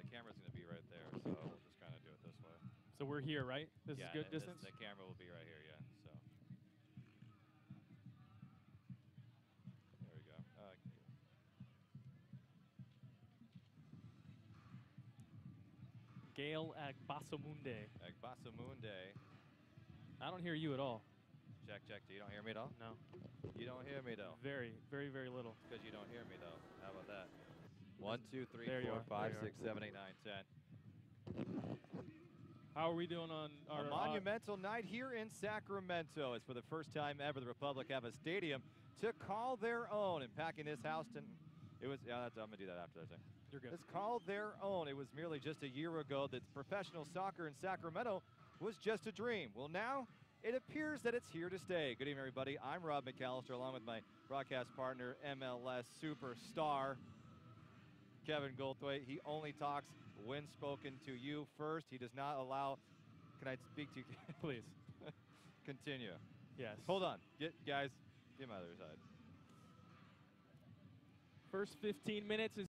camera's going to be right there, so we'll just kind of do it this way. So we're here, right? This is good distance? The camera will be right here, yeah. So there we go. Gail Agbasamunde. Agbasamunde. I don't hear you at all. Check, check. You don't hear me at all? No. You don't hear me, though? Very, very, very little. Because you don't hear me, though. How about that? 1, 2, 3, There 4, 5, 6, 7, 8, 9, 10. How are we doing on our... A monumental night here in Sacramento. It's for the first time ever the Republic have a stadium to call their own. And packing this house, it was... Yeah, I'm going to do that after that thing. You're good. It's called their own. It was merely just a year ago that professional soccer in Sacramento was just a dream. Well, now it appears that it's here to stay. Good evening, everybody. I'm Rob McAllister, along with my broadcast partner, MLS superstar, Kevin Goldthwait. He only talks when spoken to you first. He does not allow... Can I speak to you? Please. Continue. Yes. Hold on. Guys, get my other side. First 15 minutes is...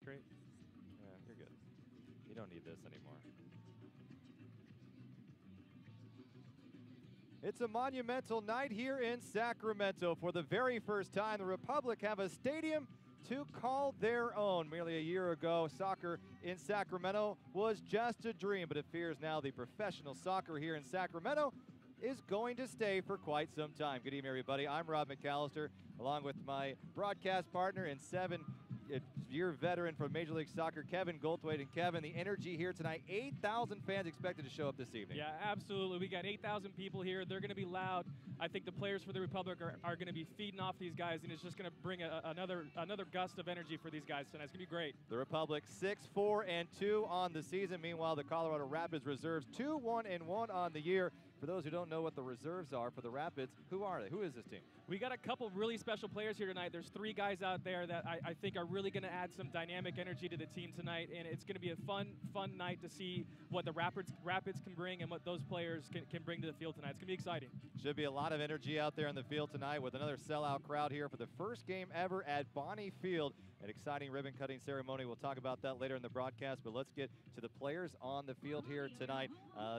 Great. Yeah, you're good. You don't need this anymore. It's a monumental night here in Sacramento. For the very first time, the Republic have a stadium to call their own. Merely a year ago, soccer in Sacramento was just a dream, but it appears now the professional soccer here in Sacramento is going to stay for quite some time. Good evening, everybody. I'm Rob McAllister, along with my broadcast partner and 7 year veteran from Major League Soccer, Kevin Goldthwait. And Kevin, the energy here tonight, 8,000 fans expected to show up this evening. Yeah, absolutely. We got 8,000 people here. They're going to be loud. I think the players for the Republic are going to be feeding off these guys, and it's just going to bring another gust of energy for these guys tonight. It's going to be great. The Republic 6-4-2 on the season. Meanwhile, the Colorado Rapids reserves 2-1-1 on the year. For those who don't know what the reserves are for the Rapids, who are they? Who is this team? We got a couple really special players here tonight. There's 3 guys out there that I think are really going to add some dynamic energy to the team tonight, and it's going to be a fun night to see what the Rapids can bring and what those players can bring to the field tonight. It's going to be exciting. Should be a lot of energy out there in the field tonight with another sellout crowd here for the first game ever at Bonnie Field. An exciting ribbon-cutting ceremony. We'll talk about that later in the broadcast, but let's get to the players on the field here tonight.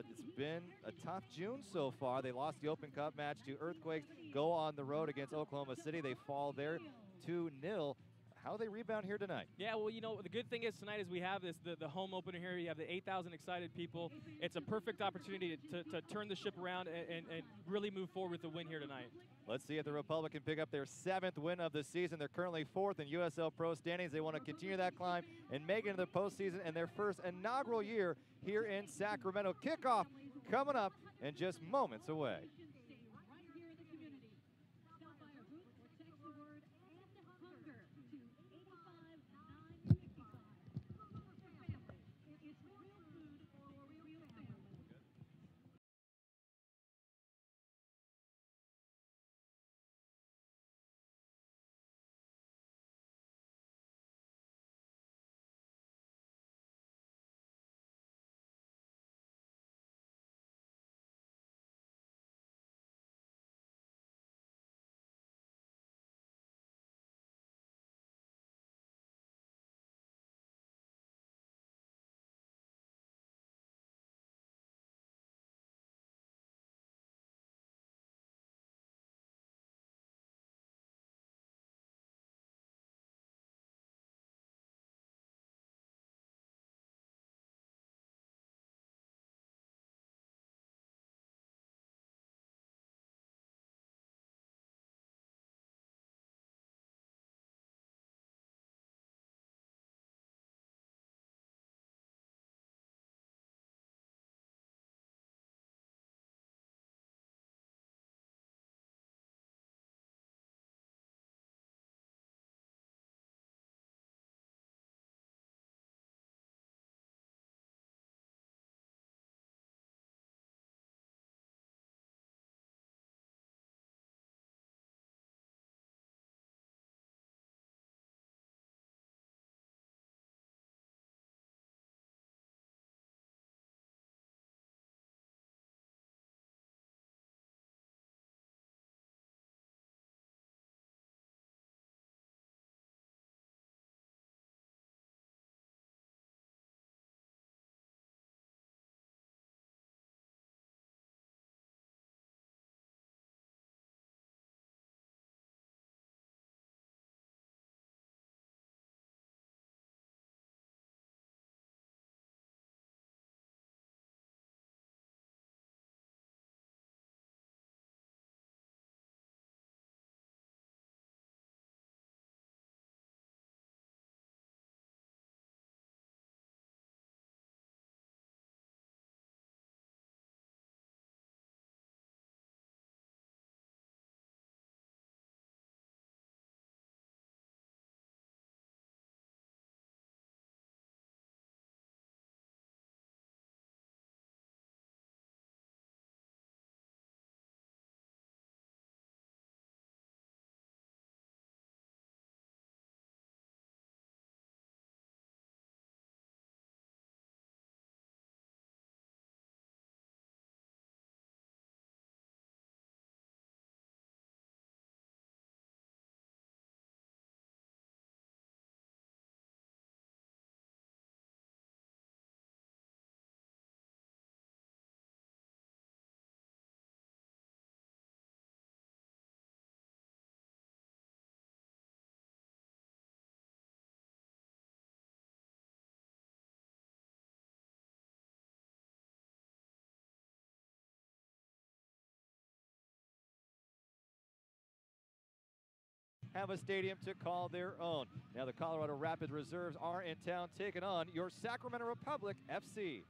It's been a tough June so far. They lost the Open Cup match to Earthquakes, go on the road against Oklahoma City. They fall there 2-0. How they rebound here tonight? Yeah, well, you know, the good thing is tonight is we have the home opener here. You have the 8,000 excited people. It's a perfect opportunity to turn the ship around and really move forward with the win here tonight. Let's see if the Republic can pick up their 7th win of the season. They're currently 4th in USL Pro standings. They want to continue that climb and make it into the postseason in their first inaugural year here in Sacramento. Kickoff coming up in just moments away. have a stadium to call their own. Now the Colorado Rapids reserves are in town taking on your Sacramento Republic FC.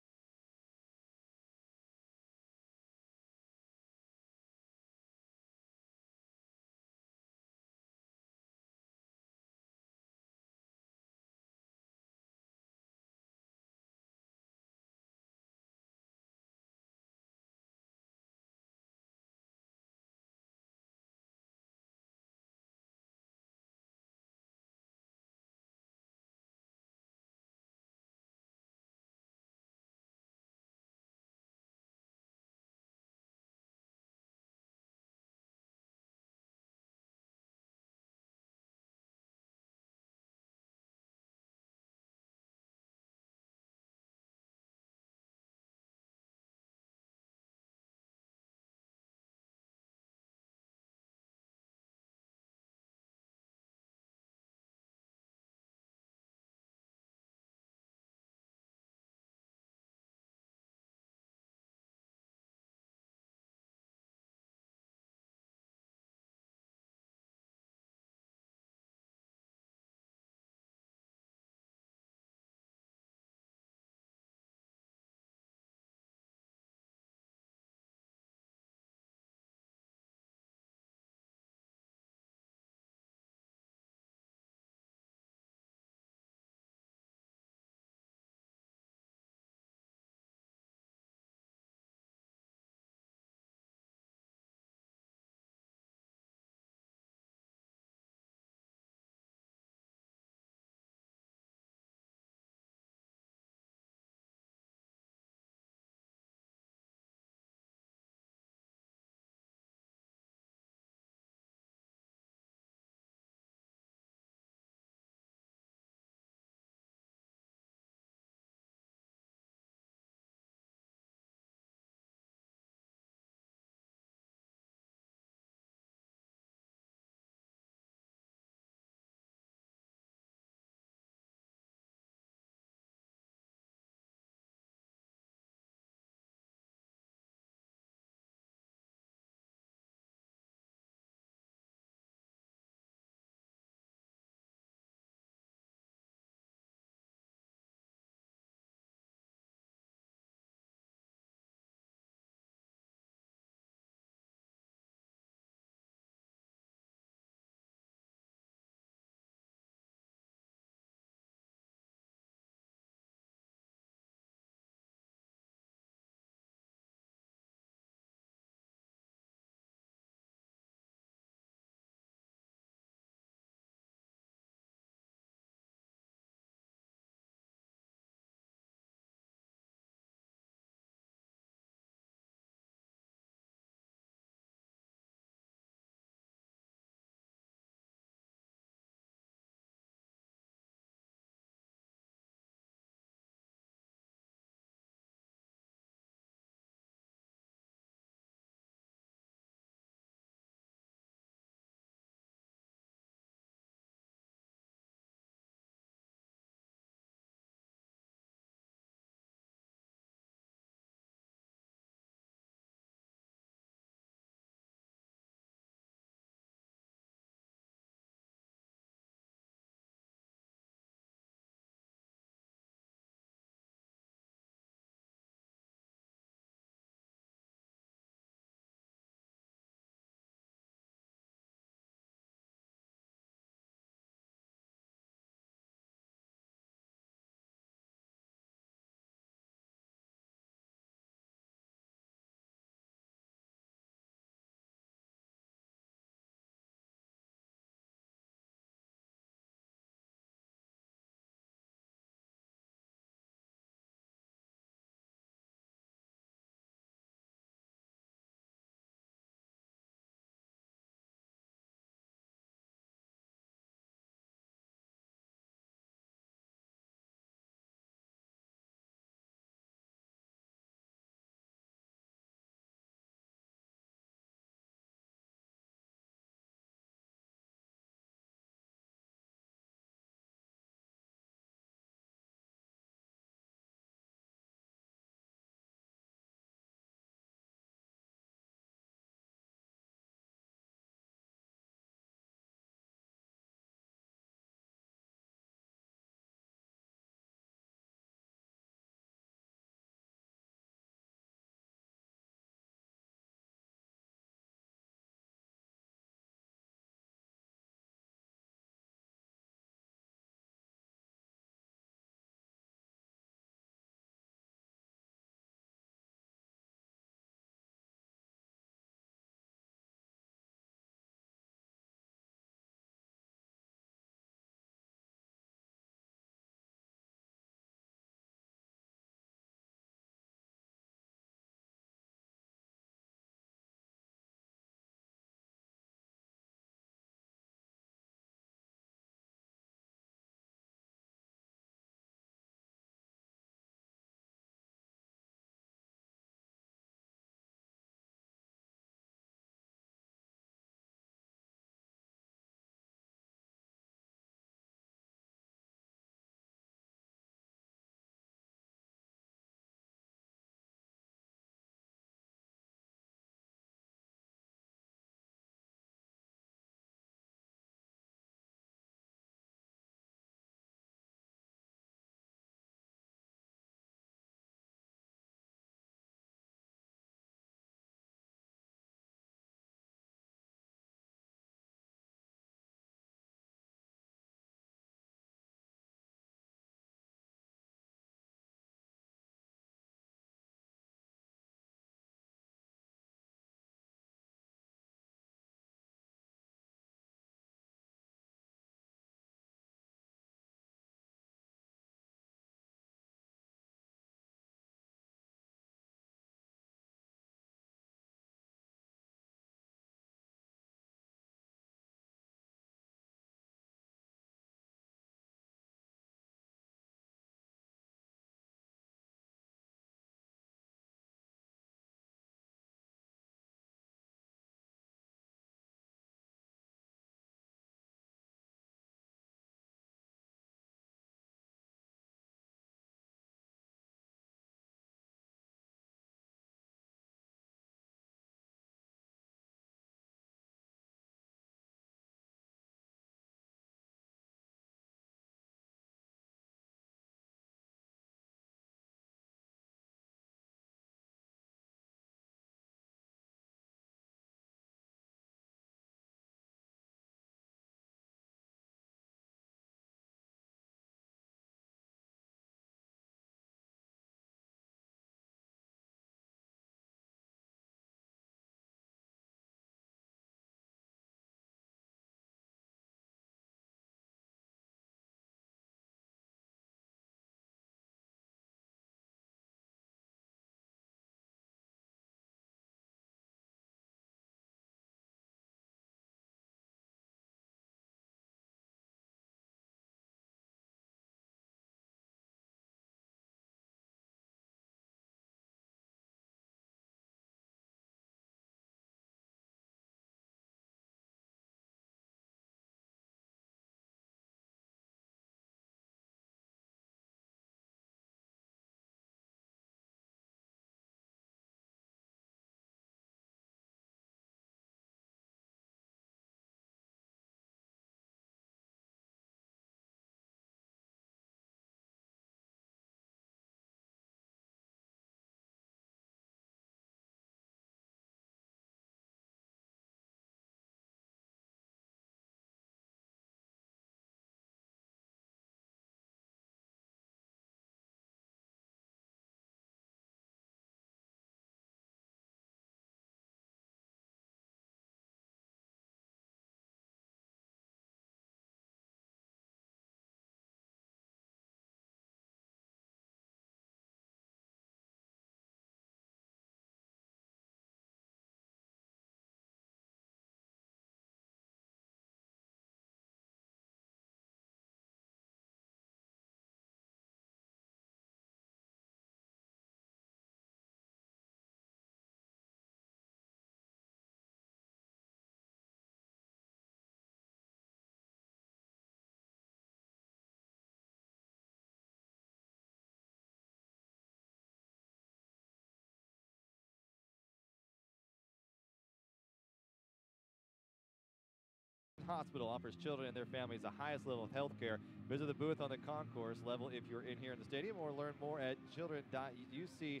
Hospital offers children and their families the highest level of health care. Visit the booth on the concourse level if you're in here in the stadium, or learn more at children.uc.edu.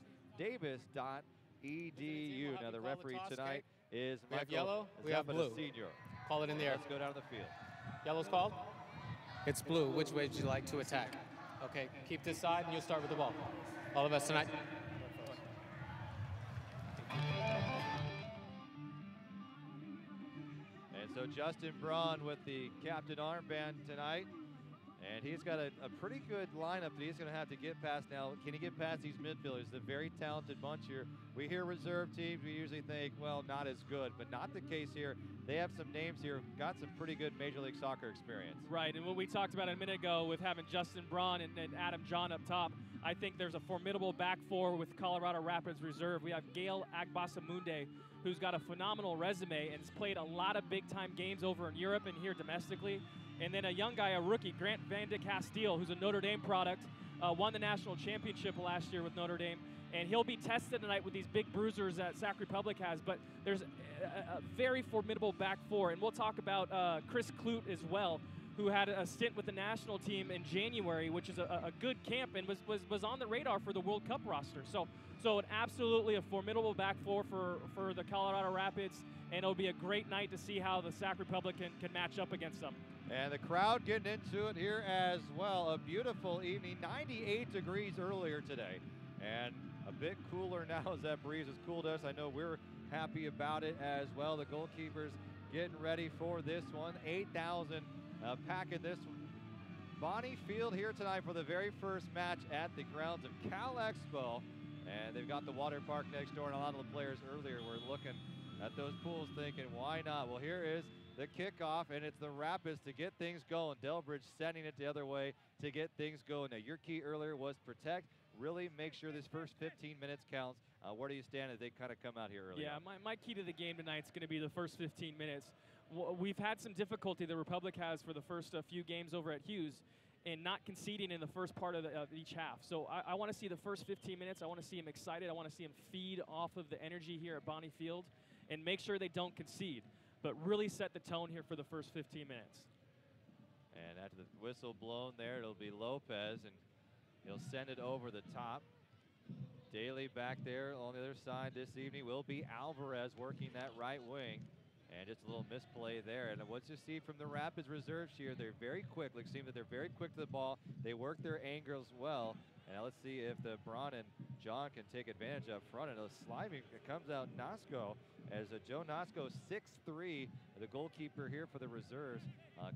Now the referee tonight is Michael yellow, we have blue. Senior. Call it in the air. Let's go down the field. Yellow's called? It's blue. Which way would you like to attack? Okay, keep this side and you'll start with the ball. All the best tonight. And so Justin Braun with the captain armband tonight. And he's got a pretty good lineup that he's going to have to get past now. Can he get past these midfielders? The very talented bunch here. We hear reserve teams, we usually think, well, not as good, but not the case here. They have some names here, got some pretty good Major League Soccer experience. Right, and what we talked about a minute ago with having Justin Braun and Adam John up top, I think there's a formidable back four with Colorado Rapids reserve. We have Gail Agbasamunde, who's got a phenomenal resume and has played a lot of big-time games over in Europe and here domestically. And then a young guy, a rookie, Grant Van de Castile, who's a Notre Dame product, won the national championship last year with Notre Dame. And he'll be tested tonight with these big bruisers that Sac Republic has. But there's a very formidable back four. And we'll talk about Chris Clute as well, who had a stint with the national team in January, which is a good camp and was on the radar for the World Cup roster. So an absolutely a formidable back four for the Colorado Rapids. And it'll be a great night to see how the Sac Republic can match up against them. And the crowd getting into it here as well. A beautiful evening, 98 degrees earlier today. And a bit cooler now as that breeze has cooled us. I know we're happy about it as well. The goalkeepers getting ready for this one. 8,000 packing this Bonnie Field here tonight for the very first match at the grounds of Cal Expo. And they've got the water park next door, and a lot of the players earlier were looking at those pools thinking, why not? Well, here is the kickoff, and it's the Rapids to get things going. Delbridge sending it the other way to get things going. Now, your key earlier was protect. Really make sure this first 15 minutes counts. Where do you stand as they kind of come out here early? Yeah, my key to the game tonight is going to be the first 15 minutes. We've had some difficulty, the Republic has, for the first few games over at Hughes, in not conceding in the first part of each half. So I want to see the first 15 minutes. I want to see them excited. I want to see them feed off of the energy here at Bonnie Field and make sure they don't concede, but really set the tone here for the first 15 minutes. And after the whistle blown there, it'll be Lopez, and he'll send it over the top. Daly back there on the other side this evening will be Alvarez working that right wing. And just a little misplay there. And what you see from the Rapids reserves here, they're very quick. It seems that they're very quick to the ball. They work their angles well. And now let's see if the Braun and John can take advantage up front. And a sliding, it comes out Nasco as Joe Nasco, 6'3", the goalkeeper here for the reserves,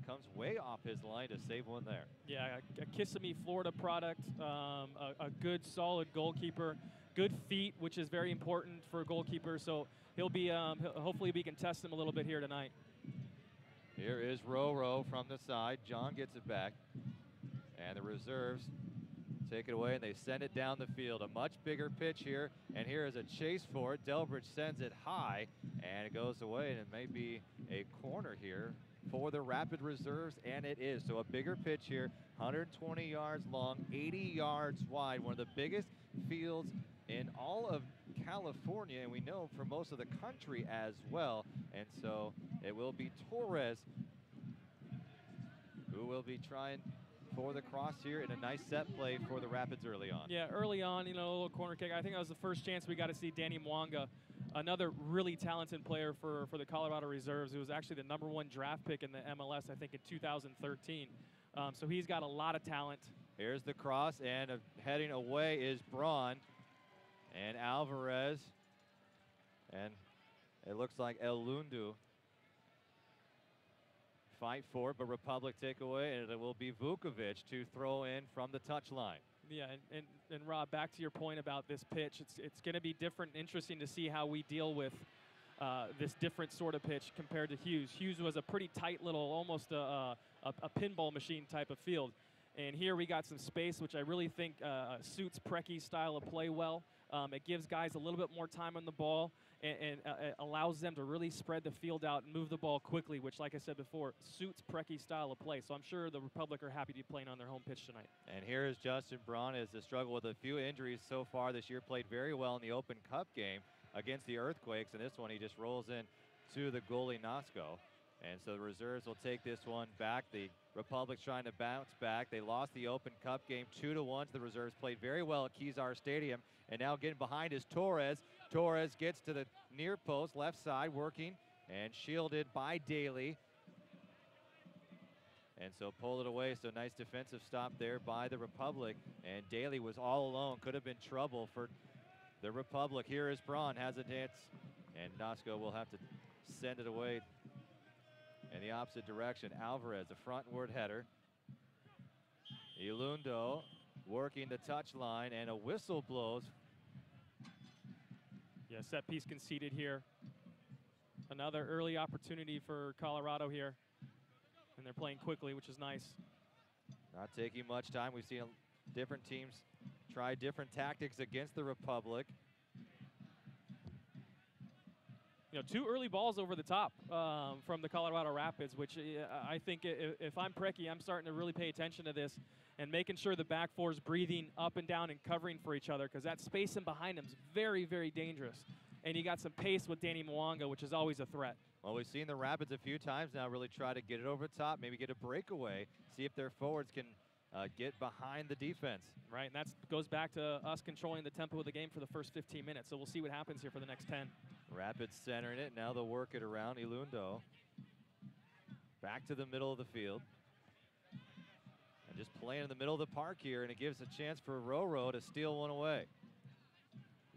comes way off his line to save one there. Yeah, a Kissimmee, Florida product, a good, solid goalkeeper, good feet, which is very important for a goalkeeper. So he'll be, hopefully we can test him a little bit here tonight. Here is Roro from the side. John gets it back. And the reserves take it away, and they send it down the field. A much bigger pitch here, and here is a chase for it. Delbridge sends it high, and it goes away, and it may be a corner here for the Rapid reserves, and it is. So a bigger pitch here, 120 yards long, 80 yards wide, one of the biggest fields in all of California, and we know for most of the country as well. And so it will be Torres who will be trying for the cross here, in a nice set play for the Rapids early on. Yeah, early on, you know, a little corner kick. I think that was the first chance we got to see Danny Mwanga, another really talented player for the Colorado Reserves. He was actually the #1 draft pick in the MLS, I think, in 2013. So he's got a lot of talent. Here's the cross, and heading away is Braun and Alvarez. And it looks like El Lundu fight for it, but Republic take away, and it will be Vukovic to throw in from the touchline. Yeah, and Rob, back to your point about this pitch, it's going to be different and interesting to see how we deal with this different sort of pitch compared to Hughes. Hughes was a pretty tight little, almost a pinball machine type of field. And here we got some space, which I really think suits Precky's style of play well. It gives guys a little bit more time on the ball, and allows them to really spread the field out and move the ball quickly, which, like I said before, suits Precky's style of play. So I'm sure the Republic are happy to be playing on their home pitch tonight. And here is Justin Braun, as the struggle with a few injuries so far this year, played very well in the Open Cup game against the Earthquakes, and this one he just rolls in to the goalie Nasco. And so the reserves will take this one back. The Republic's trying to bounce back. They lost the Open Cup game 2-1. The reserves played very well at Kezar Stadium. And now getting behind is Torres. Torres gets to the near post, left side, working and shielded by Daly. And so pull it away. So nice defensive stop there by the Republic. And Daly was all alone. Could have been trouble for the Republic. Here is Braun, has a dance. And Nasco will have to send it away in the opposite direction. Alvarez, a frontward header. Ilundo working the touch line, and a whistle blows. Yeah, set piece conceded here. Another early opportunity for Colorado here. And they're playing quickly, which is nice. Not taking much time. We've seen different teams try different tactics against the Republic. You know, 2 early balls over the top from the Colorado Rapids, which I think if I'm Preki, I'm starting to really pay attention to this and making sure the back four is breathing up and down and covering for each other, because that space in behind them is very, very dangerous. And you got some pace with Danny Mwanga, which is always a threat. Well, we've seen the Rapids a few times now really try to get it over the top, maybe get a breakaway, see if their forwards can get behind the defense. Right, and that goes back to us controlling the tempo of the game for the first 15 minutes. So we'll see what happens here for the next 10. Rapids centering it. Now they'll work it around. Ilundo back to the middle of the field. And just playing in the middle of the park here, and it gives a chance for Roro to steal one away.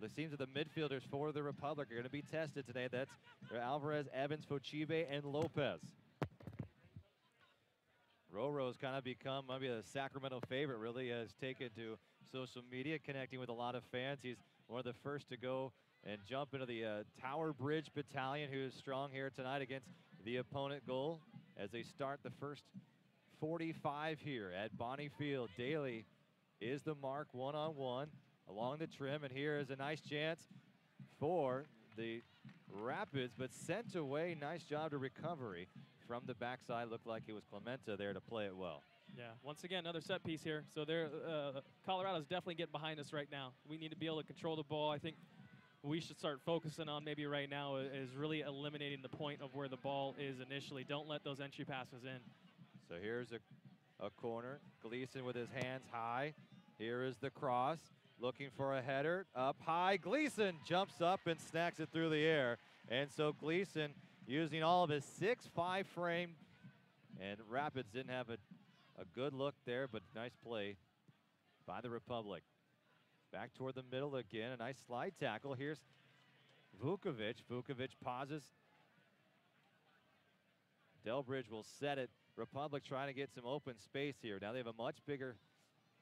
The seems that the midfielders for the Republic are going to be tested today. That's Alvarez, Evans, Fochibe, and Lopez. Roro's kind of become maybe a Sacramento favorite, really has taken to social media, connecting with a lot of fans. He's one of the first to go and jump into the Tower Bridge Battalion, who is strong here tonight against the opponent goal as they start the first 45 here at Bonnie Field. Daly is the mark, one-on-one along the trim, and here is a nice chance for the Rapids, but sent away. Nice job to recovery from the backside. Looked like it was Clementa there to play it well. Yeah, once again, another set piece here. So Colorado's definitely getting behind us right now. We need to be able to control the ball. I think we should start focusing on maybe right now is really eliminating the point of where the ball is initially. Don't let those entry passes in. So here's a corner. Gleason with his hands high. Here is the cross. Looking for a header, up high. Gleason jumps up and snacks it through the air. And so Gleason using all of his 6'5" frame. And Rapids didn't have a good look there, but nice play by the Republic. Back toward the middle again, a nice slide tackle. Here's Vukovic. Vukovic pauses. Delbridge will set it. Republic trying to get some open space here. Now they have a much bigger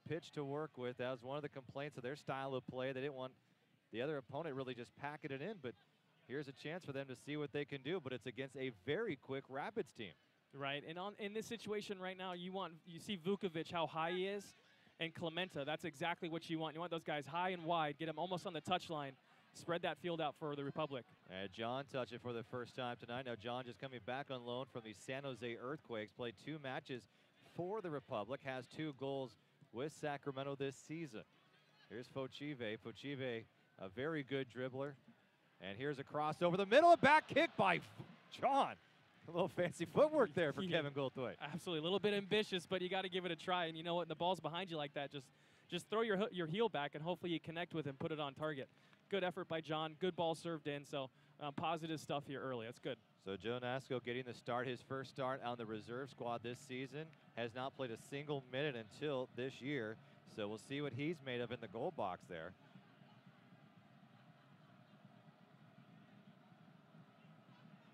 pitch to work with. That was one of the complaints of their style of play. They didn't want the other opponent really just packing it in, but here's a chance for them to see what they can do, but it's against a very quick Rapids team. Right, and in this situation right now, you see Vukovic, how high he is, and Clementa, that's exactly what you want. You want those guys high and wide, get them almost on the touchline, spread that field out for the Republic. And John touched it for the first time tonight. Now John just coming back on loan from the San Jose Earthquakes, played 2 matches for the Republic, has 2 goals with Sacramento this season. Here's Fochive. Fochive, a very good dribbler. And here's a cross over the middle, a back kick by John. A little fancy footwork there for Kevin Goldthwait. Absolutely, a little bit ambitious, but you got to give it a try. And you know what, when the ball's behind you like that, just throw your heel back and hopefully you connect with him, put it on target. Good effort by John, good ball served in, so positive stuff here early. That's good. So Joe Nasco getting the start, his first start on the reserve squad this season. Has not played a single minute until this year. So we'll see what he's made of in the goal box there.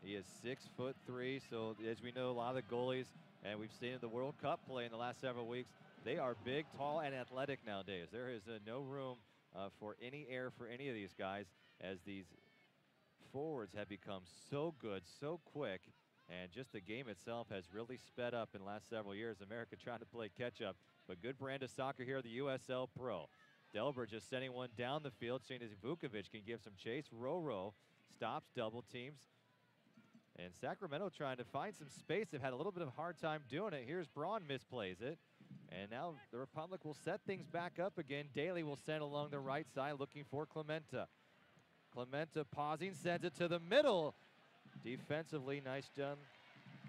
He is 6'3", so as we know, a lot of the goalies, and we've seen in the World Cup play in the last several weeks, they are big, tall, and athletic nowadays. There is no room for any air for any of these guys, as these forwards have become so good, so quick, and just the game itself has really sped up in the last several years. America trying to play catch-up, but good brand of soccer here at the USL Pro. Delbert just sending one down the field, seeing as Vukovic can give some chase. Roro stops double teams. And Sacramento trying to find some space. They've had a little bit of a hard time doing it. Here's Braun, misplays it. And now the Republic will set things back up again. Daly will send along the right side, looking for Clementa. Clementa pausing, sends it to the middle. Defensively, nice done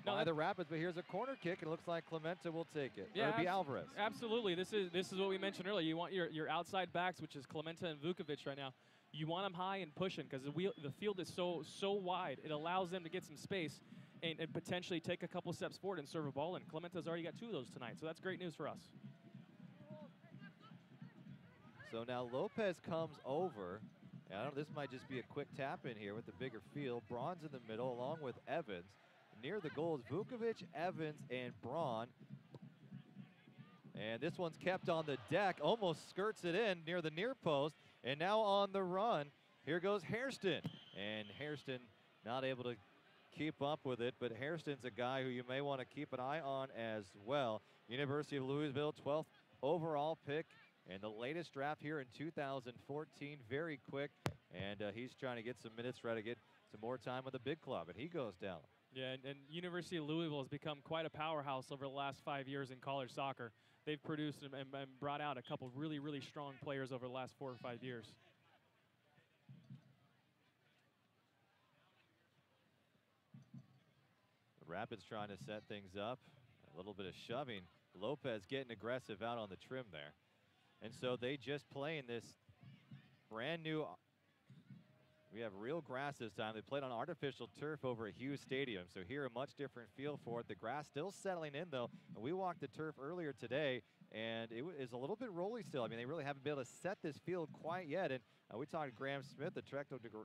by the Rapids, but here's a corner kick, and it looks like Clemente will take it. Yeah, it'll be Alvarez. Absolutely. This is what we mentioned earlier. You want your outside backs, which is Clemente and Vukovic right now. You want them high and pushing because the field is so wide. It allows them to get some space and potentially take a couple steps forward and serve a ball. And Clemente's already got 2 of those tonight, so that's great news for us. So now Lopez comes over. I don't know, this might just be a quick tap in here with the bigger field. Braun's in the middle along with Evans. Near the goals, Vukovic, Evans, and Braun. And this one's kept on the deck, almost skirts it in near the near post. And now on the run, here goes Hairston. And Hairston not able to keep up with it, but Hairston's a guy who you may want to keep an eye on as well. University of Louisville, 12th overall pick. And the latest draft here in 2014, very quick. And he's trying to get some minutes, try to get some more time with the big club, and he goes down. Yeah, and University of Louisville has become quite a powerhouse over the last 5 years in college soccer. They've produced and brought out a couple really, really strong players over the last 4 or 5 years. The Rapids trying to set things up. A little bit of shoving. Lopez getting aggressive out on the trim there. And so they just play in this brand new, we have real grass this time. They played on artificial turf over at Hughes Stadium. So here a much different feel for it. The grass still settling in though. And we walked the turf earlier today and it is a little bit rolly still. I mean, they really haven't been able to set this field quite yet. And we talked to Graham Smith, the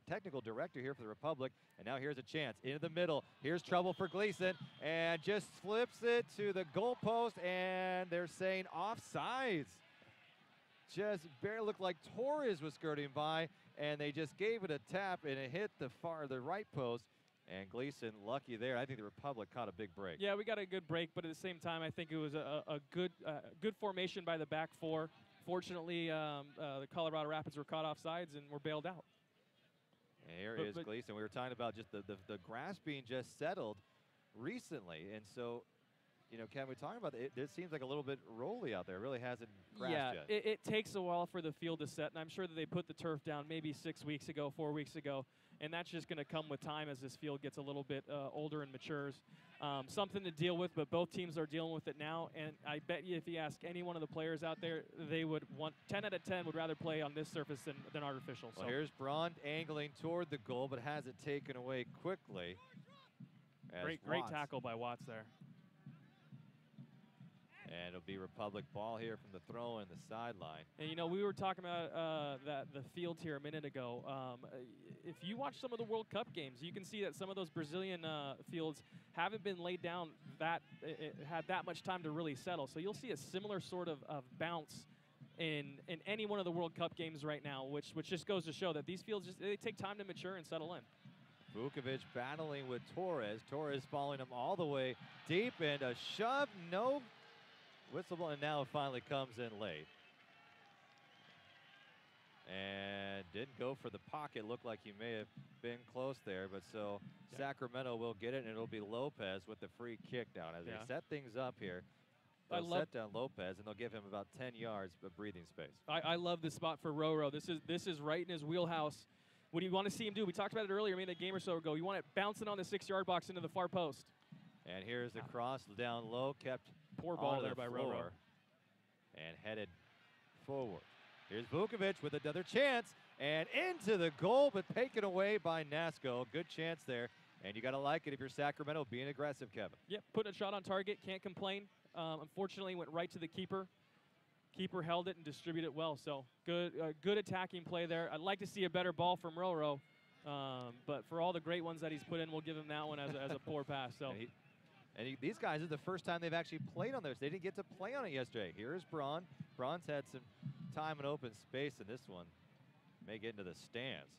technical director here for the Republic. And now here's a chance into the middle. Here's trouble for Gleason and just flips it to the goalpost and they're saying offsides. Just barely looked like Torres was skirting by, and they just gave it a tap, and it hit the right post. And Gleason, lucky there. I think the Republic caught a big break. Yeah, we got a good break, but at the same time, I think it was a good formation by the back four. Fortunately, the Colorado Rapids were caught offsides and were bailed out. And here is Gleason. We were talking about just the grass being just settled recently, and so. You know, Kevin, we're talking about it seems like a little bit rolly out there. It really hasn't crashed yet. Yeah, it takes a while for the field to set, and I'm sure that they put the turf down maybe 6 weeks ago, 4 weeks ago, and that's just going to come with time as this field gets a little bit older and matures. Something to deal with, but both teams are dealing with it now, and I bet you if you ask any one of the players out there, they would want 10 out of 10 would rather play on this surface than artificial. Well, so here's Braun angling toward the goal, but has it taken away quickly. Great tackle by Watts there. And it'll be Republic ball here from the throw and the sideline. And, you know, we were talking about the field here a minute ago. If you watch some of the World Cup games, you can see that some of those Brazilian fields haven't been laid down had that much time to really settle. So you'll see a similar sort of bounce in any one of the World Cup games right now, which just goes to show that these fields, they take time to mature and settle in. Vukovic battling with Torres. Torres following him all the way deep, and a shove, no whistle, and now it finally comes in late. And didn't go for the pocket. Looked like he may have been close there, but so Sacramento will get it, and it'll be Lopez with the free kick down. As they set things up here, they'll set down Lopez, and they'll give him about 10 yards of breathing space. I love this spot for Roro. This is right in his wheelhouse. What do you want to see him do? We talked about it earlier, maybe a game or so ago. You want it bouncing on the 6-yard box into the far post. And here's the cross down low, kept poor ball there by Roro. And headed forward. Here's Vukovic with another chance, and into the goal, but taken away by Nasco. Good chance there, and you got to like it if you're Sacramento, being aggressive, Kevin. Yep, putting a shot on target, can't complain. Unfortunately, went right to the keeper. Keeper held it and distributed it well, so good attacking play there. I'd like to see a better ball from Roro, but for all the great ones that he's put in, we'll give him that one as a poor pass. So. These guys are the first time they've actually played on this. They didn't get to play on it yesterday. Here's Braun. Braun's had some time and open space, and this one may get into the stands.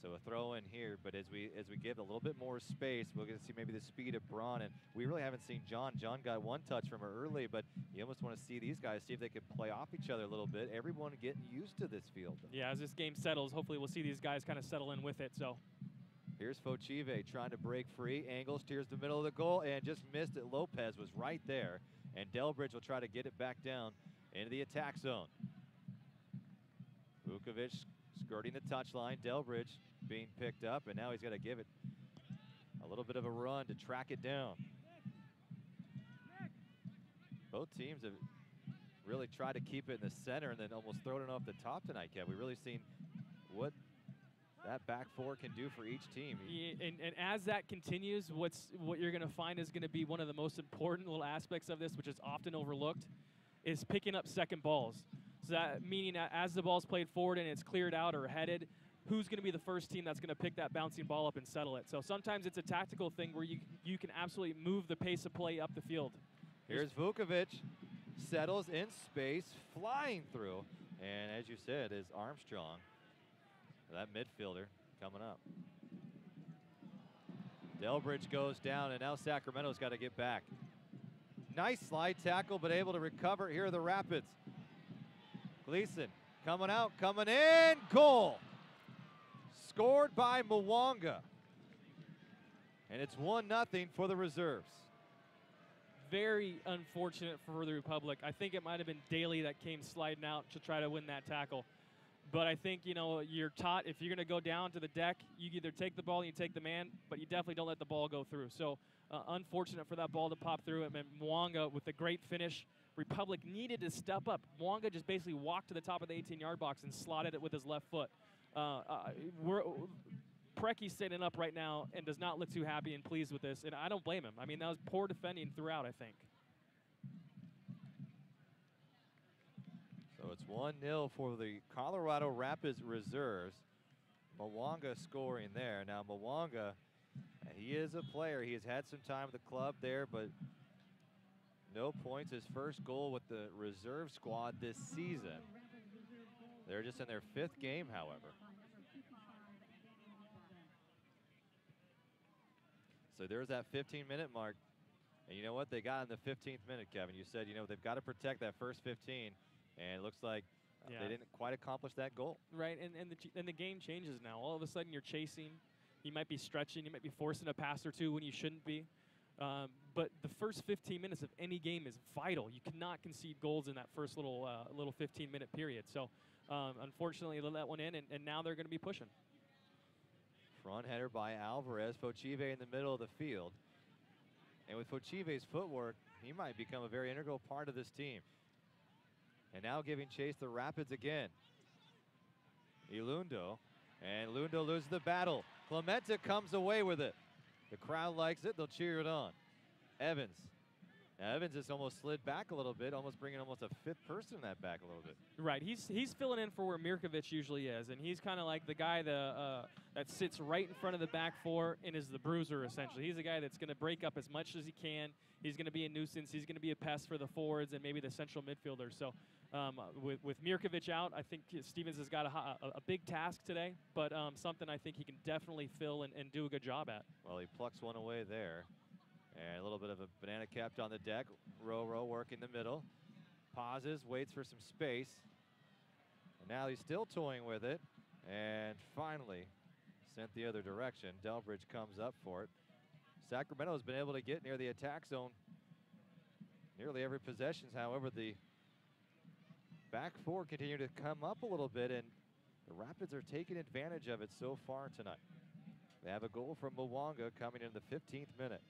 So a throw in here, but as we give a little bit more space, we'll get to see maybe the speed of Braun. And we really haven't seen John. John got one touch from her early, but you almost want to see these guys, see if they can play off each other a little bit. Everyone getting used to this field. Yeah, as this game settles, hopefully we'll see these guys kind of settle in with it. So. Here's Fochive trying to break free. Angle steers the middle of the goal and just missed it. Lopez was right there. And Delbridge will try to get it back down into the attack zone. Vukovic skirting the touchline. Delbridge being picked up, and now he's got to give it a little bit of a run to track it down. Both teams have really tried to keep it in the center and then almost thrown it off the top tonight, Kev. We've really seen what that back four can do for each team. Yeah, and as that continues, what you're going to find is going to be one of the most important little aspects of this, which is often overlooked, is picking up second balls. So that meaning as the ball's played forward and it's cleared out or headed, who's going to be the first team that's going to pick that bouncing ball up and settle it? So sometimes it's a tactical thing where you can absolutely move the pace of play up the field. Here's Vukovic, settles in space, flying through, and as you said, is Armstrong, that midfielder, coming up. Delbridge goes down, and now Sacramento's got to get back. Nice slide tackle, but able to recover. Here are the Rapids. Gleason coming out, coming in, goal! Scored by Mwanga. And it's 1-0 for the reserves. Very unfortunate for the Republic. I think it might have been Daly that came sliding out to try to win that tackle. But I think, you know, you're taught if you're going to go down to the deck, you either take the ball and you take the man, but you definitely don't let the ball go through. So unfortunate for that ball to pop through. And Mwanga with a great finish. Republic needed to step up. Mwanga just basically walked to the top of the 18-yard box and slotted it with his left foot. Precky's standing up right now and does not look too happy and pleased with this, and I don't blame him. I mean, that was poor defending throughout, I think. So it's 1-0 for the Colorado Rapids reserves. Mwanga scoring there. Now Mwanga, he is a player. He has had some time with the club there, but no points. His first goal with the reserve squad this season. They're just in their 5th game, however. So there's that 15-minute mark. And you know what? They got in the 15th minute, Kevin. You said, you know, they've got to protect that first 15. And it looks like they didn't quite accomplish that goal. Right, and the game changes now. All of a sudden you're chasing. You might be stretching. You might be forcing a pass or two when you shouldn't be. But the first 15 minutes of any game is vital. You cannot concede goals in that first little 15-minute period. So unfortunately, they let one in, and now they're going to be pushing. Front header by Alvarez. Fochive in the middle of the field. And with Fochive's footwork, he might become a very integral part of this team. And now giving chase to Rapids again. Ilundo. And Lundo loses the battle. Clementa comes away with it. The crowd likes it. They'll cheer it on. Evans. Now Evans has almost slid back a little bit, almost bringing almost a 5th person in that back a little bit. Right. He's filling in for where Mirkovic usually is, and he's kind of like the guy that sits right in front of the back four and is the bruiser, essentially. He's the guy that's going to break up as much as he can. He's going to be a nuisance. He's going to be a pest for the forwards and maybe the central midfielders. So with Mirkovic out, I think Stevens has got a big task today, but something I think he can definitely fill and do a good job at. Well, he plucks one away there. And a little bit of a banana capped on the deck. Row working the middle. Pauses, waits for some space. And now he's still toying with it. And finally sent the other direction. Delbridge comes up for it. Sacramento's been able to get near the attack zone nearly every possession. However, the back four continue to come up a little bit, and the Rapids are taking advantage of it so far tonight. They have a goal from Mwanga coming in the 15th minute.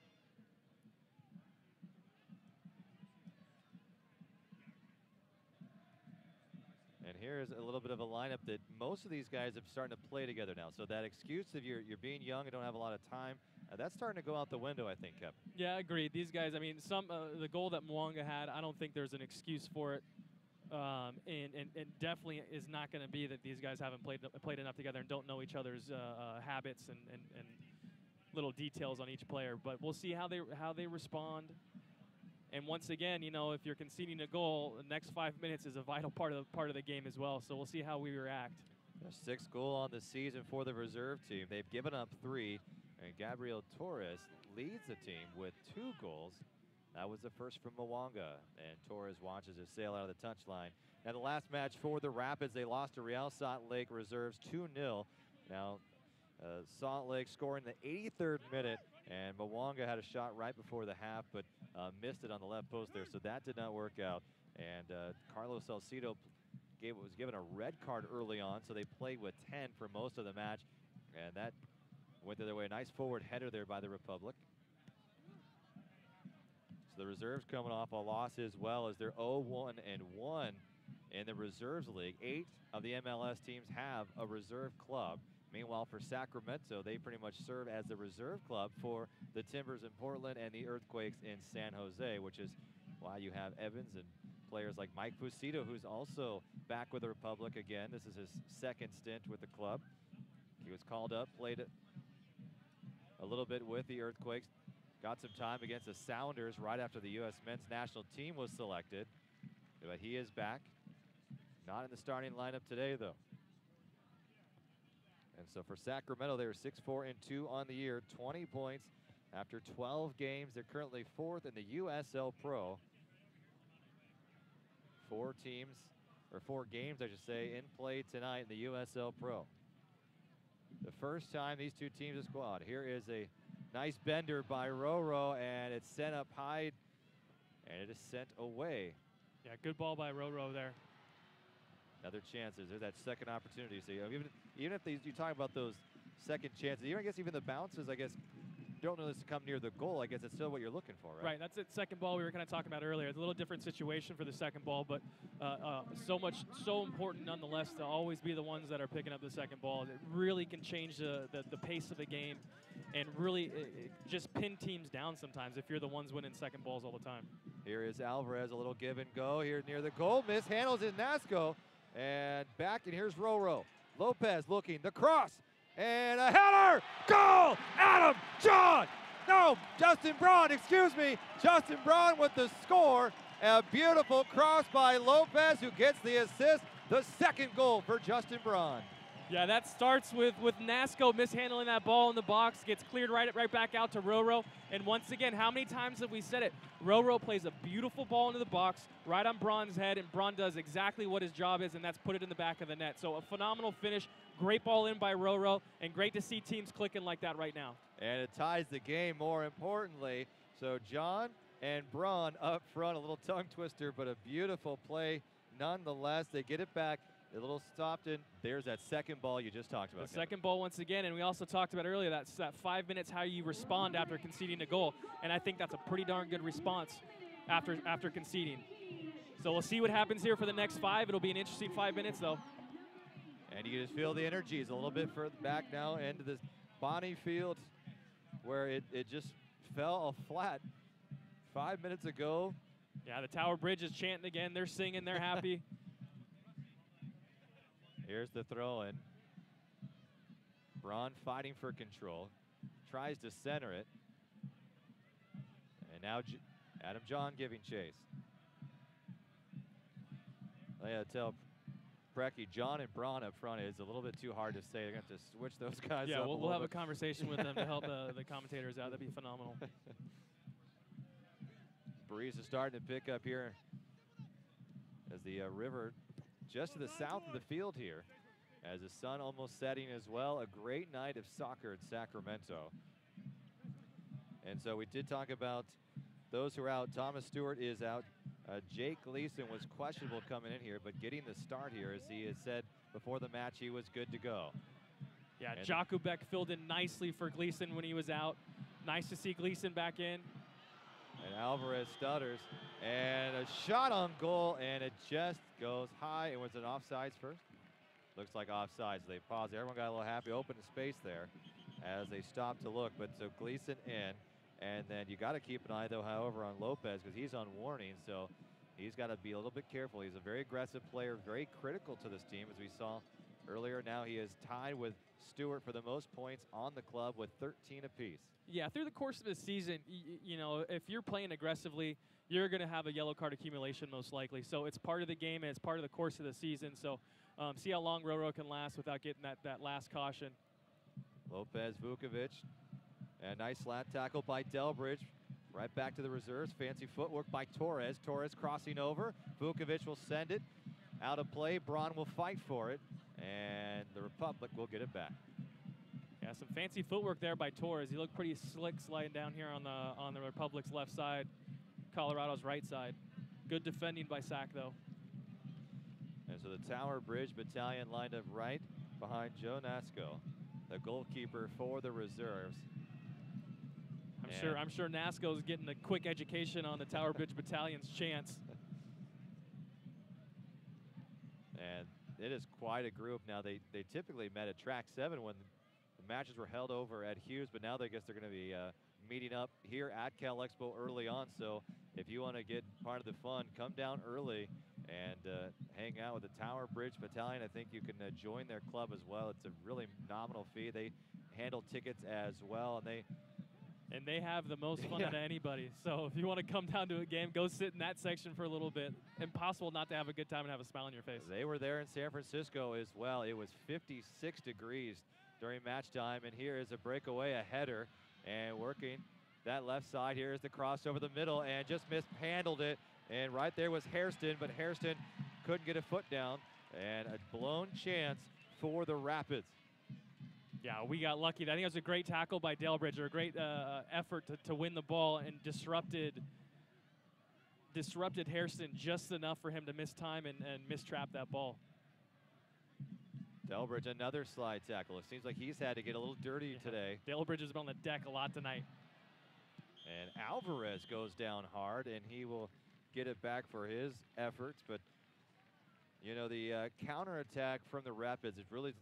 And here's a little bit of a lineup that most of these guys have started to play together now. So that excuse of you're being young and don't have a lot of time, that's starting to go out the window, I think, Kevin. Yeah, agreed. These guys, I mean, the goal that Mwanga had, I don't think there's an excuse for it. And definitely is not going to be that these guys haven't played enough together and don't know each other's habits and little details on each player. But we'll see how they respond. And once again, you know, if you're conceding a goal, the next 5 minutes is a vital part of the game as well. So we'll see how we react. A 6th goal on the season for the reserve team. They've given up 3, and Gabriel Torres leads the team with 2 goals. That was the first from Mwanga, and Torres watches it sail out of the touchline. Now the last match for the Rapids, they lost to Real Salt Lake Reserves 2-0. Now Salt Lake scoring the 83rd minute, and Mwanga had a shot right before the half, but missed it on the left post there, so that did not work out. And Carlos Salcido was given a red card early on, so they played with 10 for most of the match, and that went their way. A nice forward header there by the Republic. So the reserves coming off a loss as well as they're 0-1-1 in the reserves league. 8 of the MLS teams have a reserve club. Meanwhile, for Sacramento, they pretty much serve as the reserve club for the Timbers in Portland and the Earthquakes in San Jose, which is why you have Evans and players like Mike Fusito, who's also back with the Republic again. This is his second stint with the club. He was called up, played a little bit with the Earthquakes, got some time against the Sounders right after the U.S. men's national team was selected. But he is back. Not in the starting lineup today, though. And so for Sacramento, they were 6-4-2 on the year, 20 points after 12 games. They're currently 4th in the USL Pro. 4 games, I should say, in play tonight in the USL Pro. The first time these two teams have squad. Here is a nice bender by Roro, and it's sent up high, and it is sent away. Yeah, good ball by Roro there. Another chances. There's that second opportunity. So even if you talk about those second chances, I guess even the bounces, I guess, don't know this to come near the goal. I guess it's still what you're looking for, right? Right. That's it. Second ball we were kind of talking about earlier. It's a little different situation for the second ball, but so important nonetheless to always be the ones that are picking up the second ball. It really can change the pace of the game and really just pin teams down sometimes if you're the ones winning second balls all the time. Here is Alvarez, a little give and go here near the goal. Mishandles it, Nasco. And back, and here's Roro. Lopez looking, the cross, and a header! Goal! Adam John! No, Justin Braun, excuse me. Justin Braun with the score. A beautiful cross by Lopez, who gets the assist. The second goal for Justin Braun. Yeah, that starts with Nasco mishandling that ball in the box, gets cleared right back out to Roro. And once again, how many times have we said it? Roro plays a beautiful ball into the box, right on Braun's head, and Braun does exactly what his job is, and that's put it in the back of the net. So a phenomenal finish, great ball in by Roro, and great to see teams clicking like that right now. And it ties the game, more importantly. So John and Braun up front, a little tongue twister, but a beautiful play nonetheless. They get it back. A little stopped in. There's that second ball you just talked about. The second ball once again, and we also talked about earlier that 5 minutes how you respond after conceding a goal, and I think that's a pretty darn good response after conceding. So we'll see what happens here for the next 5. It'll be an interesting 5 minutes though. And you can just feel the energy is a little bit further back now into this Bonnie Field where it just fell flat 5 minutes ago. Yeah, the Tower Bridge is chanting again. They're singing. They're happy. Here's the throw in. Braun fighting for control. Tries to center it. And now Adam John giving chase. I gotta tell Brecky, John and Braun up front is a little bit too hard to say. They're going to have to switch those guys yeah, up. We'll have a conversation with them to help the commentators out. That'd be phenomenal. Breeze is starting to pick up here as the river just to the south of the field here, as the sun almost setting as well. A great night of soccer in Sacramento. And so we did talk about those who are out. Thomas Stewart is out. Jake Gleason was questionable coming in here, but getting the start here, as he had said before the match, he was good to go. Yeah, Jakubek filled in nicely for Gleason when he was out. Nice to see Gleason back in. And Alvarez stutters, and a shot on goal, and it just goes high. It was an offsides first. Looks like offsides. They paused. Everyone got a little happy, open space there as they stopped to look. But so Gleason in, and then you got to keep an eye, though, however, on Lopez, because he's on warning, so he's got to be a little bit careful. He's a very aggressive player, very critical to this team, as we saw earlier. Now he is tied with Stewart for the most points on the club with 13 apiece. Yeah, through the course of the season, you know, if you're playing aggressively, you're going to have a yellow card accumulation most likely. So it's part of the game and it's part of the course of the season. So see how long Roro can last without getting that last caution. Lopez, Vukovic, and nice flat tackle by Delbridge. Right back to the reserves. Fancy footwork by Torres. Torres crossing over. Vukovic will send it out of play. Braun will fight for it, and the Republic will get it back. Yeah, some fancy footwork there by Torres. He looked pretty slick sliding down here on the Republic's left side, Colorado's right side. Good defending by Sac, though. And so the Tower Bridge Battalion lined up right behind Joe Nasco, the goalkeeper for the reserves. I'm sure Nasco's getting a quick education on the Tower Bridge Battalion's chants. And it is quite a group now. They typically met at Track 7 when the matches were held over at Hughes, but now I guess they're going to be meeting up here at Cal Expo early on. So if you want to get part of the fun, come down early and hang out with the Tower Bridge Battalion. I think you can join their club as well. It's a really nominal fee. They handle tickets as well, and they have the most fun out of anybody. So if you want to come down to a game, go sit in that section for a little bit. Impossible not to have a good time and have a smile on your face. They were there in San Francisco as well. It was 56 degrees during match time, and here is a breakaway, a header, and working that left side. Here is the cross over the middle, and just mishandled it. And right there was Hairston, but Hairston couldn't get a foot down, and a blown chance for the Rapids. Yeah, we got lucky. I think it was a great tackle by Delbridge, a great effort to win the ball, and disrupted Hairston just enough for him to miss time and mistrap that ball. Delbridge, another slide tackle. It seems like he's had to get a little dirty today. Delbridge has been on the deck a lot tonight. And Alvarez goes down hard, and he will get it back for his efforts. But, you know, the counterattack from the Rapids has really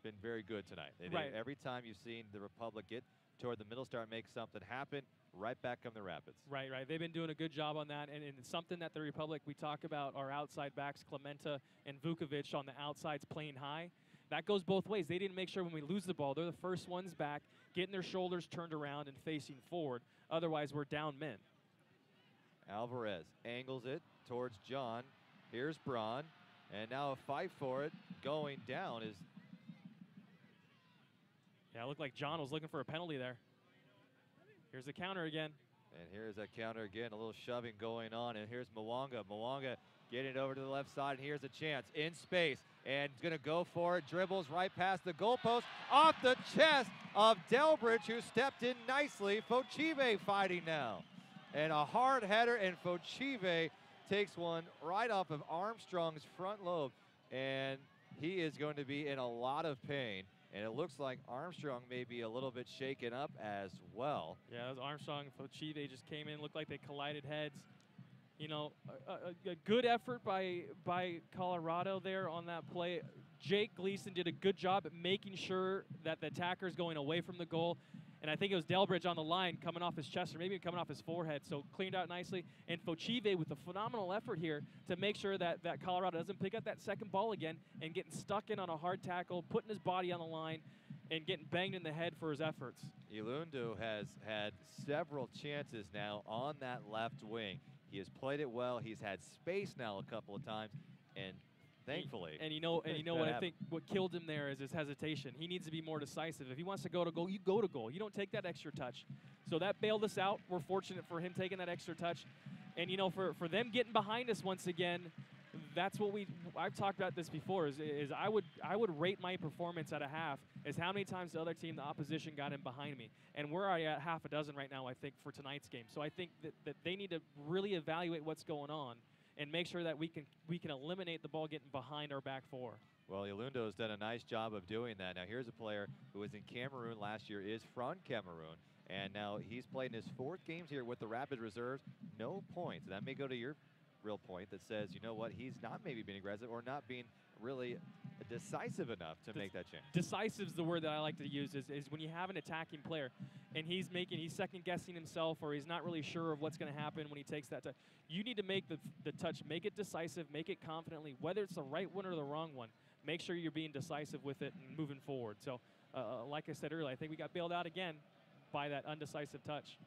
been very good tonight. Every time you've seen the Republic get toward the middle, start, make something happen, right back come the Rapids. Right. They've been doing a good job on that. And it's something that the Republic, we talk about our outside backs, Clementa and Vukovic on the outsides playing high. That goes both ways. They didn't make sure when we lose the ball, they're the first ones back, getting their shoulders turned around and facing forward. Otherwise, we're down men. Alvarez angles it towards John. Here's Braun. And now a fight for it going down is... Yeah, it looked like John was looking for a penalty there. Here's the counter again. And here's that counter again, a little shoving going on. And here's Mwanga. Mwanga getting it over to the left side. And here's a chance in space. And going to go for it. Dribbles right past the goalpost. Off the chest of Delbridge, who stepped in nicely. Fochive fighting now. And a hard header, and Fochive takes one right off of Armstrong's front lobe. And he is going to be in a lot of pain. And it looks like Armstrong may be a little bit shaken up as well. Yeah, it was Armstrong and Fochive just came in, looked like they collided heads. You know, a good effort by Colorado there on that play. Jake Gleason did a good job at making sure that the attacker's going away from the goal. And I think it was Delbridge on the line coming off his chest or maybe coming off his forehead. So cleaned out nicely. And Fochive with a phenomenal effort here to make sure that Colorado doesn't pick up that second ball again and getting stuck in on a hard tackle, putting his body on the line, and getting banged in the head for his efforts. Ilundo has had several chances now on that left wing. He has played it well. He's had space now a couple of times, and thankfully. And you know what I think what killed him there is his hesitation. He needs to be more decisive. If he wants to go to goal, you go to goal. You don't take that extra touch. So that bailed us out. We're fortunate for him taking that extra touch. And you know, for them getting behind us once again, that's what I've talked about this before, is I would rate my performance at a half as how many times the other team, the opposition, got in behind me. And we're already at half a dozen right now, I think, for tonight's game. So I think that they need to really evaluate what's going on and make sure that we can eliminate the ball getting behind our back four. Well, Ilundo has done a nice job of doing that. Now here's a player who was in Cameroon last year, is from Cameroon, and now he's played in his 4th games here with the Rapid reserves. No points. That may go to your real point that says, you know what, he's not maybe being aggressive or not being really decisive enough to make that change. Decisive is the word that I like to use, is when you have an attacking player and he's second guessing himself, or he's not really sure of what's going to happen when he takes that touch. You need to make the touch, make it decisive, make it confidently, whether it's the right one or the wrong one. Make sure you're being decisive with it and moving forward. So like I said earlier, I think we got bailed out again by that undecisive touch.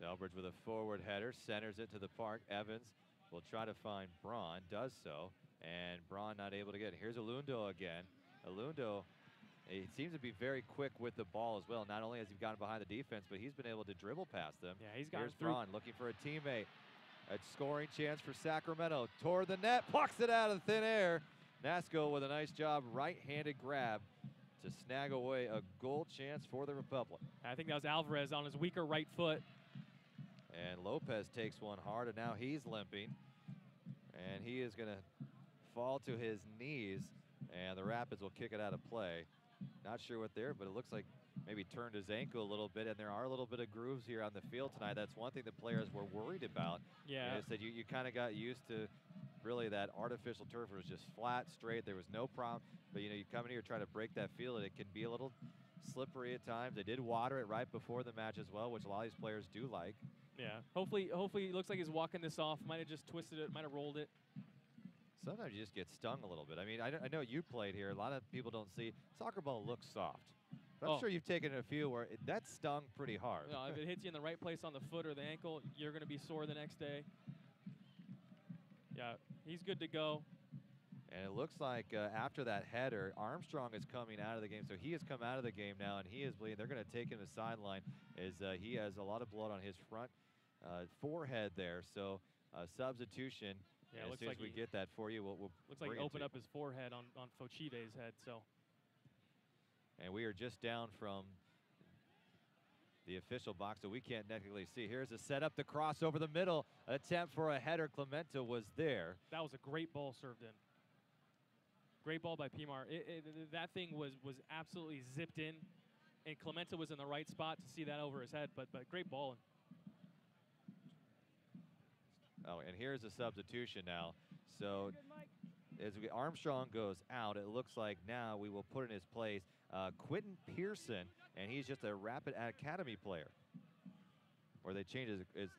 Delbridge with a forward header, centers it to the park. Evans will try to find Braun, does so, and Braun not able to get it. Here's Ilundo again. Ilundo, he seems to be very quick with the ball as well. Not only has he gotten behind the defense, but he's been able to dribble past them. Yeah, he's gone through. Braun looking for a teammate. A scoring chance for Sacramento. Toward the net, plucks it out of thin air. Nasco with a nice job, right-handed grab to snag away a goal chance for the Republic. I think that was Alvarez on his weaker right foot. And Lopez takes one hard, and now he's limping. And he is going to fall to his knees, and the Rapids will kick it out of play. Not sure what there, but it looks like maybe turned his ankle a little bit, and there are a little bit of grooves here on the field tonight. That's one thing the players were worried about. Yeah. They said you kind of got used to really that artificial turf was just flat, straight. There was no problem. But, you come in here trying to break that field, and it can be a little slippery at times. They did water it right before the match as well, which a lot of these players do like. Yeah. Hopefully it looks like he's walking this off. Might have just twisted it, might have rolled it. Sometimes you just get stung a little bit. I mean, I know you played here. A lot of people don't see. Soccer ball looks soft. But I'm sure you've taken a few where that stung pretty hard. No, if it hits you in the right place on the foot or the ankle, you're going to be sore the next day. Yeah, he's good to go. And it looks like after that header, Armstrong is coming out of the game. So he has come out of the game now, and he is bleeding. They're going to take him to the sideline as he has a lot of blood on his front forehead there. So substitution. Yeah, as looks soon like as we get that for you, we'll looks like he opened up his forehead on Fochive's head. So. And we are just down from the official box, so we can't technically see. Here's a setup, the cross over the middle, attempt for a header. Clementa was there. That was a great ball served in. Great ball by Pimar. That thing was absolutely zipped in, and Clementa was in the right spot to see that over his head, but great ball. Oh, and here's a substitution now. So as Armstrong goes out, it looks like now we will put in his place Quentin Pearson, and he's just a Rapid Academy player. Or they changed his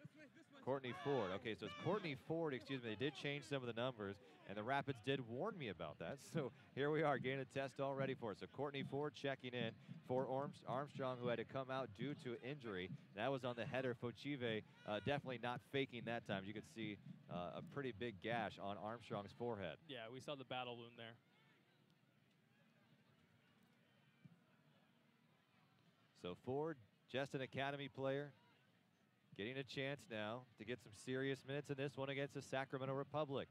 Courtney Ford. Okay, so it's Courtney Ford, excuse me. They did change some of the numbers, and the Rapids did warn me about that. So here we are, getting a test all ready for us. So Courtney Ford checking in for Armstrong, who had to come out due to injury. That was on the header. Fochive definitely not faking that time. You could see a pretty big gash on Armstrong's forehead. Yeah, we saw the battle wound there. So Ford, just an academy player, getting a chance now to get some serious minutes in this one against the Sacramento Republic.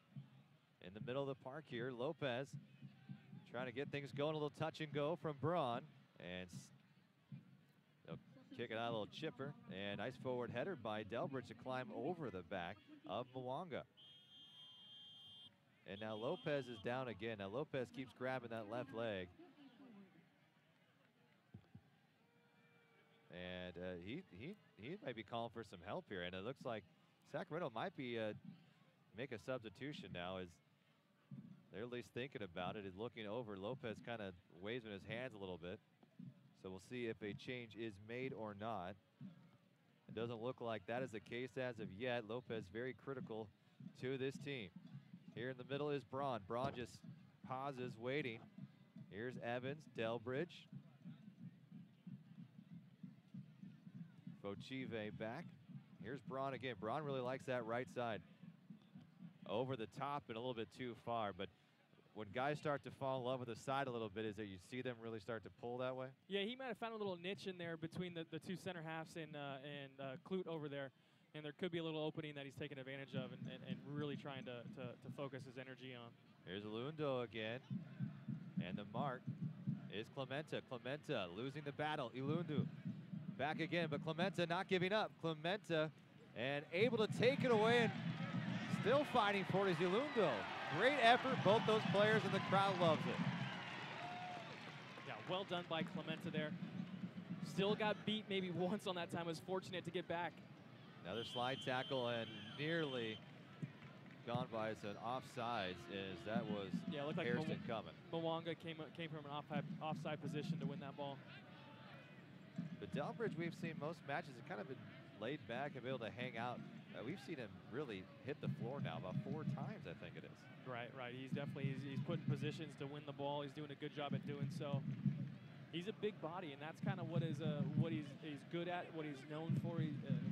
In the middle of the park here, Lopez trying to get things going, a little touch and go from Braun. And they'll kick it out, a little chipper. And nice forward header by Delbridge to climb over the back of Mwanga. And now Lopez is down again. Now Lopez keeps grabbing that left leg. And he might be calling for some help here. And it looks like Sacramento might be make a substitution now, as they're at least thinking about it, is looking over. Lopez kind of waving his hands a little bit. So we'll see if a change is made or not. It doesn't look like that is the case as of yet. Lopez very critical to this team. Here in the middle is Braun. Braun just pauses, waiting. Here's Evans, Delbridge. Fochive back. Here's Braun again. Braun really likes that right side. Over the top and a little bit too far. But when guys start to fall in love with the side a little bit, is that you see them really start to pull that way? Yeah, he might have found a little niche in there between the two center halves and Clute over there. And there could be a little opening that he's taking advantage of and really trying to focus his energy on. Here's Ilundo again. And the mark is Clementa. Clementa losing the battle. Ilundu back again, but Clementa not giving up. Clementa and able to take it away, and still fighting for it is Ilundo. Great effort, both those players, and the crowd loves it. Yeah, well done by Clementa there. Still got beat maybe once on that time. Was fortunate to get back. Another slide tackle and nearly gone by. It's an offsides, as that was looked like Hairston coming. Mwanga came from an offside position to win that ball. But Delbridge, we've seen most matches, have kind of been laid back and be able to hang out. We've seen him really hit the floor now about 4 times, I think it is. Right. He's definitely he's put in positions to win the ball. He's doing a good job at doing so. He's a big body, and that's kind of what he's good at, what he's known for.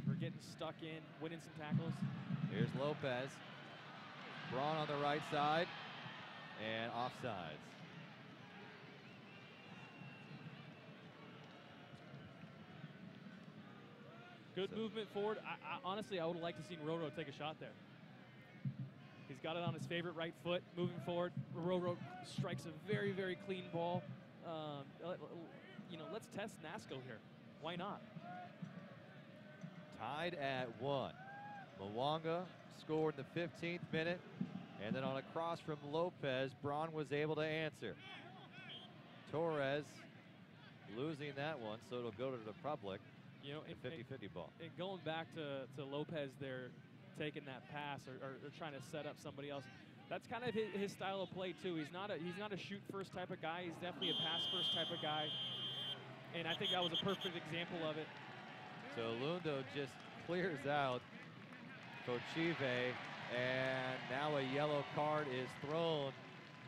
For getting stuck in, winning some tackles. Here's Lopez. Braun on the right side, and offsides. Good movement forward. Honestly, I would have liked to have seen Roro take a shot there. He's got it on his favorite right foot, moving forward. Roro strikes a very, very clean ball. Let's test Nasco here. Why not? Tied at 1. Mwanga scored in the 15th minute, and then on a cross from Lopez, Braun was able to answer. Torres losing that one, so it'll go to the Republic. You know, a 50-50 ball. And going back to Lopez there, taking that pass or trying to set up somebody else. That's kind of his style of play too. He's not a shoot first type of guy. He's definitely a pass first type of guy. And I think that was a perfect example of it. So Lundo just clears out Fochive, and now a yellow card is thrown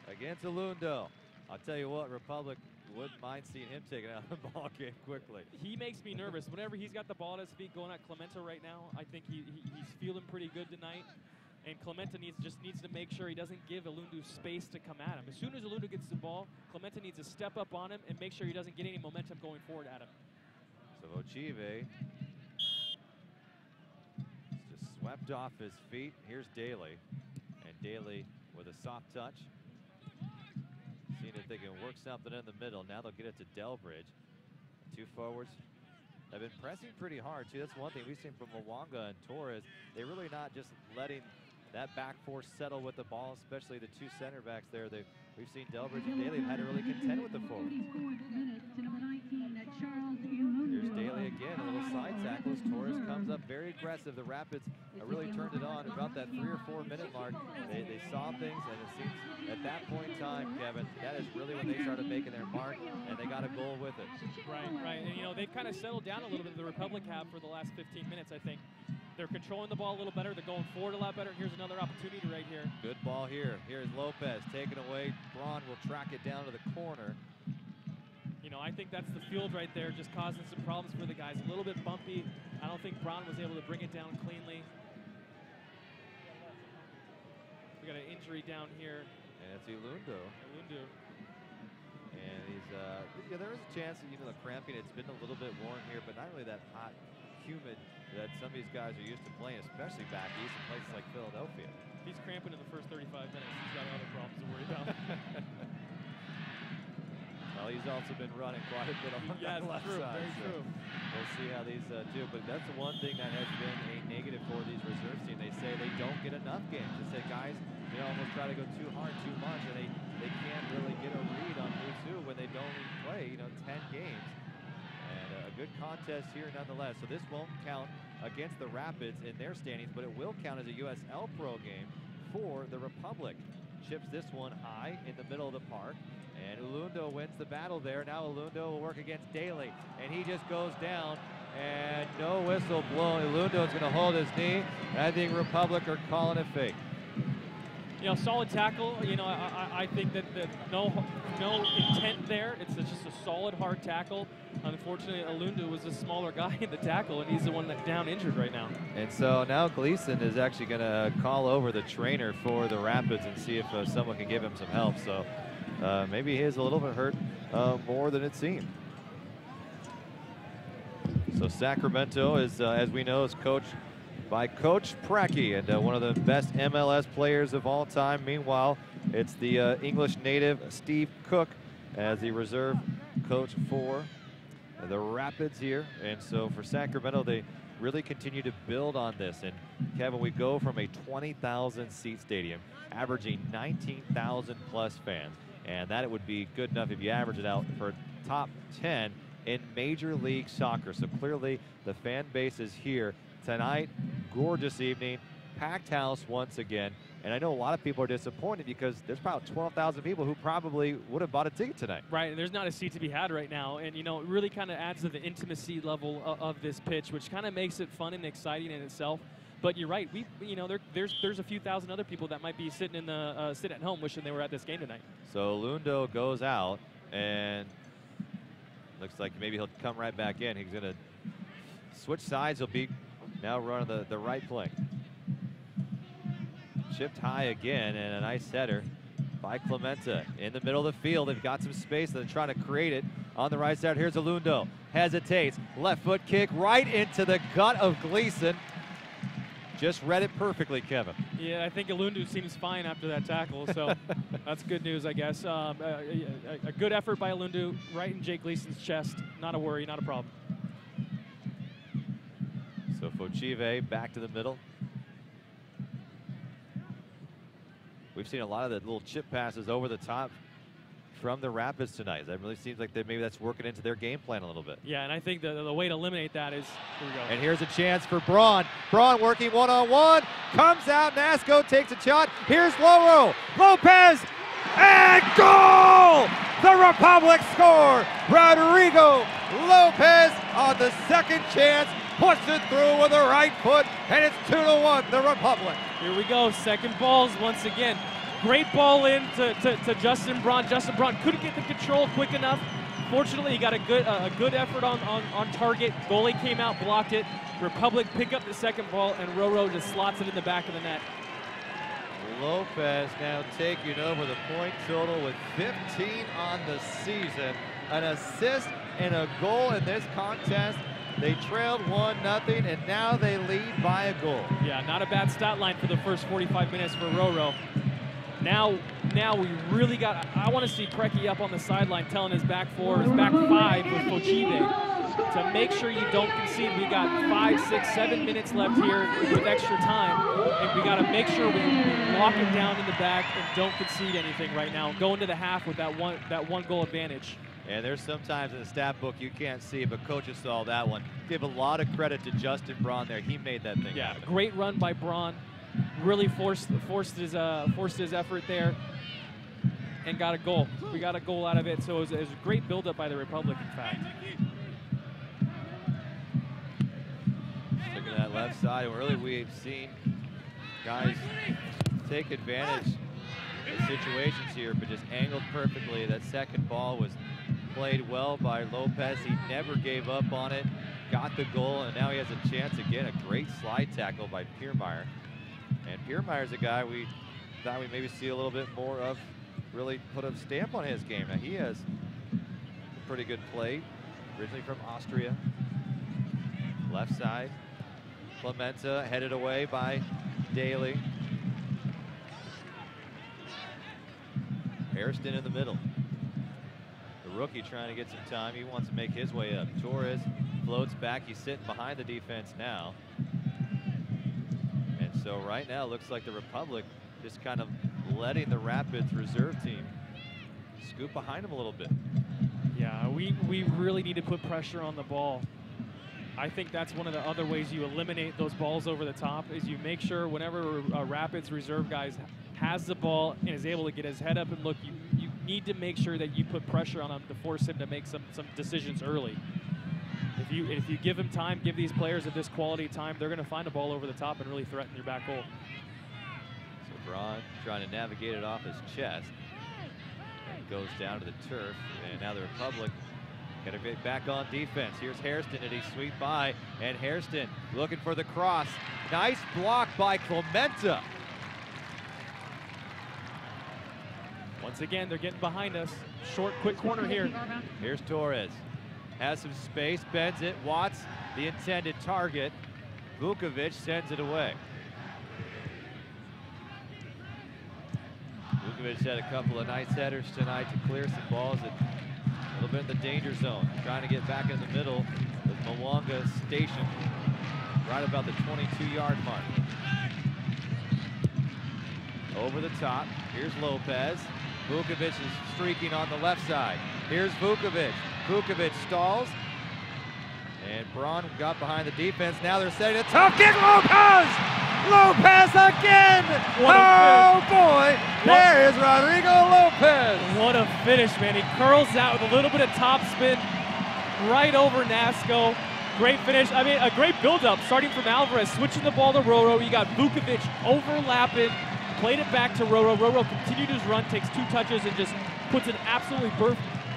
against Lundo. I'll tell you what, Republic wouldn't mind seeing him taken out of the ball game quickly. He makes me nervous. Whenever he's got the ball at his feet going at Clementa right now, I think he's feeling pretty good tonight. And Clementa just needs to make sure he doesn't give Alundu space to come at him. As soon as Alundu gets the ball, Clementa needs to step up on him and make sure he doesn't get any momentum going forward at him. So Fochive just swept off his feet. Here's Daly. And Daly with a soft touch. Seeing if they can work something in the middle. Now they'll get it to Delbridge. Two forwards have been pressing pretty hard, too. That's one thing we've seen from Mwanga and Torres. They're really not just letting that back four settle with the ball, especially the two center backs there. We've seen Delbridge and Daly have had to really contend with the forwards. Here's Daly again, a little side tackle as Torres comes up very aggressive. The Rapids really turned it on about that 3 or 4 minute mark. They saw things, and it seems at that point in time, Kevin, that is really when they started making their mark, and they got a goal with it. Right. And, you know, they've kind of settled down a little bit, the Republic have, for the last 15 minutes, I think. They're controlling the ball a little better. They're going forward a lot better. Here's another opportunity right here. Good ball here. Here's Lopez taken away. Braun will track it down to the corner. You know, I think that's the field right there, just causing some problems for the guys. A little bit bumpy. I don't think Braun was able to bring it down cleanly. We got an injury down here. And it's Ilundu. And he's, yeah, there is a chance that, you know, the cramping, it's been a little bit warm here, but not really that hot, humid that some of these guys are used to playing, especially back east in places like Philadelphia. He's cramping in the first 35 minutes. He's got other problems to worry about. Well, he's also been running quite a bit on the left side. Very true. We'll see how these do. But that's the one thing that has been a negative for these reserve teams. They say they don't get enough games. They say guys, you know, almost try to go too hard, too much, and they can't really get a read on who's who when they don't even play, you know, 10 games. And a good contest here nonetheless. So this won't count against the Rapids in their standings, but it will count as a USL Pro game for the Republic. Chips this one high in the middle of the park. And Ulundo wins the battle there. Now Ulundo will work against Daly. And he just goes down. And no whistle blown. Ilundo's going to hold his knee. And I think Republic are calling it fake. You know, solid tackle. You know, I think that no intent there. It's just a solid, hard tackle. Unfortunately, Alundu was a smaller guy in the tackle, and he's the one that's down injured right now. And so now Gleason is actually going to call over the trainer for the Rapids and see if someone can give him some help. So maybe he is a little bit hurt more than it seemed. So Sacramento is, as we know, is coached by Coach Pracky, and one of the best MLS players of all time. Meanwhile, it's the English native Steve Cook as the reserve coach for the Rapids here. And so for Sacramento, they really continue to build on this. And Kevin, we go from a 20,000 seat stadium averaging 19,000 plus fans, and that it would be good enough if you average it out for top 10 in Major League Soccer. So clearly the fan base is here tonight. Gorgeous evening, packed house once again. And I know a lot of people are disappointed because there's about 12,000 people who probably would have bought a ticket tonight. Right, and there's not a seat to be had right now. And, you know, it really kind of adds to the intimacy level of this pitch, which kind of makes it fun and exciting in itself. But you're right, you know, there's a few thousand other people that might be sitting at home wishing they were at this game tonight. So Lundo goes out, and looks like maybe he'll come right back in. He's going to switch sides. He'll be now running the right flank. Chipped high again, and a nice header by Clementa in the middle of the field. They've got some space. They're trying to create it on the right side. Here's Alundo. Hesitates. Left foot kick right into the gut of Gleason. Just read it perfectly, Kevin. Yeah, I think Alundu seems fine after that tackle, so that's good news, I guess. A good effort by Alundu right in Jake Gleason's chest. Not a worry, not a problem. So Fochive back to the middle. We've seen a lot of the little chip passes over the top from the Rapids tonight. That really seems like maybe that's working into their game plan a little bit. Yeah, and I think the way to eliminate that is, here we go. And here's a chance for Braun. Braun working one-on-one, comes out, Nasco takes a shot. Here's Loro, Lopez, and goal! The Republic score! Rodrigo Lopez on the second chance, puts it through with the right foot, and it's 2-1, the Republic. Here we go, second balls once again. Great ball in to Justin Braun. Justin Braun couldn't get the control quick enough. Fortunately, he got a good effort on target. Goalie came out, blocked it. Republic pick up the second ball, and Roro just slots it in the back of the net. Lopez now taking over the point total with 15 on the season. An assist and a goal in this contest. They trailed 1-0, and now they lead by a goal. Yeah, not a bad stat line for the first 45 minutes for Roro. Now we really got, I want to see Preki up on the sideline telling his back four, his back five with Pochive to make sure you don't concede. We got 5, 6, 7 minutes left here with extra time, and we got to make sure we lock it down in the back and don't concede anything right now. Go into the half with that one goal advantage. And there's sometimes in the stat book you can't see it, but coaches saw that one. Give a lot of credit to Justin Braun there. He made that thing happen. Great run by Braun. Really forced his effort there and got a goal. We got a goal out of it, so it was a great buildup by the Republic, in fact. Looking at that left side, really we've seen guys take advantage of situations here, but just angled perfectly. That second ball was played well by Lopez. He never gave up on it, got the goal, and now he has a chance again. A great slide tackle by Piermeyer. And Piermeyer's a guy we thought we maybe see a little bit more of, really put a stamp on his game. Now he has a pretty good play, originally from Austria. Left side, Clementa headed away by Daly. Hairston in the middle. The rookie trying to get some time. He wants to make his way up. Torres floats back. He's sitting behind the defense now. And so right now, it looks like the Republic just kind of letting the Rapids reserve team scoop behind them a little bit. Yeah, we really need to put pressure on the ball. I think that's one of the other ways you eliminate those balls over the top is you make sure whenever a Rapids reserve guys has the ball and is able to get his head up and look, you need to make sure that you put pressure on him to force him to make some decisions early. If you give him time, give these players of this quality time, they're going to find a ball over the top and really threaten your back goal. So Braun trying to navigate it off his chest. And goes down to the turf, and now the Republic got to get back on defense. Here's Hairston, and he sweep by, and Hairston looking for the cross. Nice block by Clementa. Once again, they're getting behind us. Short, quick corner here. Here's Torres. Has some space, bends it. Watts, the intended target. Vukovic sends it away. Vukovic had a couple of nice headers tonight to clear some balls a little bit in the danger zone. Trying to get back in the middle with Mwanga stationed right about the 22-yard mark. Over the top, here's Lopez. Vukovic is streaking on the left side. Here's Vukovic. Vukovic stalls. And Braun got behind the defense. Now they're setting a tough kick. Lopez! Lopez again! Oh boy! There is Rodrigo Lopez! What a finish, man. He curls out with a little bit of top spin right over Nasco. Great finish. I mean, a great build-up starting from Alvarez, switching the ball to Roro. You got Vukovic overlapping, played it back to Roro. Roro continued his run, takes 2 touches, and just puts an absolutely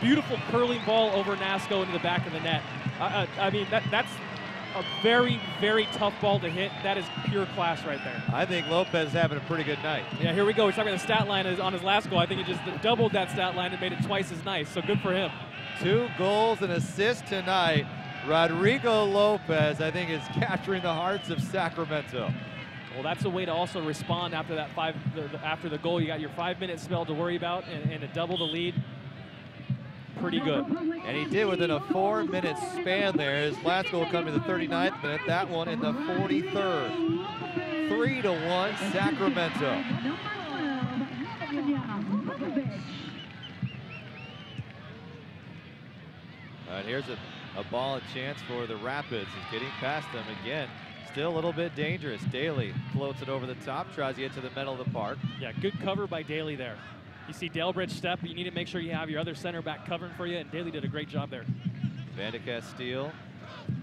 beautiful curling ball over Nasco into the back of the net. I mean, that's a very, very tough ball to hit. That is pure class right there. I think Lopez is having a pretty good night. Yeah, here we go. He's talking about the stat line on his last goal. I think he just doubled that stat line and made it twice as nice, so good for him. 2 goals and assists tonight. Rodrigo Lopez, I think, is capturing the hearts of Sacramento. Well, that's a way to also respond after that after the goal. You got your 5-minute spell to worry about and to double the lead. Pretty good. And he did within a 4-minute span there. His last goal coming in the 39th minute, that one in the 43rd. 3-1 Sacramento. And here's a ball, a chance for the Rapids. He's getting past them again. Still a little bit dangerous. Daly floats it over the top, tries to get to the middle of the park. Yeah, good cover by Daly there. You see Delbridge step, but you need to make sure you have your other center back covering for you, and Daly did a great job there. Van de Castile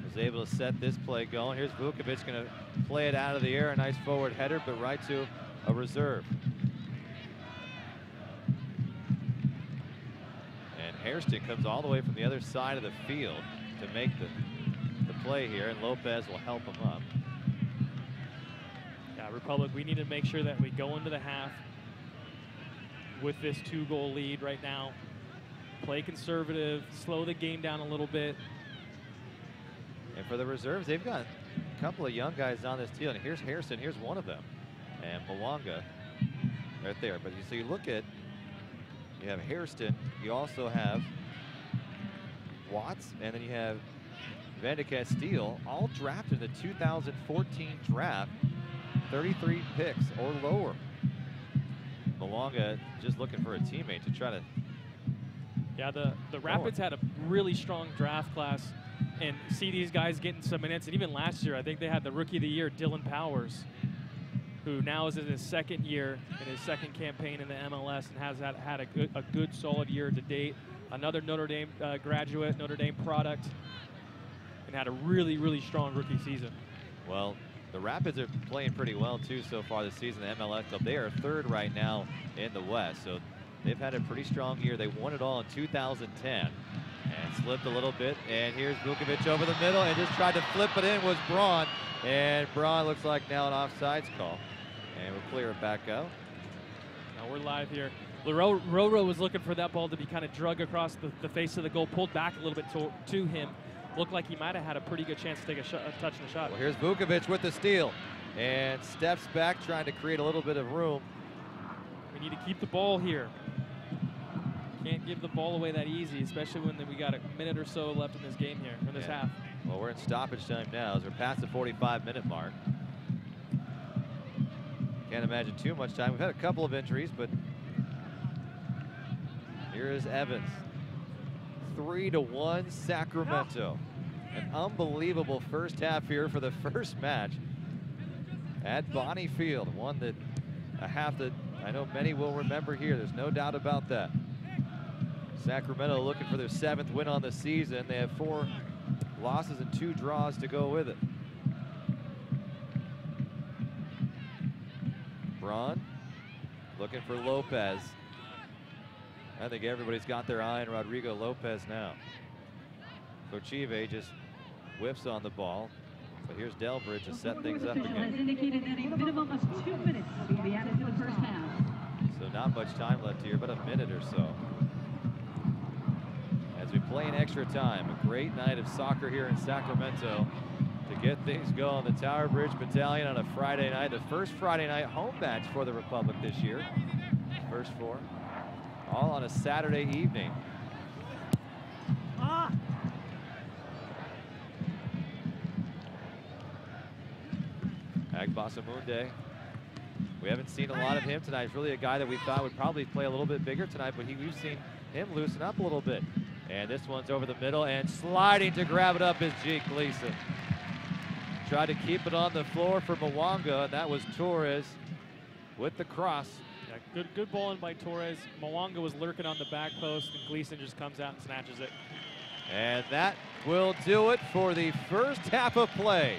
was able to set this play going. Here's Vukovic going to play it out of the air. A nice forward header, but right to a reserve. And Hairston comes all the way from the other side of the field to make the play here, and Lopez will help him up. Yeah, Republic, we need to make sure that we go into the half with this 2-goal lead right now. Play conservative, slow the game down a little bit. And for the reserves, they've got a couple of young guys on this team. And here's Hairston, here's one of them. And Mwanga right there. But you look at, you have Hairston, you also have Watts, and then you have Van de Castile, all drafted in the 2014 draft, 33 picks or lower. Mwanga just looking for a teammate to try to. Yeah, the Rapids had a really strong draft class, and see these guys getting some minutes. And even last year, I think they had the Rookie of the Year, Dylan Powers, who now is in his second year in his second campaign in the MLS and has had a good solid year to date. Another Notre Dame graduate, Notre Dame product, and had a really, really strong rookie season. Well, the Rapids are playing pretty well too so far this season. The MLS Cup, they are third right now in the West, so they've had a pretty strong year. They won it all in 2010 and slipped a little bit. And here's Vukovic over the middle and just tried to flip it in was Braun, and Braun looks like now an offsides call, and we'll clear it back out. Now we're live here. Roro was looking for that ball to be kind of drug across the face of the goal, pulled back a little bit to him. Looked like he might have had a pretty good chance to take a touch in the shot. Well, here's Vukovic with the steal and steps back, trying to create a little bit of room. We need to keep the ball here. Can't give the ball away that easy, especially when we got a minute or so left in this game here, in this half. Well, we're in stoppage time now as we're past the 45-minute mark. Can't imagine too much time. We've had a couple of injuries, but here is Evans. 3-1 Sacramento. An unbelievable first half here for the first match at Bonnie Field. One that a half that I know many will remember here. There's no doubt about that. Sacramento looking for their 7th win on the season. They have 4 losses and 2 draws to go with it. Braun looking for Lopez. I think everybody's got their eye on Rodrigo Lopez now. Kochive just whiffs on the ball, but here's Delbridge to set things up again. Has indicated that a minimum of 2 minutes will be added to the first half. So not much time left here, but a minute or so. As we play in extra time, a great night of soccer here in Sacramento to get things going. The Tower Bridge Battalion on a Friday night, the first Friday night home match for the Republic this year. First 4, all on a Saturday evening. Agbasamunde. We haven't seen a lot of him tonight. He's really a guy that we thought would probably play a little bit bigger tonight, but we've seen him loosen up a little bit. And this one's over the middle, and sliding to grab it up is Jake Gleason. Tried to keep it on the floor for Mwanga, and that was Torres with the cross. Yeah, good ball in by Torres. Mwanga was lurking on the back post, and Gleason just comes out and snatches it. And that will do it for the first half of play.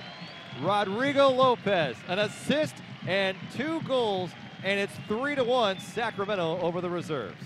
Rodrigo Lopez, an assist and 2 goals, and it's 3-1 Sacramento over the reserves.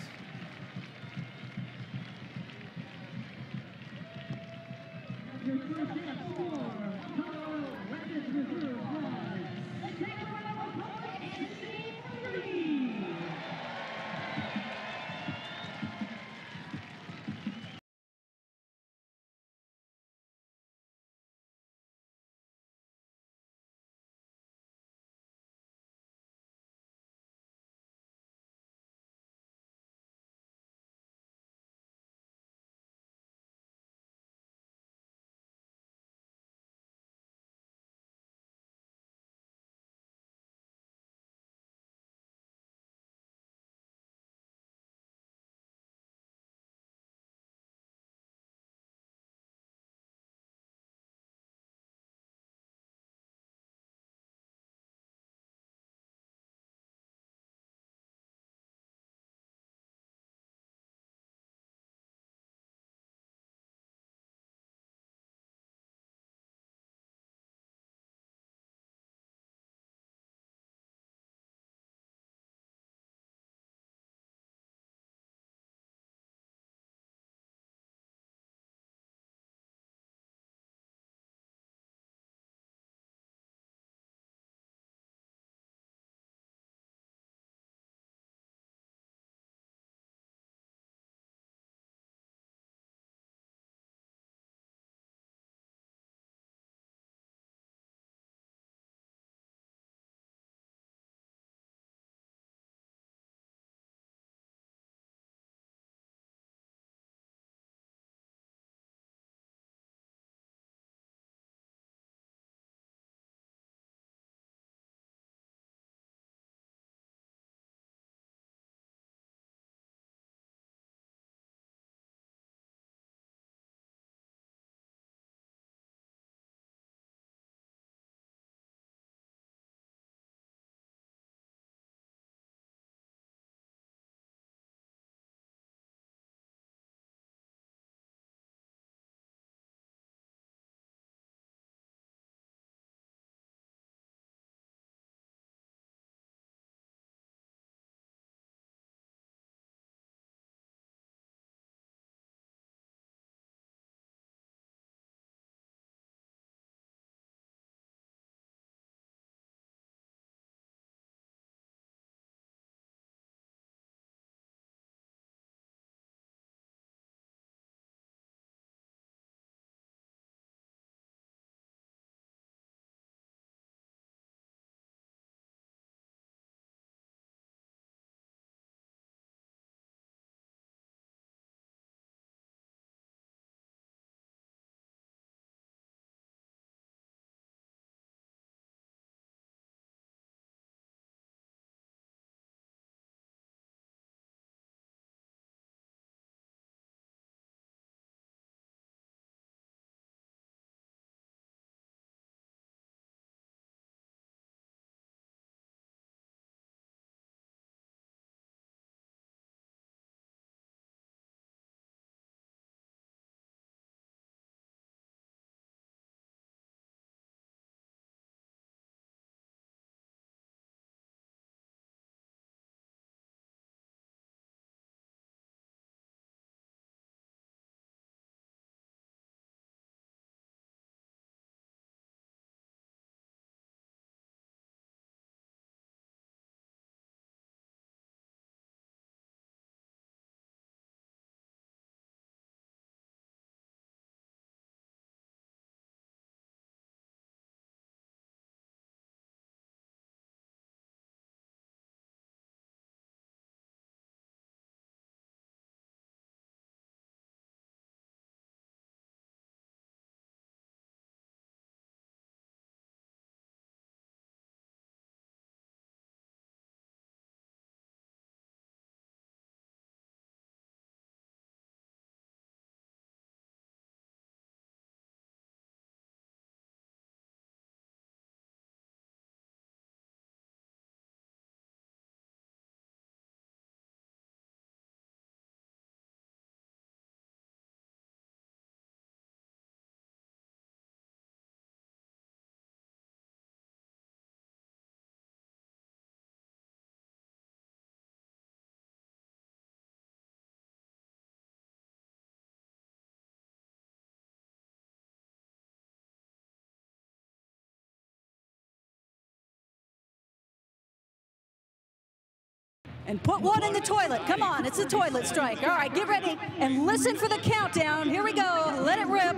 And put one in the toilet. Come on, it's a toilet strike. All right, get ready and listen for the countdown. Here we go. Let it rip.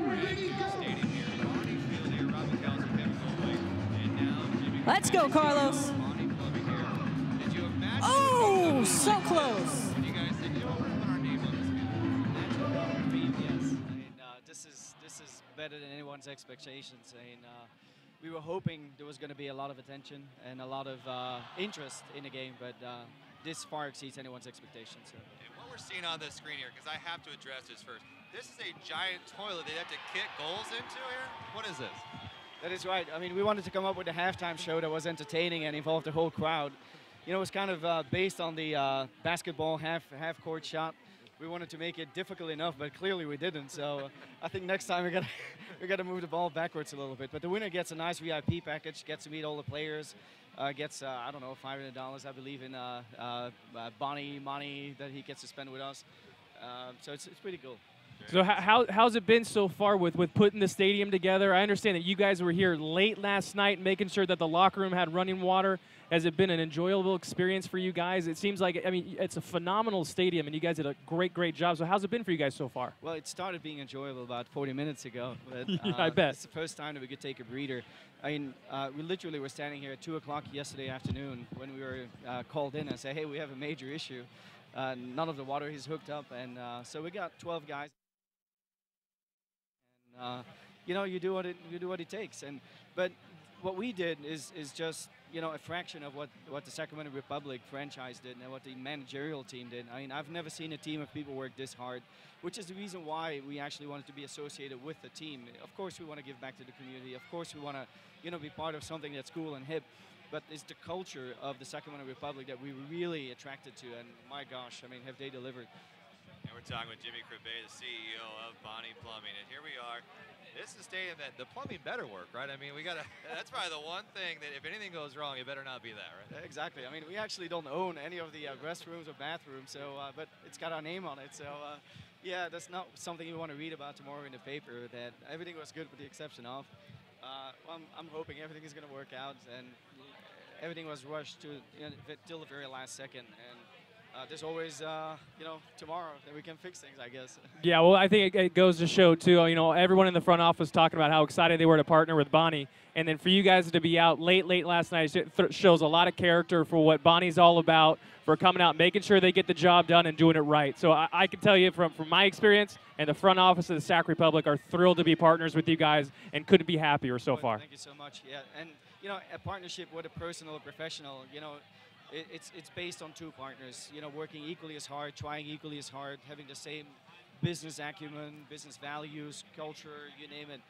Let's go, Carlos. Oh, so close. This is better than anyone's expectations. We were hoping there was going to be a lot of attention and a lot of interest in the game, but this far exceeds anyone's expectations. So. And what we're seeing on the screen here, because I have to address this first, this is a giant toilet they have to kick goals into here? What is this? That is right. I mean, we wanted to come up with a halftime show that was entertaining and involved the whole crowd. You know, it was kind of based on the basketball half-court shot. We wanted to make it difficult enough, but clearly we didn't. So I think next time we gotta move the ball backwards a little bit. But the winner gets a nice VIP package, gets to meet all the players, gets I don't know, $500 I believe in Bonnie money that he gets to spend with us. So it's pretty cool. So how's it been so far with putting the stadium together? I understand that you guys were here late last night, making sure that the locker room had running water. Has it been an enjoyable experience for you guys? It seems like, I mean, it's a phenomenal stadium, and you guys did a great job. So how's it been for you guys so far? Well, it started being enjoyable about 40 minutes ago. But, yeah, I bet. It's the first time that we could take a breather. I mean, we literally were standing here at 2 o'clock yesterday afternoon when we were called in and said, hey, we have a major issue. None of the water is hooked up, and so we got 12 guys. And, you know, you do what it takes. But what we did is just, you know, a fraction of what the Sacramento Republic franchise did and what the managerial team did. I mean, I've never seen a team of people work this hard, which is the reason why we actually wanted to be associated with the team. Of course, we want to give back to the community. Of course, we want to, you know, be part of something that's cool and hip. But it's the culture of the Sacramento Republic that we were really attracted to. And my gosh, I mean, have they delivered? And we're talking with Jimmy Crevet, the CEO of Bonnie Plumbing. And here we are. This is a stadium that the plumbing better work, right? I mean, that's probably the one thing that if anything goes wrong, it better not be that, right? Exactly. I mean, we actually don't own any of the restrooms or bathrooms, so but it's got our name on it. So, yeah, that's not something you want to read about tomorrow in the paper, that everything was good with the exception of. Well, I'm hoping everything is going to work out, and everything was rushed to till the very last second. And there's always, you know, tomorrow that we can fix things, I guess. Yeah, well, I think it goes to show, too, you know, everyone in the front office talking about how excited they were to partner with Bonnie. And then for you guys to be out late last night shows a lot of character for what Bonnie's all about, for coming out, making sure they get the job done and doing it right. So I can tell you from my experience, and the front office of the Sac Republic are thrilled to be partners with you guys and couldn't be happier so far. Thank you so much. Yeah, and, you know, a partnership with a personal or professional, you know, it's based on two partners, you know, working equally as hard, trying equally as hard, having the same business acumen, business values, culture, you name it.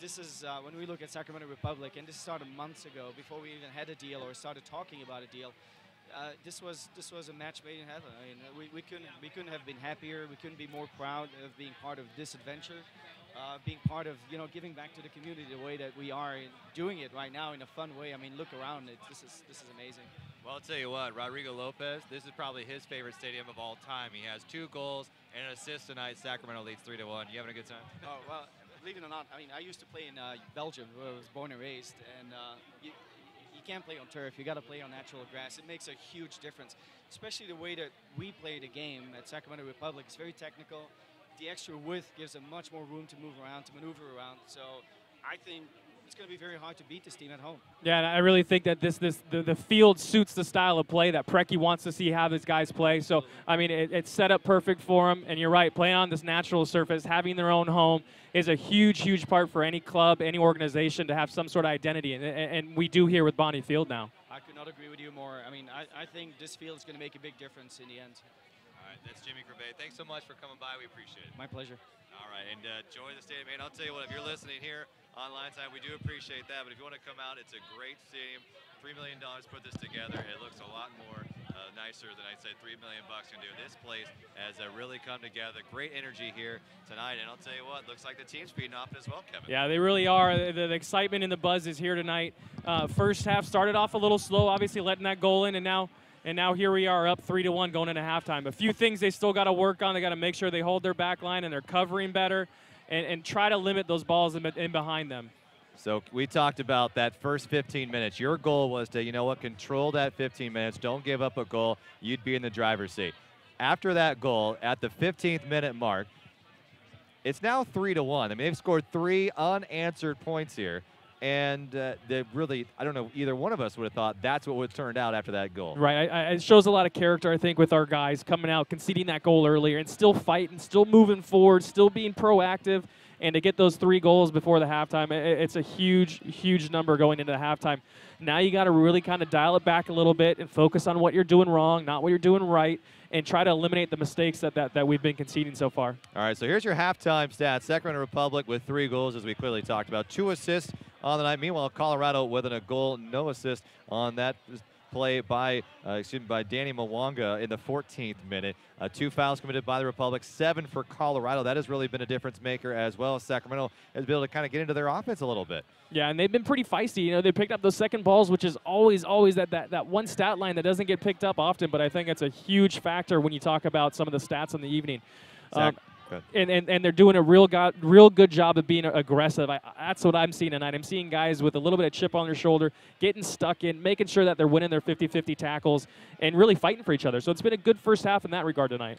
This is, when we look at Sacramento Republic, and this started months ago, before we even had a deal or started talking about a deal, this was a match made in heaven. I mean, we couldn't have been happier. We couldn't be more proud of being part of this adventure, being part of, you know, giving back to the community the way that we are doing it right now in a fun way. I mean, look around. This is amazing. Well, I'll tell you what, Rodrigo Lopez, this is probably his favorite stadium of all time. He has 2 goals and an assist tonight. Sacramento leads 3-1. You having a good time? Oh, well, believe it or not, I mean, I used to play in Belgium, where I was born and raised, and you can't play on turf. You got to play on natural grass. It makes a huge difference, especially the way that we play the game at Sacramento Republic. It's very technical. The extra width gives them much more room to move around, to maneuver around. So I think it's going to be very hard to beat this team at home. Yeah, and I really think that the field suits the style of play that Preki wants to see how these guys play. So, I mean, it's set up perfect for them. And you're right, playing on this natural surface, having their own home is a huge part for any club, any organization to have some sort of identity. And we do here with Bonnie Field now. I could not agree with you more. I mean, I think this field is going to make a big difference in the end. All right, that's Jimmy Crevet. Thanks so much for coming by. We appreciate it. My pleasure. All right, and enjoy the stadium. And I'll tell you what, if you're listening here online time, we do appreciate that. But if you want to come out, it's a great stadium. $3 million put this together. It looks a lot more nicer than I'd say $3 million can do. This place has really come together. Great energy here tonight. And I'll tell you what, looks like the team's feeding off it as well, Kevin. Yeah, they really are. The excitement and the buzz is here tonight. First half started off a little slow, obviously letting that goal in, and now here we are up 3-1 going into halftime. A few things they still got to work on. They got to make sure they hold their back line and they're covering better and try to limit those balls in behind them. So we talked about that first 15 minutes. Your goal was to, control that 15 minutes. Don't give up a goal. You'd be in the driver's seat. After that goal, at the 15th minute mark, it's now 3-1. I mean, they've scored 3 unanswered points here. And they really, I don't know, either one of us would have thought that's what would have turned out after that goal. Right. It shows a lot of character, I think, with our guys coming out, conceding that goal earlier, and still fighting, still moving forward, still being proactive. And to get those 3 goals before the halftime, it's a huge, huge number going into the halftime. Now you got to really kind of dial it back a little bit and focus on what you're doing wrong, not what you're doing right, and try to eliminate the mistakes that we've been conceding so far. All right, so here's your halftime stats. Sacramento Republic with 3 goals, as we clearly talked about. 2 assists on the night. Meanwhile, Colorado with a goal, no assist on that play by Danny Mwanga in the 14th minute. 2 fouls committed by the Republic, 7 for Colorado. That has really been a difference maker as well. Sacramento has been able to kind of get into their offense a little bit. Yeah, and they've been pretty feisty. You know, they picked up those second balls, which is always that one stat line that doesn't get picked up often, but I think it's a huge factor when you talk about some of the stats in the evening. And they're doing a real good job of being aggressive. That's what I'm seeing tonight. I'm seeing guys with a little bit of chip on their shoulder, getting stuck in, making sure that they're winning their 50-50 tackles, and really fighting for each other. So it's been a good first half in that regard tonight.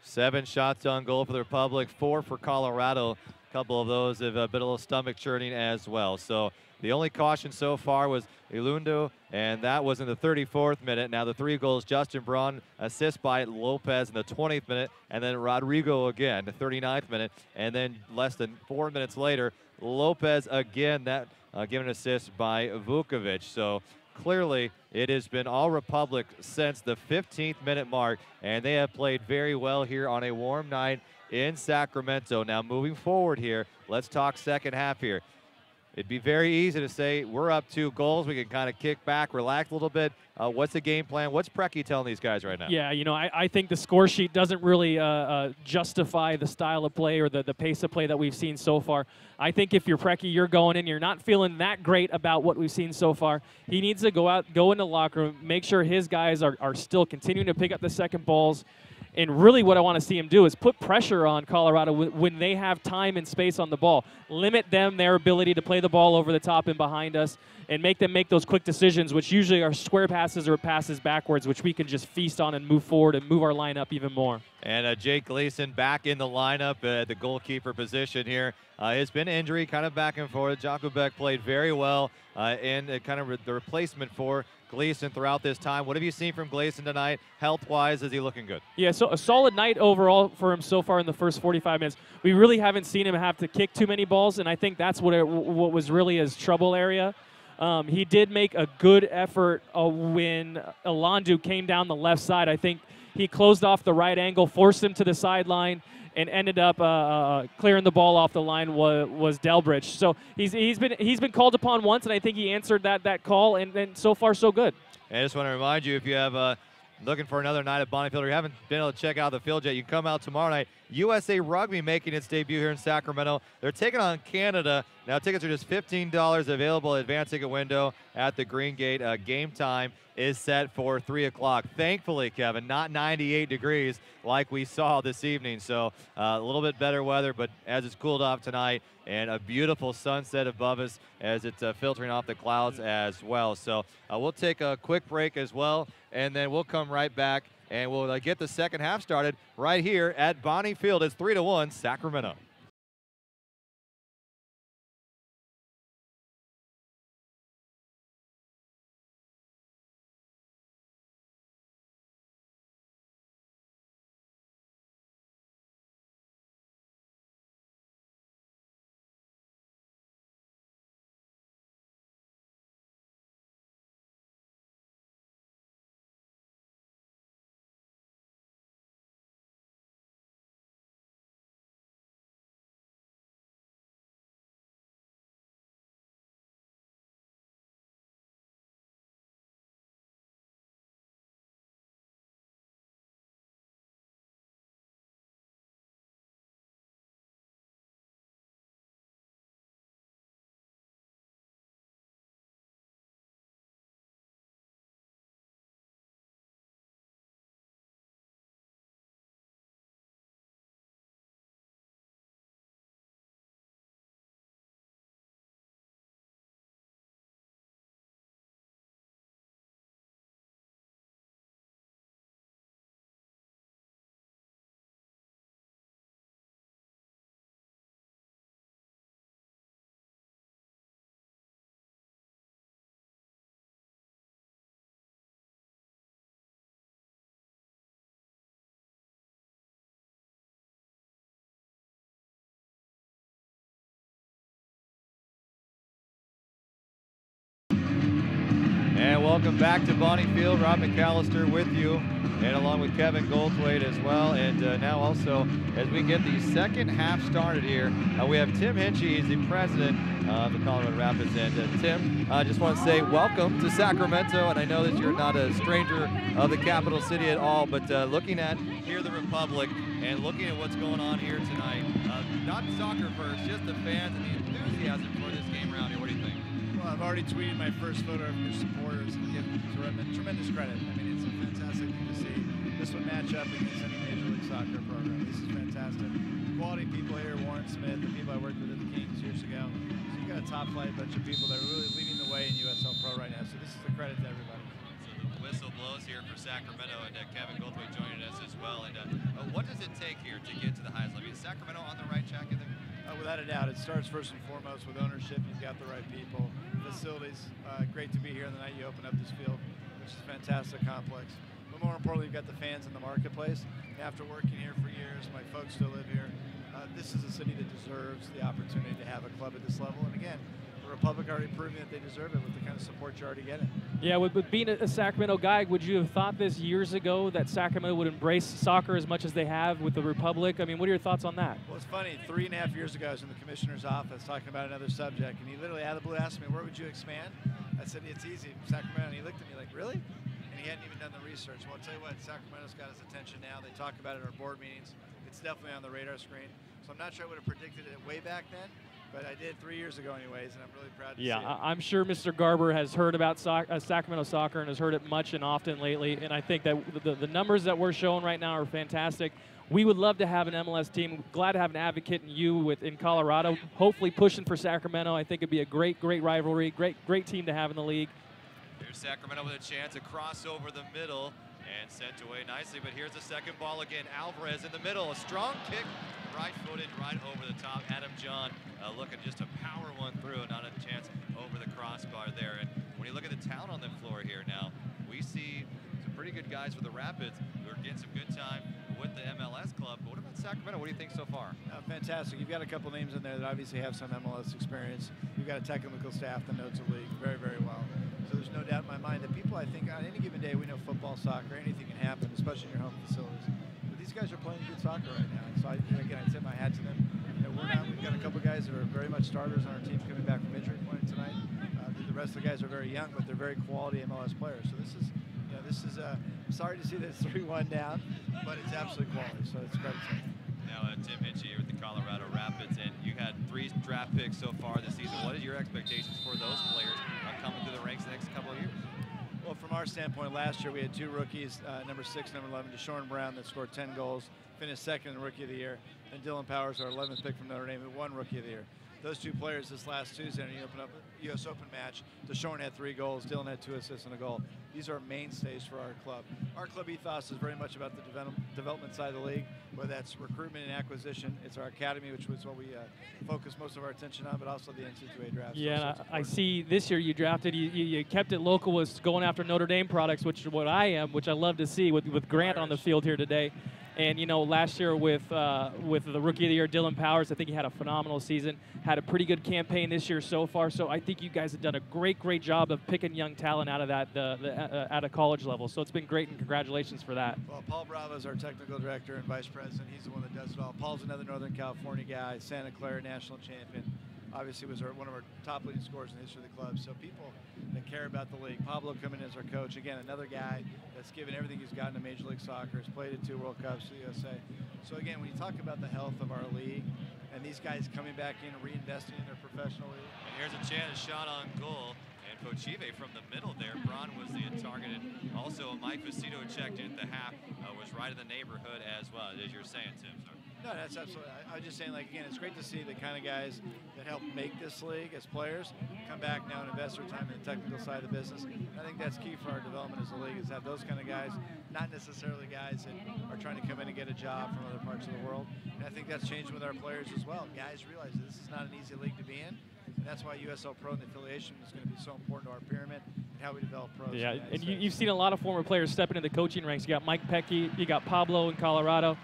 7 shots on goal for the Republic, 4 for Colorado. A couple of those have been a little stomach churning as well. So the only caution so far was Ilundo, and that was in the 34th minute. Now the 3 goals, Justin Braun, assist by Lopez in the 20th minute, and then Rodrigo again, the 39th minute, and then less than 4 minutes later, Lopez again, that given an assist by Vukovic. So clearly it has been all Republic since the 15th minute mark, and they have played very well here on a warm night in Sacramento. Now moving forward here, let's talk second half here. It'd be very easy to say we're up 2 goals. We can kind of kick back, relax a little bit. What's the game plan? What's Preki telling these guys right now? Yeah, you know, I think the score sheet doesn't really justify the style of play or the pace of play that we've seen so far. I think if you're Preki, you're going in, you're not feeling that great about what we've seen so far. He needs to go in the locker room, make sure his guys are still continuing to pick up the second balls. And really what I want to see him do is put pressure on Colorado when they have time and space on the ball. Limit them their ability to play the ball over the top and behind us and make them make those quick decisions, which usually are square passes or passes backwards, which we can just feast on and move forward and move our lineup even more. And Jake Gleason back in the lineup at the goalkeeper position here. It's been injury, kind of back and forth. Jakubek played very well in kind of the replacement for Gleason throughout this time. What have you seen from Gleason tonight? Health-wise, is he looking good? Yeah, so a solid night overall for him so far in the first 45 minutes. We really haven't seen him have to kick too many balls, and I think that's what was really his trouble area. He did make a good effort when Elandu came down the left side. I think he closed off the right angle, forced him to the sideline, and ended up clearing the ball off the line was Delbridge. So he's been called upon once, and I think he answered that call, and so far so good. And I just want to remind you, if you have looking for another night at Bonnie Field or you haven't been able to check out the field yet, you can come out tomorrow night. USA Rugby making its debut here in Sacramento. They're taking on Canada. Now tickets are just $15 available at advance ticket window at the Green Gate. Game time is set for 3 o'clock. Thankfully, Kevin, not 98 degrees like we saw this evening. So a little bit better weather, but as it's cooled off tonight, and a beautiful sunset above us as it's filtering off the clouds as well. So we'll take a quick break as well, and then we'll come right back and we'll get the second half started right here at Bonnie Field. It's 3-1 Sacramento. And welcome back to Bonnie Field. Rob McAllister with you, and along with Kevin Goldthwait as well. And now also, as we get the second half started here, we have Tim Hinchey. He's the president of the Colorado Rapids. And Tim, I just want to say welcome to Sacramento. And I know that you're not a stranger of the capital city at all, but looking at here the Republic and looking at what's going on here tonight, not soccer first, just the fans and the enthusiasm for this game around here. What do you think? Well, I've already tweeted my first photo of your supporters and give tremendous credit. I mean, it's a fantastic thing to see. This would match up against any Major League Soccer program. This is fantastic. Quality people here, Warren Smith, the people I worked with at the Kings years ago. So you got a top flight bunch of people that are really leading the way in USL Pro right now. So this is a credit to everybody. So the whistle blows here for Sacramento, and Kevin Goldthwait joining us as well. And what does it take here to get to the highest level? Is Sacramento on the right track, you think? Without a doubt, it starts first and foremost with ownership. You've got the right people, facilities. Great to be here on the night you open up this field, which is a fantastic complex. But more importantly, you've got the fans in the marketplace. And after working here for years, my folks still live here. This is a city that deserves the opportunity to have a club at this level. And again, the Republic already proving that they deserve it with the kind of support you're already getting. Yeah, with being a Sacramento guy, would you have thought this years ago that Sacramento would embrace soccer as much as they have with the Republic? I mean, what are your thoughts on that? Well, it's funny. 3.5 years ago, I was in the commissioner's office talking about another subject, and he literally out of the blue asked me, where would you expand? I said, it's easy, Sacramento. And he looked at me like, really? And he hadn't even done the research. Well, I'll tell you what, Sacramento's got his attention now. They talk about it at our board meetings. It's definitely on the radar screen. So I'm not sure I would have predicted it way back then, but I did 3 years ago anyways, and I'm really proud to see it. Yeah, I'm sure Mr. Garber has heard about Sacramento soccer and has heard it much and often lately, and I think that the numbers that we're showing right now are fantastic. We would love to have an MLS team. Glad to have an advocate in you in Colorado, hopefully pushing for Sacramento. I think it'd be a great rivalry, great team to have in the league. Here's Sacramento with a chance to cross over the middle and sent away nicely, but here's the second ball again. Alvarez in the middle, a strong kick, right-footed, right over the top. Adam John looking just to power one through, not a chance over the crossbar there. And when you look at the talent on the floor here now, we see some pretty good guys for the Rapids who are getting some good time with the MLS club. But what about Sacramento? What do you think so far? Fantastic. You've got a couple names in there that obviously have some MLS experience. You've got a technical staff that knows the league very, very well. So there's no doubt in my mind that people, I think, on any given day, we know football, soccer, anything can happen, especially in your home facilities. But these guys are playing good soccer right now. So, again, I tip my hat to them. We've got a couple guys that are very much starters on our team coming back from injury point tonight. The rest of the guys are very young, but they're very quality MLS players. So this is I'm sorry to see that it's 3-1 down, but it's absolute quality, so it's credit to them. Now, Tim Hinchey here with the Colorado Rapids, and you had 3 draft picks so far this season. What are your expectations for those players coming through the ranks the next couple of years? Well, from our standpoint, last year we had 2 rookies, number 6, number 11, Deshaun Brown, that scored 10 goals, finished second in Rookie of the Year, and Dylan Powers, our 11th pick from Notre Dame, who won Rookie of the Year. Those 2 players this last Tuesday in the U.S. Open match, Deshaun had 3 goals, Dylan had 2 assists and a goal. These are mainstays for our club. Our club ethos is very much about the development side of the league, whether that's recruitment and acquisition. It's our academy, which was what we focus most of our attention on, but also the NCAA draft. Yeah, so I see this year you drafted, you kept it local, was going after Notre Dame products, which is what I am, which I love to see with Grant on the field here today. And, you know, last year with the Rookie of the Year, Dylan Powers, I think he had a phenomenal season, had a pretty good campaign this year so far. So I think you guys have done a great job of picking young talent out of that, at a college level. So it's been great, and congratulations for that. Well, Paul Bravo is our technical director and vice president. He's the one that does it all. Paul's another Northern California guy, Santa Clara national champion. Obviously was one of our top leading scorers in the history of the club. So people that care about the league. Pablo coming in as our coach. Again, another guy that's given everything he's gotten to Major League Soccer. Has played in 2 World Cups for the USA. So again, when you talk about the health of our league and these guys coming back in and reinvesting in their professional league. And here's a chance, shot on goal. And Pochive from the middle there. Braun was the targeted. Also, Mike Vecino checked in at the half. Was right in the neighborhood as well, as you're saying, Tim. So. No, that's absolutely. I was just saying, like, again, it's great to see the kind of guys that help make this league as players come back now and invest their time in the technical side of the business. I think that's key for our development as a league, is have those kind of guys, not necessarily guys that are trying to come in and get a job from other parts of the world. And I think that's changing with our players as well. Guys realize that this is not an easy league to be in. And that's why USL Pro and the affiliation is going to be so important to our pyramid how we develop pros. Yeah, and you've seen a lot of former players step into the coaching ranks. You got Mike Pecky, you got Pablo in Colorado,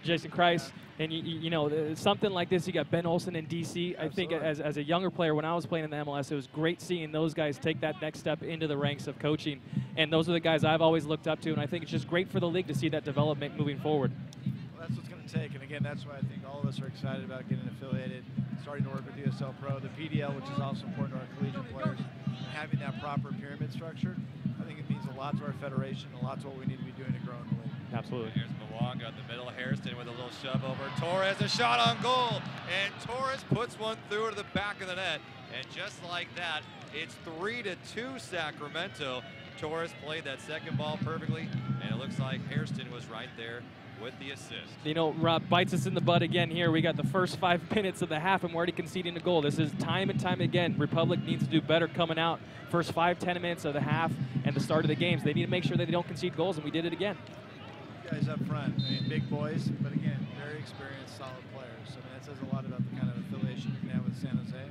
Jason Kreis, and you know, something like this. You got Ben Olsen in DC. Absolutely. I think as a younger player, when I was playing in the MLS, it was great seeing those guys take that next step into the ranks of coaching. And those are the guys I've always looked up to, and I think it's just great for the league to see that development moving forward. Well, that's what's going to take, and again, that's why I think all of us are excited about getting affiliated, starting to work with USL Pro, the PDL, which is also important to our collegiate players, and having that proper pyramid structure. I think it means a lot to our federation, a lot to what we need to be doing to grow in the league. Absolutely. Here's Mwanga in the middle. Hairston with a little shove over. Torres, a shot on goal. And Torres puts one through to the back of the net. And just like that, it's 3-2 Sacramento. Torres played that second ball perfectly. And it looks like Hairston was right there with the assist. You know, Rob bites us in the butt again here. We got the first 5 minutes of the half, and we're already conceding a goal. This is time and time again. Republic needs to do better coming out. First 5-10 minutes of the half and the start of the games. They need to make sure that they don't concede goals, and we did it again. Guys up front, I mean, big boys, but again, very experienced, solid players. I mean, that says a lot about the kind of affiliation you can have with San Jose.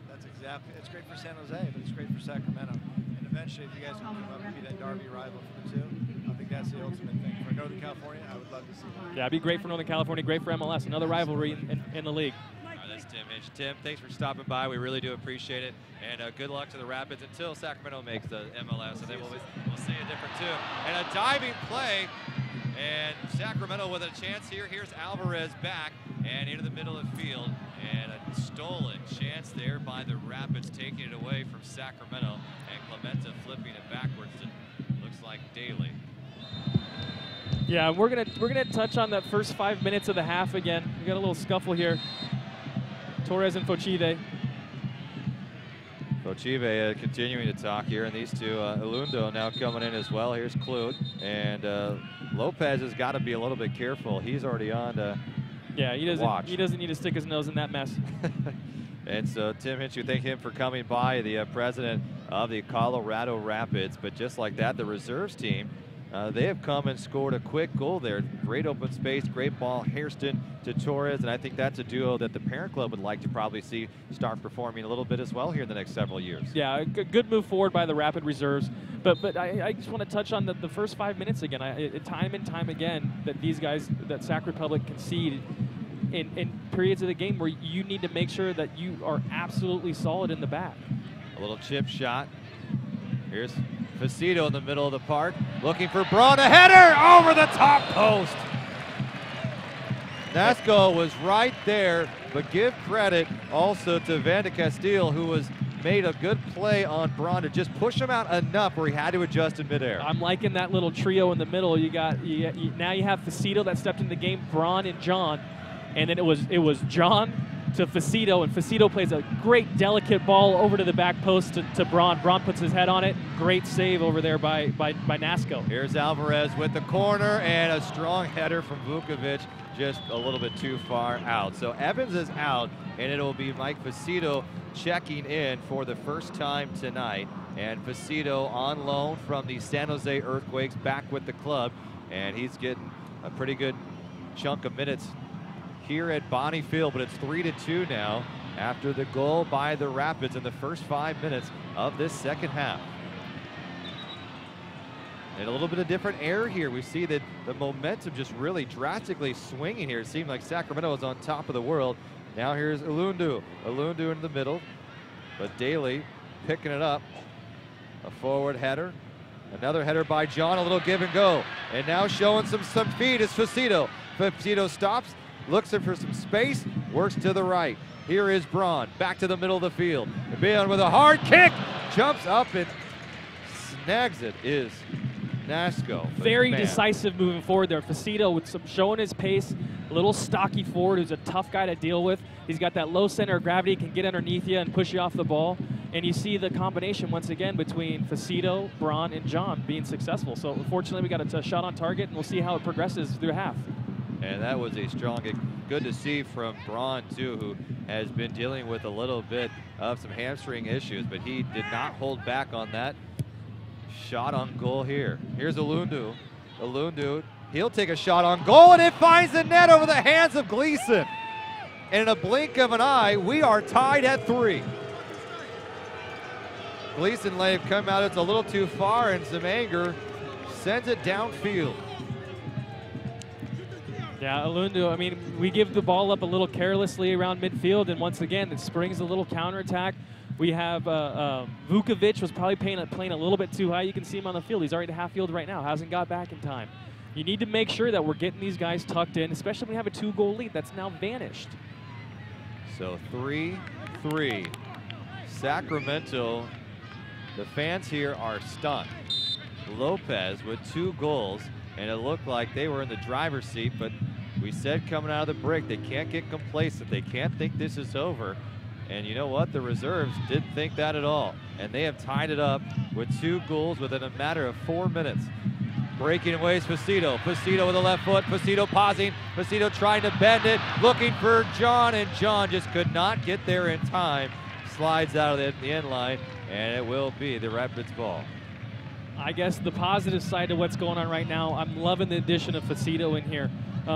That's exactly, it's great for San Jose, but it's great for Sacramento. And eventually, if you guys can come up and be that derby rival for the two, I think that's the ultimate thing. For Northern California, I would love to see that. Yeah, it'd be great for Northern California, great for MLS, another rivalry in the league. All right, that's Tim Hinch. Tim, thanks for stopping by. We really do appreciate it. And good luck to the Rapids until Sacramento makes the MLS, and then we'll see a different tune. And a diving play. And Sacramento with a chance here. Here's Alvarez back and into the middle of the field. And a stolen chance there by the Rapids, taking it away from Sacramento. And Clementa flipping it backwards to, looks like Daly. Yeah, we're gonna touch on that first 5 minutes of the half again. We got a little scuffle here. Torres and Fochive. Fochive continuing to talk here, and these two, Ilundo now coming in as well. Here's Clute, and Lopez has got to be a little bit careful. He's already on to yeah, he doesn't. watch. He doesn't need to stick his nose in that mess. And so Tim Hinch, we thank him for coming by, the president of the Colorado Rapids. But just like that, the reserves team, they have come and scored a quick goal there. Great open space, great ball, Hairston to Torres, and I think that's a duo that the parent club would like to probably see start performing a little bit as well here in the next several years. Yeah, a good move forward by the Rapid reserves. But I just want to touch on the first 5 minutes again. Time and time again that these guys, that Sac Republic concede in periods of the game where you need to make sure that you are absolutely solid in the back. A little chip shot. Here's Facito in the middle of the park, looking for Braun, a header over the top post. Nasco was right there, but give credit also to Van de Castile, who was made a good play on Braun to just push him out enough where he had to adjust in midair. I'm liking that little trio in the middle. Now you have Facito that stepped in the game, Braun and John, and then it was John to Facito, and Facito plays a great delicate ball over to the back post to Braun. Braun puts his head on it. Great save over there by Nasco. Here's Alvarez with the corner, and a strong header from Vukovic, just a little bit too far out. So Evans is out, and it'll be Mike Facito checking in for the first time tonight. And Facito on loan from the San Jose Earthquakes, back with the club, and he's getting a pretty good chunk of minutes here at Bonnie Field, but it's 3-2 now after the goal by the Rapids in the first 5 minutes of this second half. And a little bit of different air here. We see that the momentum just really drastically swinging here. It seemed like Sacramento was on top of the world. Now here's Ilundu. Ilundu in the middle, but Daly picking it up. A forward header. Another header by John, a little give and go. And now showing some speed is Facito. Facito stops, looks in for some space, works to the right. Here is Braun, back to the middle of the field. Bion with a hard kick, jumps up and snags it, is Nasco. Very decisive moving forward there. Facito with some showing his pace, a little stocky forward who's a tough guy to deal with. He's got that low center of gravity, can get underneath you and push you off the ball. And you see the combination once again between Facito, Braun, and John being successful. So unfortunately we got a shot on target, and we'll see how it progresses through half. And that was a strong, good to see from Braun too, who has been dealing with a little bit of some hamstring issues, but he did not hold back on that shot on goal here. Here's Ilundu. Ilundu, he'll take a shot on goal, and it finds the net over the hands of Gleason. And in a blink of an eye, we are tied at 3. Gleason may have come out, it's a little too far, and some anger sends it downfield. Yeah, Alundu, I mean, we give the ball up a little carelessly around midfield, and once again, it springs a little counterattack. We have Vukovic was probably playing a little bit too high. You can see him on the field. He's already half field right now, hasn't got back in time. You need to make sure that we're getting these guys tucked in, especially when we have a 2-goal lead that's now vanished. So 3-3. Sacramento, the fans here are stunned. Lopez with 2 goals, and it looked like they were in the driver's seat, but we said coming out of the break, they can't get complacent. They can't think this is over. And you know what? The reserves didn't think that at all. And they have tied it up with 2 goals within a matter of 4 minutes. Breaking away is Faceto. Faceto with the left foot. Faceto pausing. Faceto trying to bend it. Looking for John, and John just could not get there in time. Slides out of the end line, and it will be the Rapids ball. I guess the positive side of what's going on right now, I'm loving the addition of Faceto in here.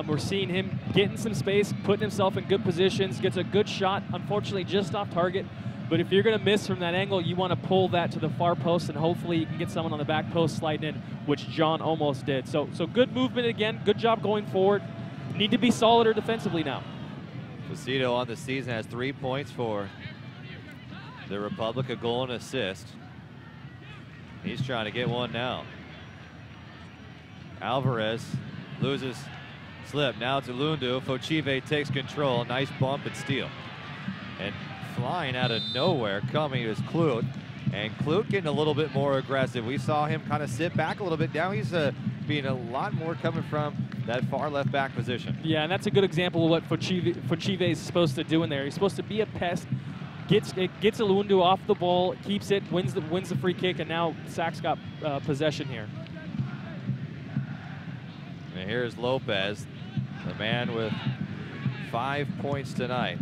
We're seeing him getting some space, putting himself in good positions, gets a good shot, unfortunately just off target. But if you're going to miss from that angle, you want to pull that to the far post, and hopefully you can get someone on the back post sliding in, which John almost did. So good movement again, good job going forward. Need to be solider defensively now. Faceto on the season has 3 points for the Republic, a goal and assist. He's trying to get one now. Alvarez loses slip. Now it's Alundu. Fochive takes control. Nice bump and steal. And flying out of nowhere coming is Kloot. And Kloot getting a little bit more aggressive. We saw him kind of sit back a little bit. Now he's being a lot more coming from that far left back position. Yeah, and that's a good example of what Fochive is supposed to do in there. He's supposed to be a pest. Gets Alundu off the ball, keeps it, wins the free kick, and now Sac's got possession here. And here's Lopez, the man with 5 points tonight.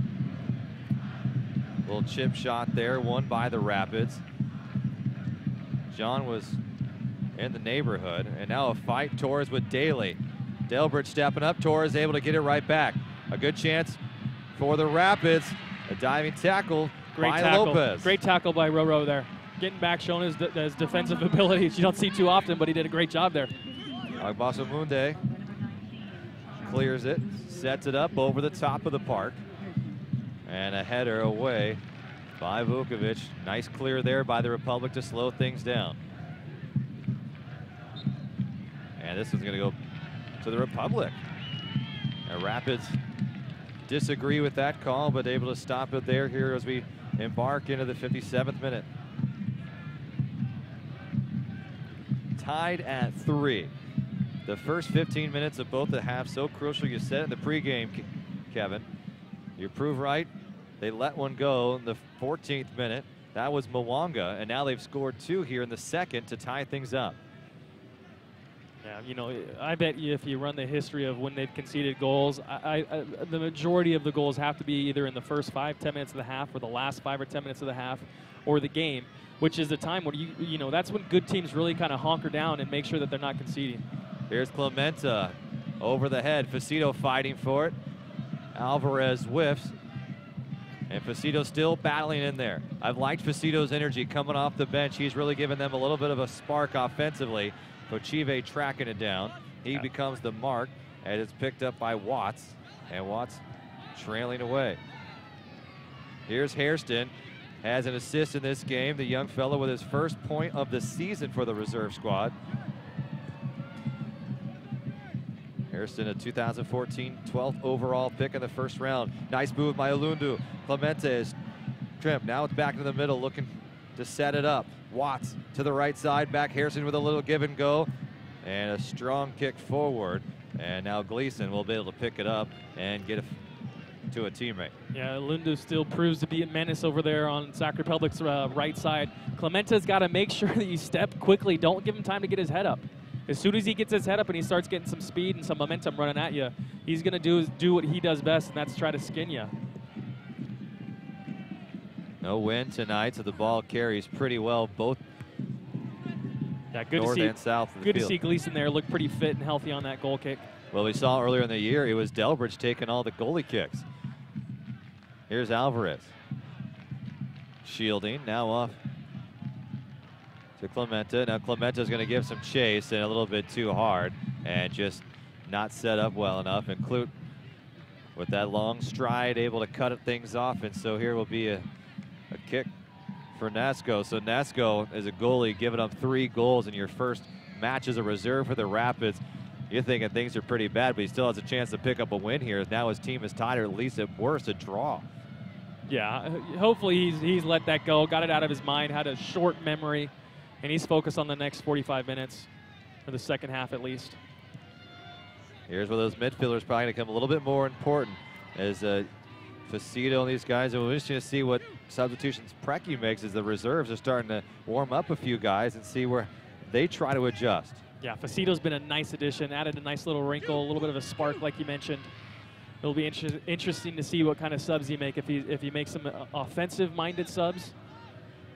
Little chip shot there, won by the Rapids. John was in the neighborhood, and now a fight. Torres with Daly. Delbridge stepping up. Torres able to get it right back. A good chance for the Rapids. A diving tackle by Lopez. Great tackle by Roro there. Getting back, showing his defensive abilities. You don't see too often, but he did a great job there. Agbasamunde clears it, sets it up over the top of the park. And a header away by Vukovic. Nice clear there by the Republic to slow things down. And this is going to go to the Republic. And Rapids disagree with that call, but able to stop it there here as we embark into the 57th minute. Tied at 3. The first 15 minutes of both the halves so crucial. You said in the pregame, Kevin. You prove right. They let one go in the 14th minute. That was Mwanga, and now they've scored 2 here in the second to tie things up. Yeah, you know, I bet you if you run the history of when they've conceded goals, the majority of the goals have to be either in the first 5-10 minutes of the half, or the last 5 or 10 minutes of the half, or the game, which is the time when you know that's when good teams really kind of honker down and make sure that they're not conceding. Here's Clementa over the head. Faceto fighting for it. Alvarez whiffs. And Faceto still battling in there. I've liked Faceto's energy coming off the bench. He's really given them a little bit of a spark offensively. Fochive tracking it down. He becomes the mark, and it's picked up by Watts. And Watts trailing away. Here's Hairston. Has an assist in this game. The young fellow with his first point of the season for the reserve squad. Hairston, a 2014 12th overall pick in the first round. Nice move by Alundu. Clemente is trimmed. Now it's back to the middle, looking to set it up. Watts to the right side, back Hairston with a little give and go. And a strong kick forward. And now Gleason will be able to pick it up and get it to a teammate. Yeah, Alundu still proves to be a menace over there on Sac Republic's right side. Clemente's got to make sure that you step quickly. Don't give him time to get his head up. As soon as he gets his head up and he starts getting some speed and some momentum running at you, he's going to do what he does best, and that's try to skin you. No wind tonight, so the ball carries pretty well both north and south of the field. Good to see Gleason there look pretty fit and healthy on that goal kick. Well, we saw earlier in the year it was Delbridge taking all the goalie kicks. Here's Alvarez. Shielding, now off to Clementa. Now Clementa's going to give some chase and a little bit too hard and just not set up well enough. And Clute with that long stride able to cut things off. And so here will be a kick for Nasco. So Nasco is a goalie giving up 3 goals in your first match as a reserve for the Rapids. You're thinking things are pretty bad, but he still has a chance to pick up a win here. Now his team is tied, or at least at worst, a draw. Yeah, hopefully he's let that go, got it out of his mind, had a short memory, and he's focused on the next 45 minutes, or the second half at least. Here's where those midfielders probably going to come a little bit more important as Facito and these guys. It will be interesting to see what substitutions Preki makes as the reserves are starting to warm up a few guys and see where they try to adjust. Yeah, Facito's been a nice addition, added a nice little wrinkle, a little bit of a spark like you mentioned. It'll be interesting to see what kind of subs he make. If he makes some offensive-minded subs,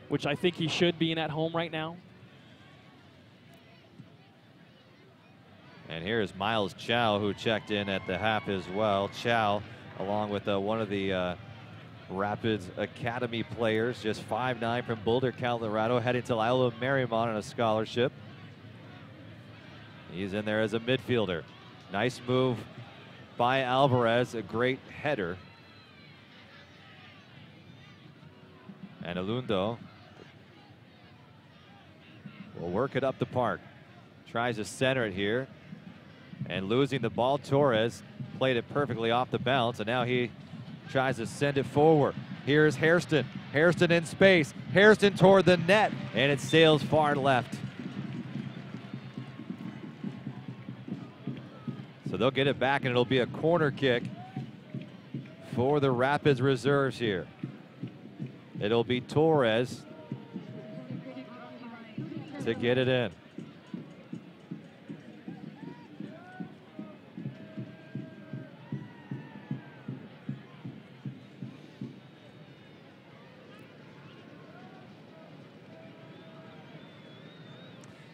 which I think he should, being at home right now. And here's Miles Chow, who checked in at the half as well. Chow, along with one of the Rapids Academy players, just 5'9" from Boulder, Colorado, heading to Loyola Marymount on a scholarship. He's in there as a midfielder. Nice move by Alvarez, a great header. And Alundo will work it up the park. Tries to center it here. And losing the ball, Torres played it perfectly off the bounce, and now he tries to send it forward. Here's Hairston. Hairston in space. Hairston toward the net, and it sails far left. So they'll get it back, and it'll be a corner kick for the Rapids reserves here. It'll be Torres to get it in.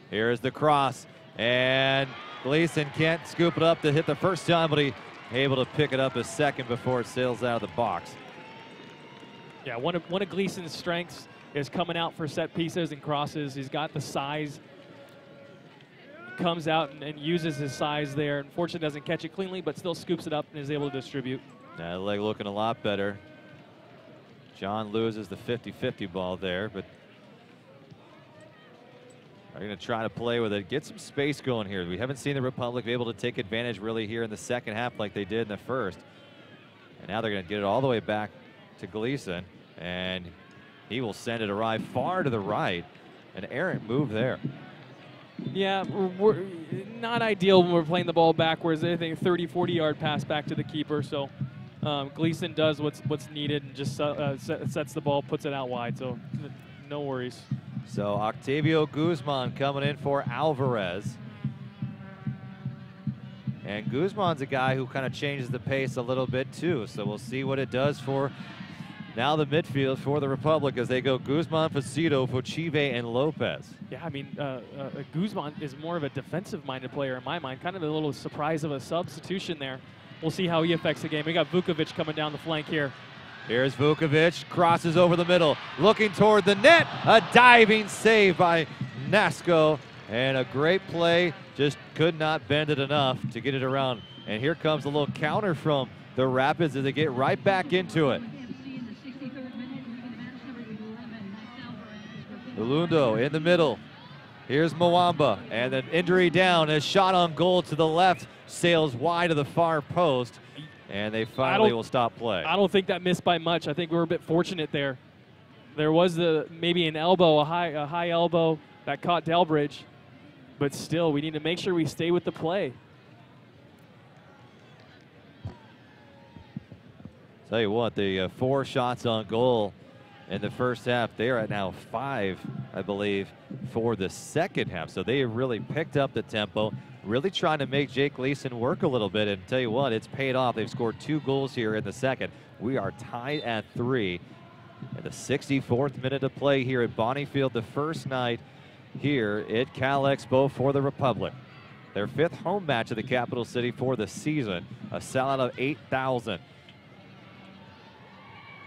Here's the cross, and Gleason can't scoop it up to hit the first time, but he able to pick it up a second before it sails out of the box. Yeah, one of Gleason's strengths is coming out for set pieces and crosses. He's got the size, comes out and uses his size there. Unfortunately, doesn't catch it cleanly, but still scoops it up and is able to distribute. That leg looking a lot better. John loses the 50-50 ball there, but are going to try to play with it, get some space going here. We haven't seen the Republic be able to take advantage really here in the second half like they did in the first. And now they're going to get it all the way back to Gleason, and he will send it arrive far to the right. An errant move there. Yeah, we're not ideal when we're playing the ball backwards. I think 30, 40-yard pass back to the keeper. So Gleason does what's needed and just sets the ball, puts it out wide. So no worries. So Octavio Guzman coming in for Alvarez. And Guzman's a guy who kind of changes the pace a little bit too. So we'll see what it does for now the midfield for the Republic as they go Guzman, Facito, Fochive, and Lopez. Yeah, I mean, Guzman is more of a defensive-minded player in my mind. Kind of a little surprise of a substitution there. We'll see how he affects the game. We got Vukovic coming down the flank here. Here's Vukovic, crosses over the middle, looking toward the net. A diving save by Nasco, and a great play. Just could not bend it enough to get it around. And here comes a little counter from the Rapids as they get right back into it. Alundo in the middle. Here's Mwamba, and an injury down. A shot on goal to the left, sails wide of the far post. And they finally will stop play. I don't think that missed by much. I think we were a bit fortunate there. There was maybe an elbow, a high elbow that caught Delbridge. But still, we need to make sure we stay with the play. Tell you what, the 4 shots on goal in the first half, they are at now 5, I believe, for the second half. So they have really picked up the tempo. Really trying to make Jake Gleason work a little bit, and tell you what, it's paid off. They've scored 2 goals here in the second. We are tied at 3. In the 64th minute of play here at Bonniefield, the first night here at Cal Expo for the Republic. Their 5th home match of the capital city for the season, a sellout of 8,000.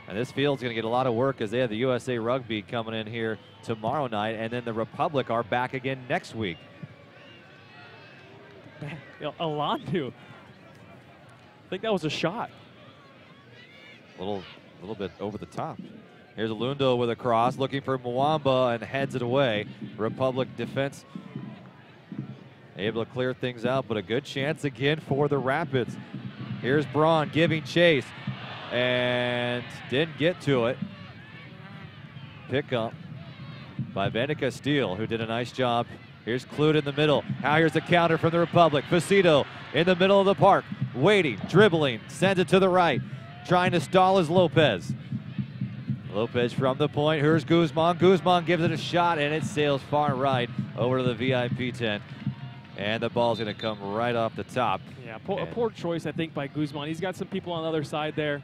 And this field's going to get a lot of work as they have the USA Rugby coming in here tomorrow night, and then the Republic are back again next week. Alandu. I think that was a shot. A little bit over the top. Here's Alundo with a cross, looking for Mwamba, and heads it away. Republic defense able to clear things out, but a good chance again for the Rapids. Here's Braun giving chase, and didn't get to it. Pick up by Venica Steele, who did a nice job. Here's Clute in the middle. Now here's the counter from the Republic. Facito in the middle of the park, waiting, dribbling, sends it to the right, trying to stall is Lopez. Lopez from the point. Here's Guzman. Guzman gives it a shot, and it sails far right over to the VIP tent. And the ball's going to come right off the top. Yeah, a poor choice, I think, by Guzman. He's got some people on the other side there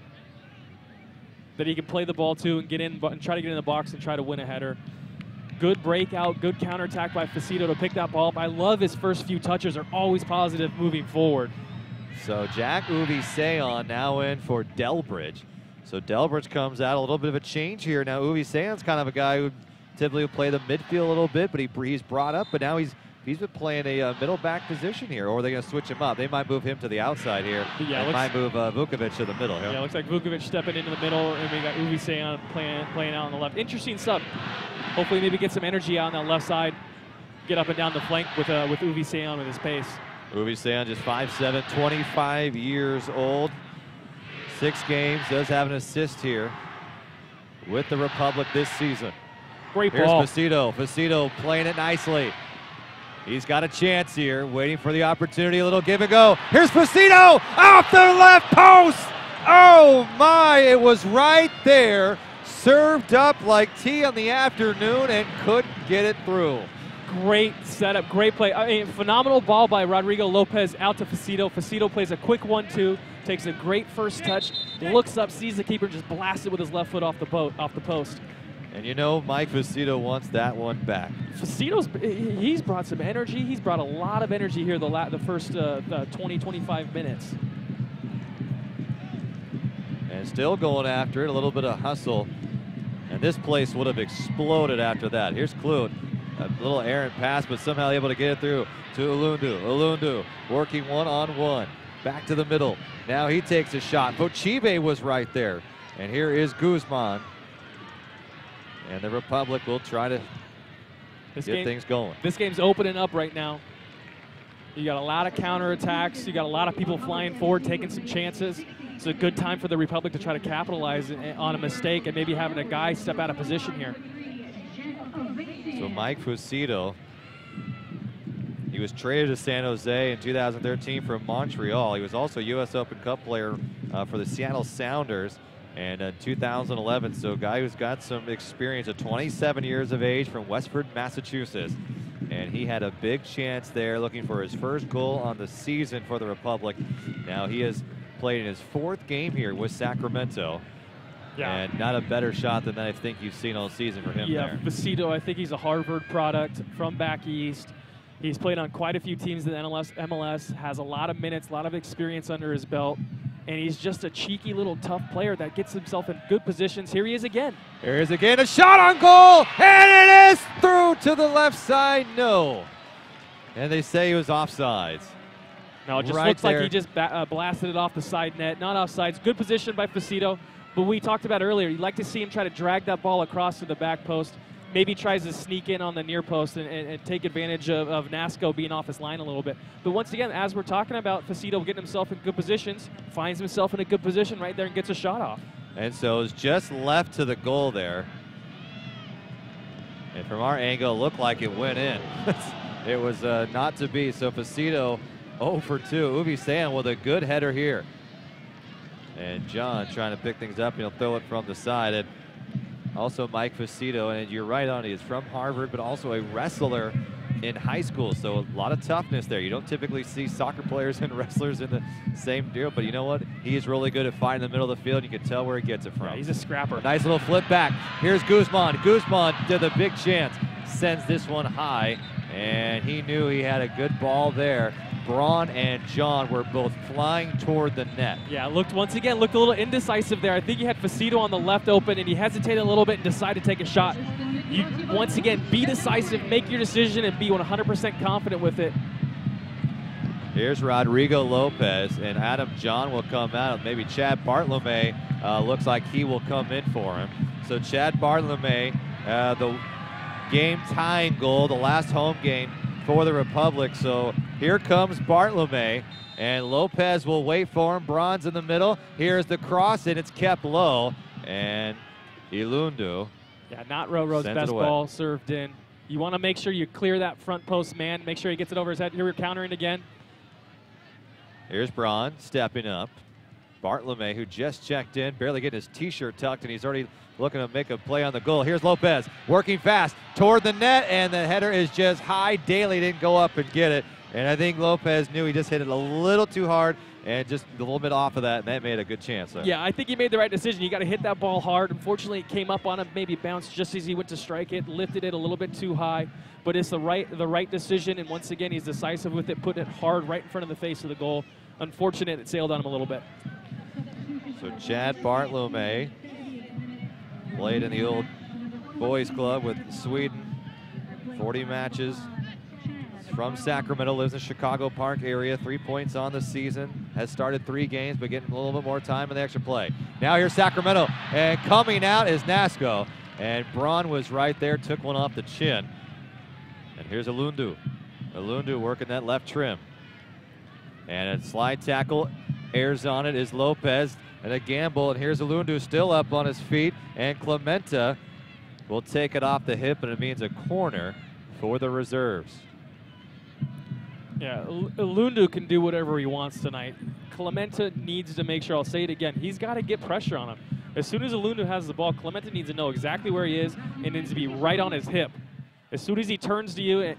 that he can play the ball to and get in and try to get in the box and try to win a header. Good breakout, good counterattack by Facito to pick that ball up. I love his first few touches are always positive moving forward. So Jack Uvi-Seon now in for Delbridge. So Delbridge comes out, a little bit of a change here. Now Uvi-Seon's kind of a guy who typically would play the midfield a little bit, but he's brought up, but now he's been playing a middle back position here, or are they going to switch him up? They might move him to the outside here. Yeah, and might move Vukovic to the middle here. Yeah, looks like Vukovic stepping into the middle, and we got Uvi-Seon playing out on the left. Interesting stuff. Hopefully maybe get some energy out on that left side, get up and down the flank with Uvi-Seon with his pace. Uvi-Seon just 5'7", 25 years old. 6 games, does have an assist here with the Republic this season. Great ball. Here's Facito. Facito playing it nicely. He's got a chance here, waiting for the opportunity, a little give and go. Here's Facito off the left post. Oh my, it was right there. Served up like tea on the afternoon and couldn't get it through. Great setup, great play. I mean, phenomenal ball by Rodrigo Lopez out to Facito. Facito plays a quick 1-2, takes a great first touch, looks up, sees the keeper, just blasts it with his left foot off the post. And you know Mike Facito wants that one back. He's brought some energy. He's brought a lot of energy here the first 20, 25 minutes. And still going after it, a little bit of hustle. And this place would have exploded after that. Here's Clute. A little errant pass, but somehow able to get it through to Alundu. Alundu working one-on-one. Back to the middle. Now he takes a shot. Pochibe was right there. And here is Guzman. And the Republic will try to get things going. This game's opening up right now. You got a lot of counterattacks. You got a lot of people flying forward, taking some chances. It's a good time for the Republic to try to capitalize on a mistake and maybe having a guy step out of position here. So Mike Facito, he was traded to San Jose in 2013 from Montreal. He was also a U.S. Open Cup player for the Seattle Sounders. And in 2011, so a guy who's got some experience at 27 years of age from Westford, Massachusetts. And he had a big chance there, looking for his first goal on the season for the Republic. Now he has played in his 4th game here with Sacramento. Yeah. And not a better shot than I think you've seen all season for him there. Yeah, Facito, I think he's a Harvard product from back east. He's played on quite a few teams in the MLS, has a lot of minutes, a lot of experience under his belt. And he's just a cheeky little tough player that gets himself in good positions. Here he is again. Here he is again, a shot on goal, and it is through to the left side, no. And they say he was offsides. No, it just looks like he just blasted it off the side net, not offsides. Good position by Facito, but we talked about earlier, you'd like to see him try to drag that ball across to the back post. Maybe tries to sneak in on the near post and take advantage of Nasco being off his line a little bit. But once again, as we're talking about Facito getting himself in good positions, finds himself in a good position right there and gets a shot off. And so it's just left to the goal there. And from our angle, it looked like it went in. It was not to be. So Facito 0 for 2. Uvi-Seon with a good header here. And John trying to pick things up. He'll throw it from the side. And also Mike Facito, and you're right on, he is from Harvard, but also a wrestler in high school, so a lot of toughness there. You don't typically see soccer players and wrestlers in the same deal, but you know what? He is really good at finding the middle of the field. You can tell where he gets it from. Yeah, he's a scrapper. Nice little flip back. Here's Guzman. Guzman to the big chance. Sends this one high, and he knew he had a good ball there. Braun and John were both flying toward the net. Yeah, once again looked a little indecisive there. I think he had Facito on the left open, and he hesitated a little bit and decided to take a shot. You, once again, be decisive, make your decision, and be 100% confident with it. Here's Rodrigo Lopez, and Adam John will come out. Maybe Chad Bartolome looks like he will come in for him. So Chad Bartolome, the game-tying goal, the last home game for the Republic. So here comes Bartolome, and Lopez will wait for him. Braun's in the middle. Here's the cross, and it's kept low. And Ilundu. Yeah, not Roro's best ball served in. You want to make sure you clear that front post man. Make sure he gets it over his head. Here we're countering again. Here's Braun stepping up. Bartolome, who just checked in, barely getting his t-shirt tucked, and he's already looking to make a play on the goal. Here's Lopez working fast toward the net, and the header is just high. Daly didn't go up and get it, and I think Lopez knew he just hit it a little too hard and just a little bit off of that, and that made a good chance. Yeah, I think he made the right decision. You got to hit that ball hard. Unfortunately, it came up on him, maybe bounced just as he went to strike it, lifted it a little bit too high, but it's the right decision, and once again, he's decisive with it, putting it hard right in front of the face of the goal. Unfortunate, it sailed on him a little bit. So Chad Bartolome played in the old boys club with Sweden, 40 matches. From Sacramento, lives in Chicago Park area, 3 points on the season, has started 3 games, but getting a little bit more time in the extra play. Now here's Sacramento, and coming out is Nasco, and Braun was right there, took one off the chin. And here's Ilundu. Ilundu working that left trim. And a slide tackle, airs on it is Lopez, and a gamble, and here's Ilundu still up on his feet, and Clementa will take it off the hip, and it means a corner for the reserves. Yeah, Ilundu can do whatever he wants tonight. Clementa needs to make sure, I'll say it again, he's got to get pressure on him. As soon as Ilundu has the ball, Clementa needs to know exactly where he is and needs to be right on his hip. As soon as he turns to you,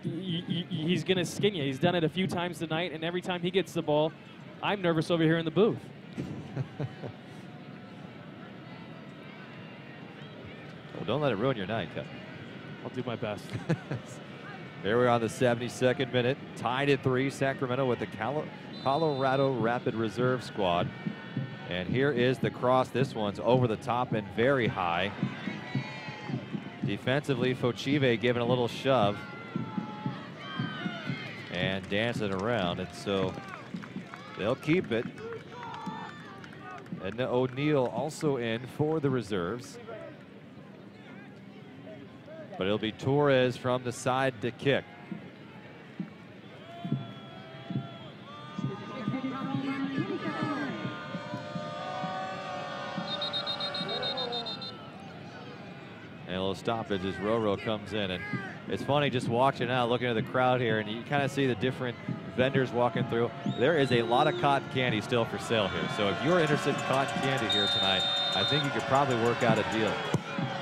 he's going to skin you. He's done it a few times tonight, and every time he gets the ball, I'm nervous over here in the booth. Well, don't let it ruin your night, Kevin. I'll do my best. Here we are on the 72nd minute, tied at 3, Sacramento with the Colorado Rapid Reserve squad. And here is the cross. This one's over the top and very high. Defensively, Fochive giving a little shove and dancing around, and so they'll keep it. Edna O'Neill also in for the reserves. But it'll be Torres from the side to kick. And a little stoppage as Roro comes in. And it's funny just watching out, looking at the crowd here, and you kind of see the different vendors walking through. There is a lot of cotton candy still for sale here. So if you're interested in cotton candy here tonight, I think you could probably work out a deal.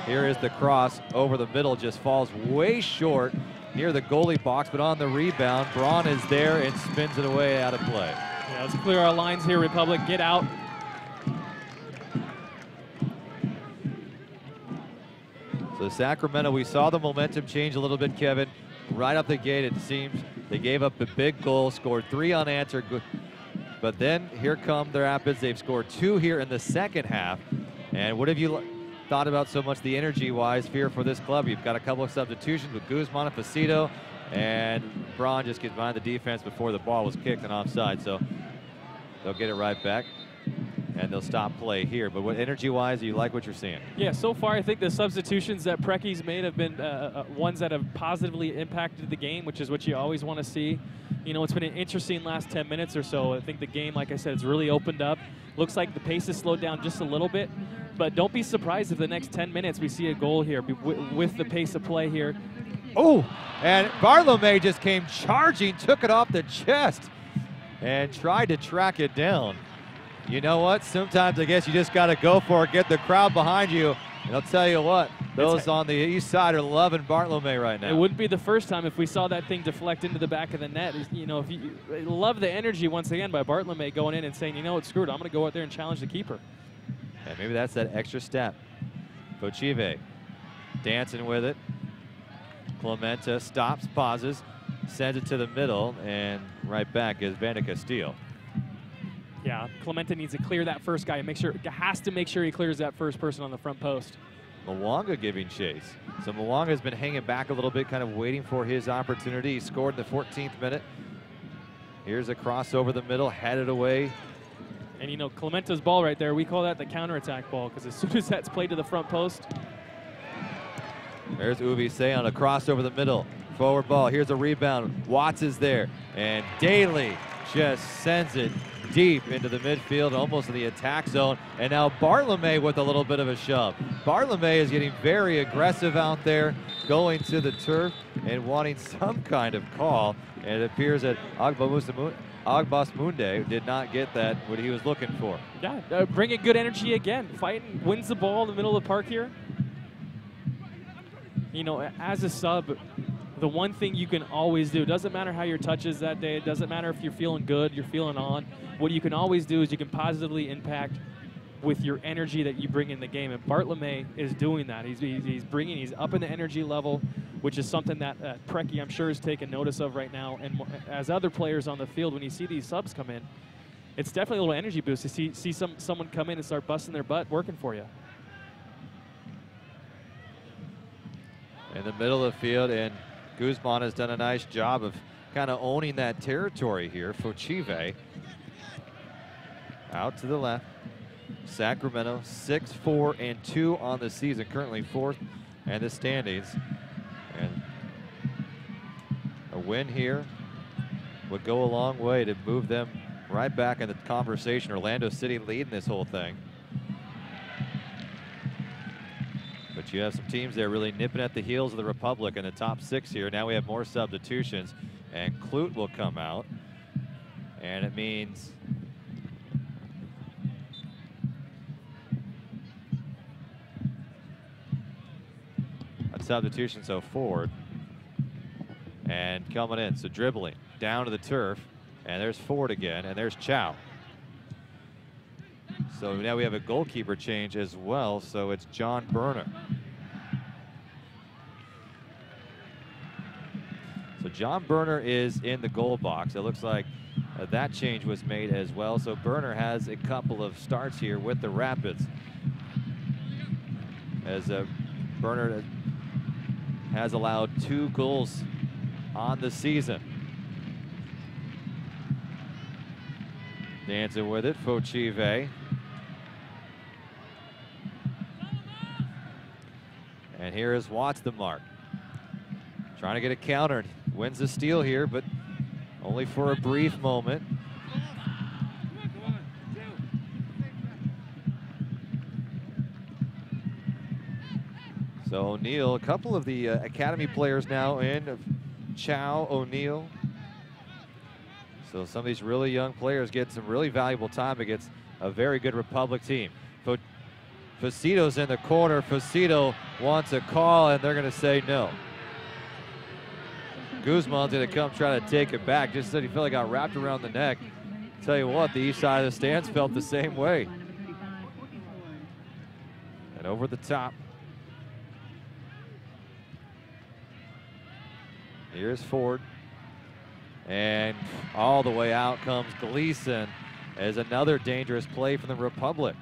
Here is the cross over the middle, just falls way short near the goalie box, but on the rebound, Braun is there and spins it away out of play. Yeah, let's clear our lines here, Republic. Get out. So Sacramento, we saw the momentum change a little bit, Kevin. Right up the gate, it seems they gave up a big goal, scored 3 unanswered. But then here come the Rapids. They've scored 2 here in the second half. And what have you thought about so much the energy-wise here for this club? You've got a couple of substitutions with Guzman and Facito, and Braun just gets behind the defense before the ball was kicked and offside. So they'll get it right back, and they'll stop play here. But what energy-wise, you like what you're seeing? Yeah, so far I think the substitutions that Precky's made have been ones that have positively impacted the game, which is what you always want to see. You know, it's been an interesting last 10 minutes or so. I think the game, like I said, has really opened up. Looks like the pace has slowed down just a little bit. But don't be surprised if the next 10 minutes we see a goal here with the pace of play here. Oh, and Bartolome just came charging, took it off the chest, and tried to track it down. You know what? Sometimes I guess you just got to go for it, get the crowd behind you. And I'll tell you what, those on the east side are loving Bartolome right now. It wouldn't be the first time if we saw that thing deflect into the back of the net. You know, if you love the energy once again by Bartolome going in and saying, you know what, screw it, I'm going to go out there and challenge the keeper. And maybe that's that extra step. Fochive dancing with it. Clementa stops, pauses, sends it to the middle, and right back is Vander Castillo. Yeah, Clemente needs to clear that first guy. Has to make sure he clears that first person on the front post. Mwanga giving chase. So Mwanga has been hanging back a little bit, kind of waiting for his opportunity. He scored in the 14th minute. Here's a cross over the middle, headed away. And you know, Clemente's ball right there, we call that the counterattack ball, because as soon as that's played to the front post. There's Uvise on a cross over the middle. Forward ball, here's a rebound. Watts is there, and Daly just sends it deep into the midfield, almost in the attack zone. And now Bartolome with a little bit of a shove. Bartolome is getting very aggressive out there, going to the turf and wanting some kind of call. And it appears that Agbas Munde did not get that, what he was looking for. Yeah, bringing good energy again. Fighting, wins the ball in the middle of the park here. You know, as a sub, the one thing you can always do, doesn't matter how your touch is that day, it doesn't matter if you're feeling good, you're feeling on, what you can always do is you can positively impact with your energy that you bring in the game. And Bartolome is doing that. He's up in the energy level, which is something that Preki, I'm sure, is taking notice of right now. And as other players on the field, when you see these subs come in, it's definitely a little energy boost to see someone come in and start busting their butt working for you. In the middle of the field, and Guzman has done a nice job of kind of owning that territory here. Fochive out to the left. Sacramento 6-4-2 on the season, currently 4th in the standings. And a win here would go a long way to move them right back in the conversation. Orlando City leading this whole thing. But you have some teams there really nipping at the heels of the Republic in the top 6 here. Now we have more substitutions, and Clute will come out. And it means a substitution, so Ford. And coming in, so dribbling down to the turf. And there's Ford again, and there's Chow. So now we have a goalkeeper change as well, so it's John Berner. So John Berner is in the goal box. It looks like that change was made as well. So Berner has a couple of starts here with the Rapids. As Berner has allowed 2 goals on the season. Dancing with it, Fochive. And here is Watts the mark. Trying to get it countered. Wins the steal here, but only for a brief moment. So O'Neal, a couple of the academy players now in. Chow, O'Neal. So some of these really young players get some really valuable time against a very good Republic team. Facito's in the corner. Facito wants a call, and they're going to say no. Guzman's going to come try to take it back. Just said he felt like got wrapped around the neck. Tell you what, the east side of the stands felt the same way. And over the top. Here's Ford. And all the way out comes Gleason as another dangerous play from the Republic.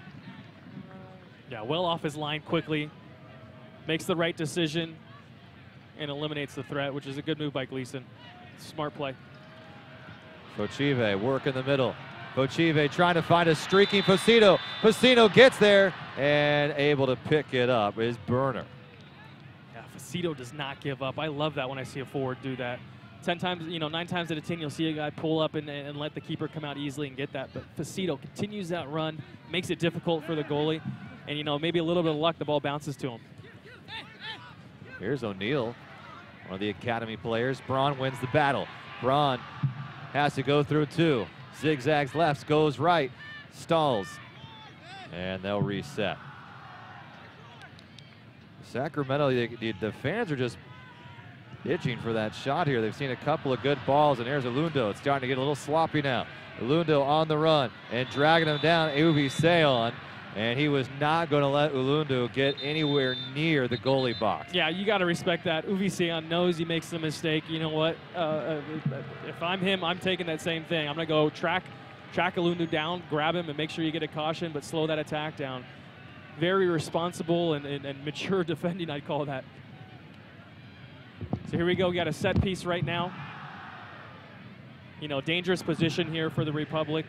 Yeah, well off his line quickly, makes the right decision, and eliminates the threat, which is a good move by Gleason. Smart play. Fochive work in the middle. Fochive trying to find a streaking Facito. Facito gets there and able to pick it up is Berner. Yeah, Facito does not give up. I love that when I see a forward do that. 10 times, 9 times out of 10, you'll see a guy pull up and let the keeper come out easily and get that. But Facito continues that run, makes it difficult for the goalie. And, maybe a little bit of luck, the ball bounces to him. Here's O'Neal, one of the academy players. Braun wins the battle. Braun has to go through 2. Zigzags left, goes right, stalls, and they'll reset. Sacramento, the fans are just itching for that shot here. They've seen a couple of good balls, and there's Alundo. It's starting to get a little sloppy now. Alundo on the run and dragging him down. Uvise on. And he was not going to let Ulundu get anywhere near the goalie box. Yeah, you got to respect that. Uvi Seon knows he makes the mistake. You know what? If I'm him, I'm taking that same thing. I'm going to go track Ulundu down, grab him, and make sure you get a caution, but slow that attack down. Very responsible and mature defending, I'd call that. So here we go. We got a set piece right now. You know, dangerous position here for the Republic.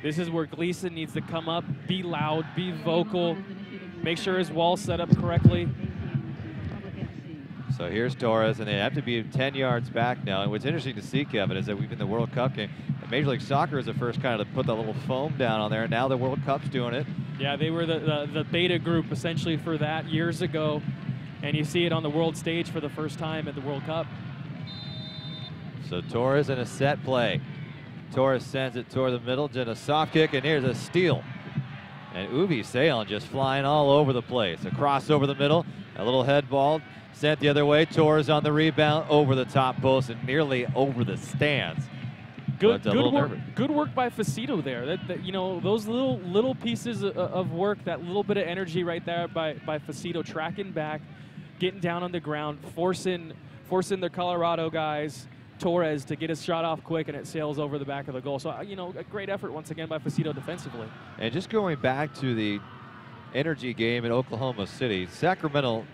This is where Gleason needs to come up, be loud, be vocal, make sure his wall's set up correctly. So here's Torres, and they have to be 10 yards back now. And what's interesting to see, Kevin, is that we've been in the World Cup game. Major League Soccer is the first kind of to put the little foam down on there, and now the World Cup's doing it. Yeah, they were the beta group essentially for that years ago, and you see it on the world stage for the first time at the World Cup. So Torres in a set play. Torres sends it toward the middle, just a soft kick, and here's a steal. And Uvi Seon just flying all over the place. A cross over the middle, a little head ball, sent the other way. Torres on the rebound, over the top post, and nearly over the stands. Good work by Facito there. That you know, those little pieces of work, that little bit of energy right there by Facito, tracking back, getting down on the ground, forcing the Colorado guys, Torres, to get his shot off quick, and it sails over the back of the goal. So, you know, a great effort once again by Facito defensively. And just going back to the energy game in Oklahoma City, Sacramento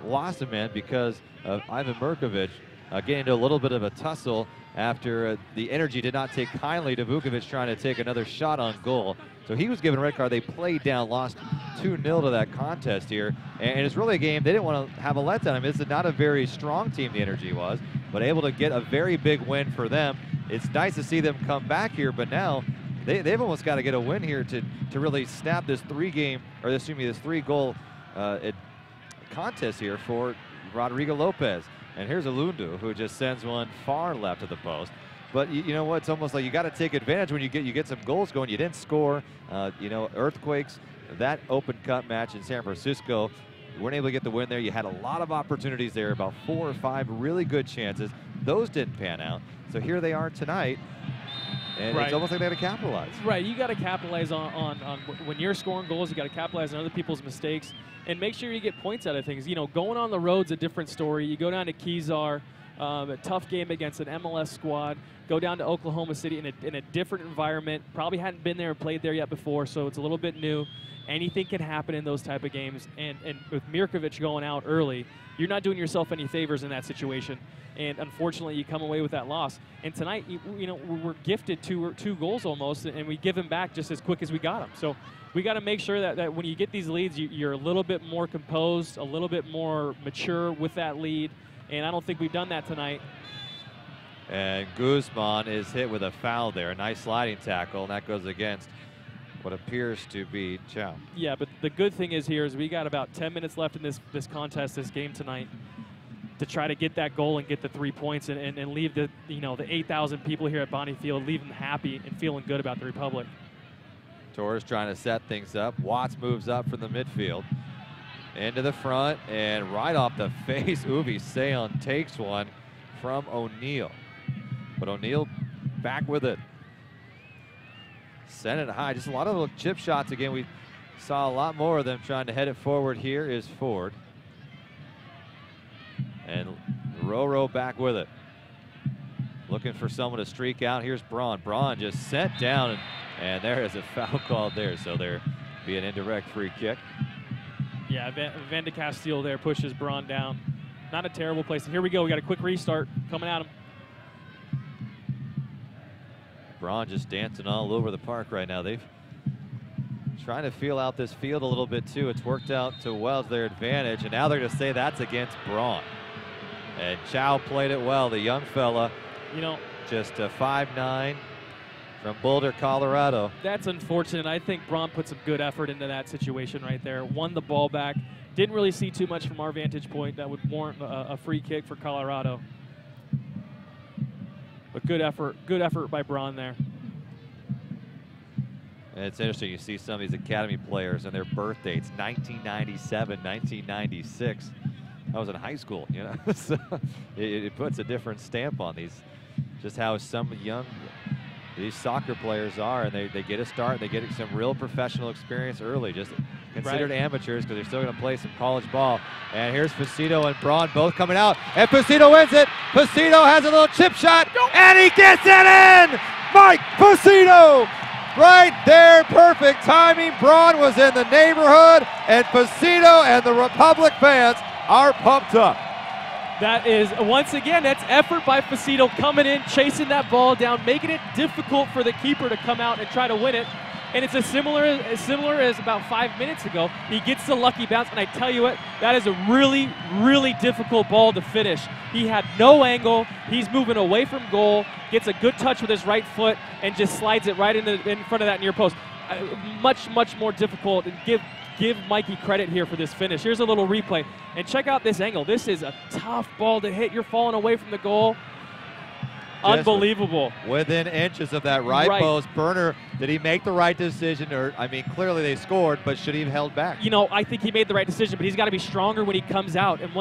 lost a man because of Ivan Mirkovic getting into a little bit of a tussle after the energy did not take kindly to Vukovic trying to take another shot on goal. So he was given a red card. They played down, lost 2-0 to that contest here. And it's really a game they didn't want to have a letdown. I mean, it's not a very strong team, the energy was, but able to get a very big win for them. It's nice to see them come back here, but now they've almost got to get a win here to really snap this this 3-goal contest here for Rodrigo Lopez. And here's Ulundu, who just sends one far left of the post. But you know what? It's almost like you got to take advantage when you get some goals going. You didn't score. You know, Earthquakes, that Open Cup match in San Francisco, you weren't able to get the win there. You had a lot of opportunities there, about 4 or 5 really good chances. Those didn't pan out. So here they are tonight, and it's almost like they got to capitalize. Right, you got to capitalize on when you're scoring goals. You got to capitalize on other people's mistakes and make sure you get points out of things. You know, going on the road's a different story. You go down to Kezar, a tough game against an MLS squad. Go down to Oklahoma City in a different environment. Probably hadn't been there and played there yet before, so it's a little bit new. Anything can happen in those type of games. And with Mirkovic going out early, you're not doing yourself any favors in that situation. And unfortunately, you come away with that loss. And tonight, you know, we're gifted two goals almost, and we give them back just as quick as we got them. So we got to make sure that when you get these leads, you're a little bit more composed, a little bit more mature with that lead. And I don't think we've done that tonight. And Guzman is hit with a foul there. A nice sliding tackle, and that goes against what appears to be Chow. Yeah, but the good thing is we got about 10 minutes left in this contest, this game tonight, to try to get that goal and get the 3 points and leave the 8,000 people here at Bonnie Field, leave them happy and feeling good about the Republic. Torres trying to set things up. Watts moves up from the midfield into the front, and right off the face, Uvi Seon takes one from O'Neal. But O'Neal back with it. Send it high. Just a lot of little chip shots again. We saw a lot more of them trying to head it forward. Here is Ford. And Roro back with it. Looking for someone to streak out. Here's Braun. Braun just sent down, and there is a foul called there. So there be an indirect free kick. Yeah, Van de Castile there pushes Braun down. Not a terrible place. And here we go. We got a quick restart coming at him. Braun just dancing all over the park right now. They've trying to feel out this field a little bit too. It's worked out to Wells their advantage, and now they're going to say that's against Braun. And Chow played it well, the young fella. You know, just a 5'9" from Boulder, Colorado. That's unfortunate. I think Braun put some good effort into that situation right there. Won the ball back. Didn't really see too much from our vantage point that would warrant a free kick for Colorado. But good effort by Braun there. And it's interesting, you see some of these academy players and their birth dates, 1997, 1996. I was in high school, you know. So it puts a different stamp on these. Just how some young these soccer players are, and they get a start. They get some real professional experience early, just considered amateurs because they're still going to play some college ball. And here's Facito and Braun both coming out, and Facito wins it. Facito has a little chip shot, and he gets it in! Mike Facito! Right there, perfect timing. Braun was in the neighborhood, and Facito and the Republic fans are pumped up. That is, once again, that's effort by Facito coming in, chasing that ball down, making it difficult for the keeper to come out and try to win it. And it's as similar as about 5 minutes ago. He gets the lucky bounce, and I tell you what, that is a really, really difficult ball to finish. He had no angle. He's moving away from goal, gets a good touch with his right foot, and just slides it right in front of that near post. Much, much more difficult. And give Mikey credit here for this finish. Here's a little replay, and check out this angle. This is a tough ball to hit. You're falling away from the goal. Unbelievable. Within inches of that right post. Burner, did he make the right decision? Or, I mean, clearly they scored, but should he have held back? You know, I think he made the right decision, but he's got to be stronger when he comes out. And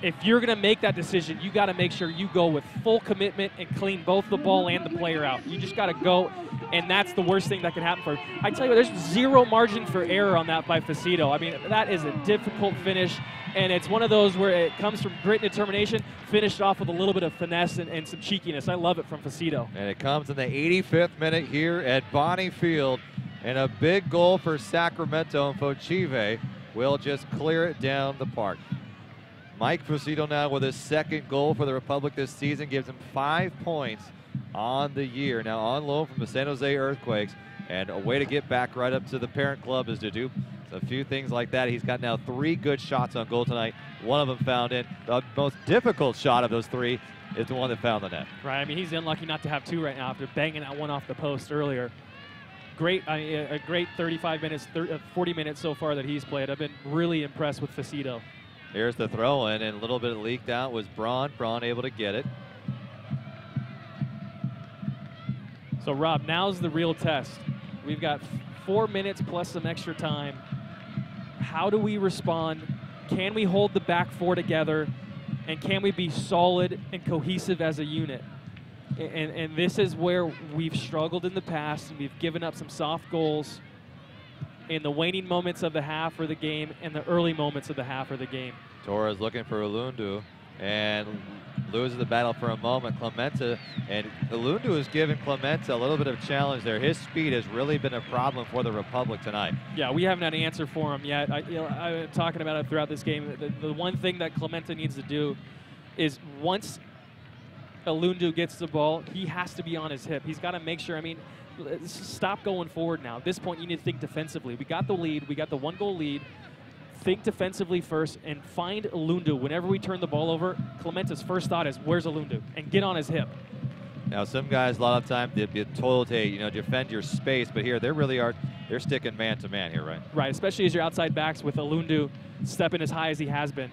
if you're going to make that decision, you got to make sure you go with full commitment and clean both the ball and the player out. You just got to go, and that's the worst thing that can happen for him. I tell you what, there's zero margin for error on that by Facito. I mean, that is a difficult finish, and it's one of those where it comes from grit and determination, finished off with a little bit of finesse and some cheekiness. I love it from Facito. And it comes in the 85th minute here at Bonnie Field, and a big goal for Sacramento, and Fochive will just clear it down the park. Mike Facito now with his second goal for the Republic this season, gives him 5 points on the year. Now on loan from the San Jose Earthquakes, and a way to get back right up to the parent club is to do a few things like that. He's got now 3 good shots on goal tonight. One of them found in. The most difficult shot of those 3 is the one that found the net. Right, I mean, he's unlucky not to have 2 right now after banging that one off the post earlier. Great, a great 35 minutes, 40 minutes so far that he's played. I've been really impressed with Facito. Here's the throw in, and a little bit leaked out was Braun. Braun able to get it. So Rob, now's the real test. We've got 4 minutes plus some extra time. How do we respond? Can we hold the back 4 together? And can we be solid and cohesive as a unit? And this is where we've struggled in the past, and we've given up some soft goals in the waning moments of the half or the game and the early moments of the half or the game. Torres looking for Ulundu and loses the battle for a moment. Clemente, and Ulundu is giving Clemente a little bit of challenge there. His speed has really been a problem for the Republic tonight. Yeah, we haven't had an answer for him yet. I've been talking about it throughout this game. The one thing that Clemente needs to do is once Ulundu gets the ball, he has to be on his hip. He's got to make sure, I mean, stop going forward now. At this point, you need to think defensively. We got the lead. We got the 1-goal lead. Think defensively first and find Ulundu. Whenever we turn the ball over, Clemente's first thought is, where's Ulundu? And get on his hip. Now, some guys, a lot of time, they'd be told, hey, you know, defend your space. But here, they're sticking man-to-man here, right? Right, especially as your outside backs with Ulundu stepping as high as he has been.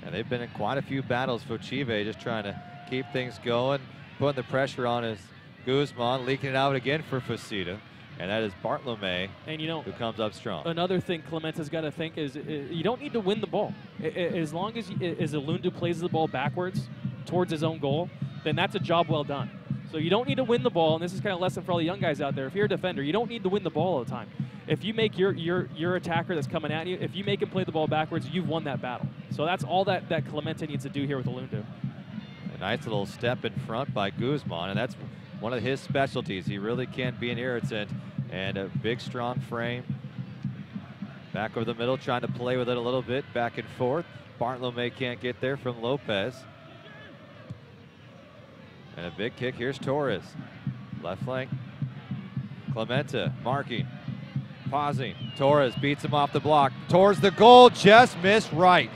And they've been in quite a few battles for Chive, just trying to keep things going, putting the pressure on his Guzman, leaking it out again for Facito. And that is Bartolome, and you know, who comes up strong. Another thing Clemente's got to think is you don't need to win the ball. As long as Ulundu plays the ball backwards towards his own goal, then that's a job well done. So you don't need to win the ball, and this is kind of a lesson for all the young guys out there. If you're a defender, you don't need to win the ball all the time. If you make your attacker that's coming at you, if you make him play the ball backwards, you've won that battle. So that's all that Clemente needs to do here with Ulundu. A nice little step in front by Guzman, and that's one of his specialties. He really can be an irritant, and a big, strong frame. Back over the middle, trying to play with it a little bit, back and forth. Bartolome can't get there from Lopez. And a big kick, here's Torres. Left flank, Clemente marking, pausing. Torres beats him off the block. Towards the goal, just missed right.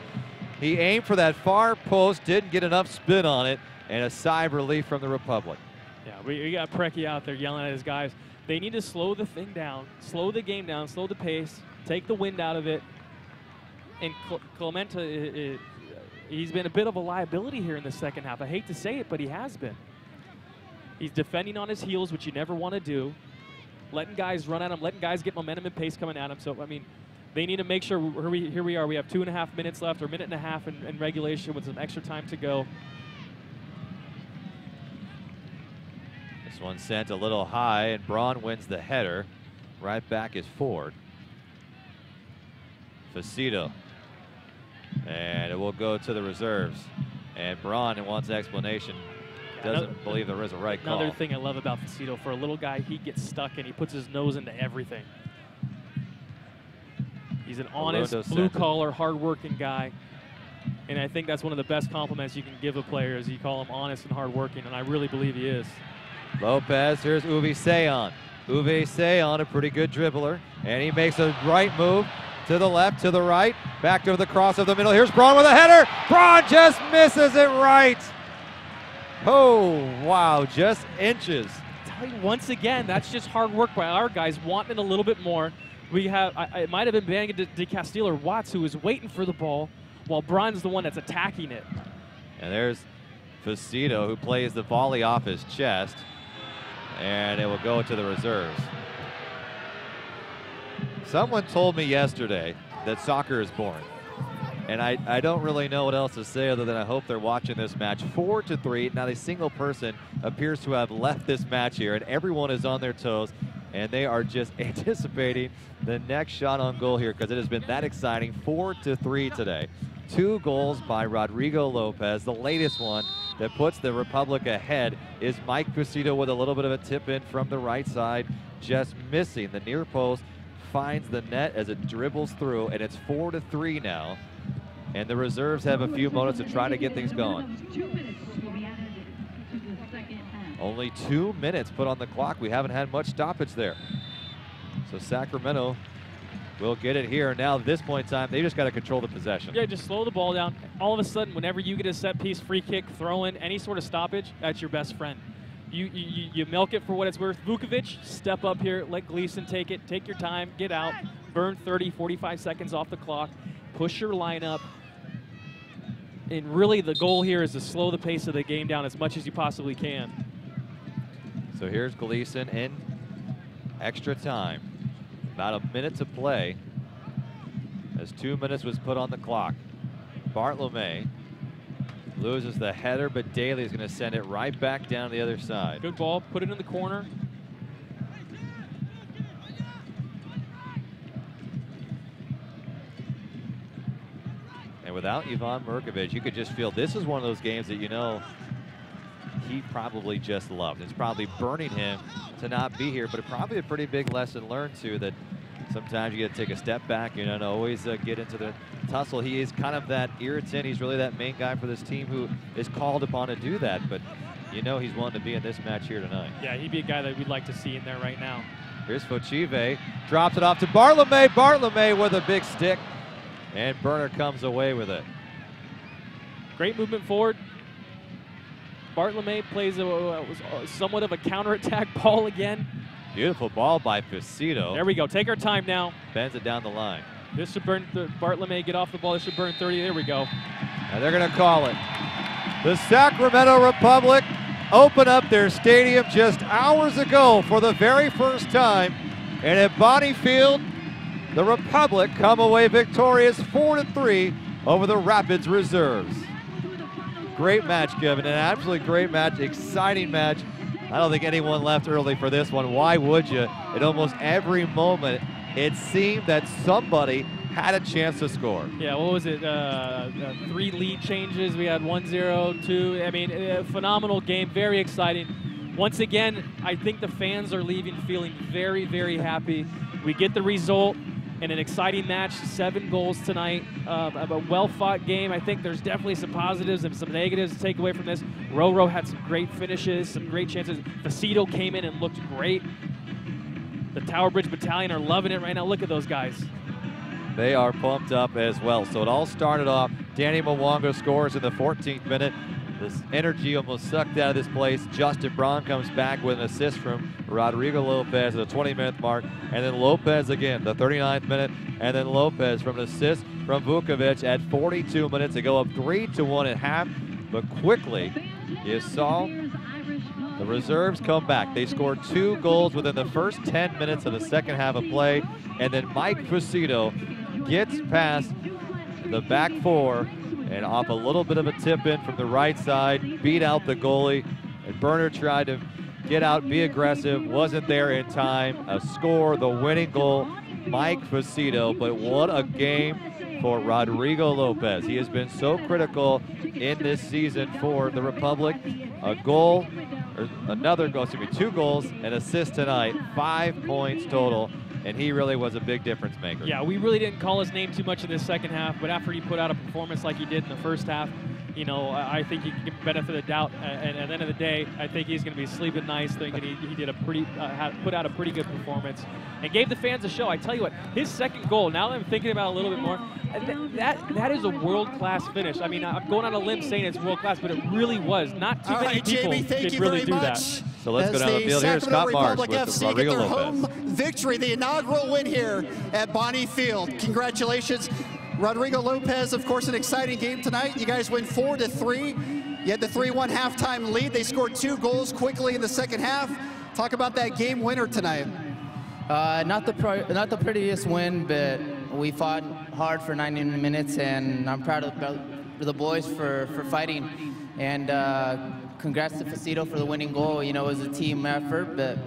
He aimed for that far post, didn't get enough spin on it, and a sigh of relief from the Republic. Yeah, we got Preki out there yelling at his guys. They need to slow the thing down, slow the game down, slow the pace, take the wind out of it. And Clemente, he's been a bit of a liability here in the second half. I hate to say it, but he has been. He's defending on his heels, which you never want to do. Letting guys run at him, letting guys get momentum and pace coming at him. So, I mean, they need to make sure, here we are, we have 2.5 minutes left, or a minute and a half in regulation with some extra time to go. This one sent a little high, and Braun wins the header. Right back is Ford. Facito. And it will go to the reserves. And Braun wants explanation. Doesn't believe there is a right call. Another thing I love about Facito, for a little guy, he gets stuck and he puts his nose into everything. He's an honest, blue-collar, hard-working guy. And I think that's one of the best compliments you can give a player is you call him honest and hard-working, and I really believe he is. Lopez, here's Uwe Seon. Uwe Seon, a pretty good dribbler, and he makes a right move to the left, to the right, back to the cross of the middle. Here's Braun with a header. Braun just misses it right. Oh, wow, just inches. Once again, that's just hard work by our guys, wanting it a little bit more. We have, it might have been Bang de Castile or Watts who was waiting for the ball, while Braun's the one that's attacking it. And there's Facito, who plays the volley off his chest, and it will go to the reserves. Someone told me yesterday that soccer is boring. And I don't really know what else to say other than I hope they're watching this match. 4-3. Not a single person appears to have left this match here, and everyone is on their toes, and they are just anticipating the next shot on goal here because it has been that exciting. 4-3 today. 2 goals by Rodrigo Lopez. The latest one that puts the Republic ahead is Mike Facito with a little bit of a tip in from the right side, just missing. The near post finds the net as it dribbles through, and it's 4-3 now. And the reserves have a few moments to try to get things going. Only 2 minutes put on the clock. We haven't had much stoppage there. So Sacramento will get it here. Now at this point in time, they just got to control the possession. Yeah, just slow the ball down. All of a sudden, whenever you get a set piece, free kick, throw in, any sort of stoppage, that's your best friend. You milk it for what it's worth. Vukovic, step up here, let Gleason take it, take your time, get out, burn 30, 45 seconds off the clock, push your lineup. And really the goal here is to slow the pace of the game down as much as you possibly can. So here's Gleason in extra time. About a minute to play as 2 minutes was put on the clock. Bartolome loses the header, but Daly is going to send it right back down the other side. Good ball, put it in the corner. And without Ivan Murkovic, you could just feel this is one of those games that you know he probably just loved. It's probably burning him to not be here, but probably a pretty big lesson learned too, that sometimes you got to take a step back. You don't always get into the tussle. He is kind of that irritant. He's really that main guy for this team who is called upon to do that, but you know he's wanting to be in this match here tonight. Yeah, he'd be a guy that we'd like to see in there right now. Here's Fochive, drops it off to Bartolome. Bartolome with a big stick, and Burner comes away with it. Great movement forward. Bartolome plays somewhat of a counterattack ball again. Beautiful ball by Facito. There we go. Take our time now. Bends it down the line. This should burn. Bartolome get off the ball. This should burn 30. There we go. And they're going to call it. The Sacramento Republic opened up their stadium just hours ago for the very first time. And at Bonnie Field, the Republic come away victorious 4-3 over the Rapids Reserves. Great match, Kevin. An absolutely great match, exciting match. I don't think anyone left early for this one. Why would you? At almost every moment, it seemed that somebody had a chance to score. Yeah, what was it? 3 lead changes. We had 1-0, 2. I mean, a phenomenal game, very exciting. Once again, I think the fans are leaving feeling very, very happy. We get the result in an exciting match, 7 goals tonight. A well-fought game. I think there's definitely some positives and some negatives to take away from this. Roro had some great finishes, some great chances. Facito came in and looked great. The Tower Bridge Battalion are loving it right now. Look at those guys. They are pumped up as well. So it all started off. Danny Mwanga scores in the 14th minute. This energy almost sucked out of this place. Justin Braun comes back with an assist from Rodrigo Lopez at the 20-minute mark. And then Lopez again, the 39th minute. And then Lopez from an assist from Vukovic at 42 minutes to go up 3-1 at half. But quickly, you saw the reserves come back. They scored 2 goals within the first 10 minutes of the second half of play. And then Mike Facito gets past the back 4 and off a little bit of a tip in from the right side, beat out the goalie. And Burner tried to get out, be aggressive, wasn't there in time. A score, the winning goal, Mike Facito. But what a game for Rodrigo Lopez. He has been so critical in this season for the Republic. A goal, or another goal, excuse me, 2 goals, an assist tonight, 5 points total. And he really was a big difference maker. Yeah, we really didn't call his name too much in this second half, but after he put out a performance like he did in the first half, you know, I think he can give benefit of the doubt. And at the end of the day, I think he's going to be sleeping nice, thinking he did a put out a pretty good performance and gave the fans a show. I tell you what, his second goal, now that I'm thinking about it a little bit more, that is a world-class finish. I mean, I'm going on a limb saying it's world-class, but it really was. Not too many people did really do that. So let's go down the field here. Scott Marsh with FC Rodrigo get their Lopez. home victory, the inaugural win here at Bonnie Field. Congratulations. Rodrigo Lopez, of course, an exciting game tonight. You guys win 4-3. You had the 3-1 halftime lead. They scored 2 goals quickly in the second half. Talk about that game winner tonight. Not the prettiest win, but we fought hard for 90 minutes, and I'm proud of the boys for fighting. And congrats to Facito for the winning goal. You know, it was a team effort, but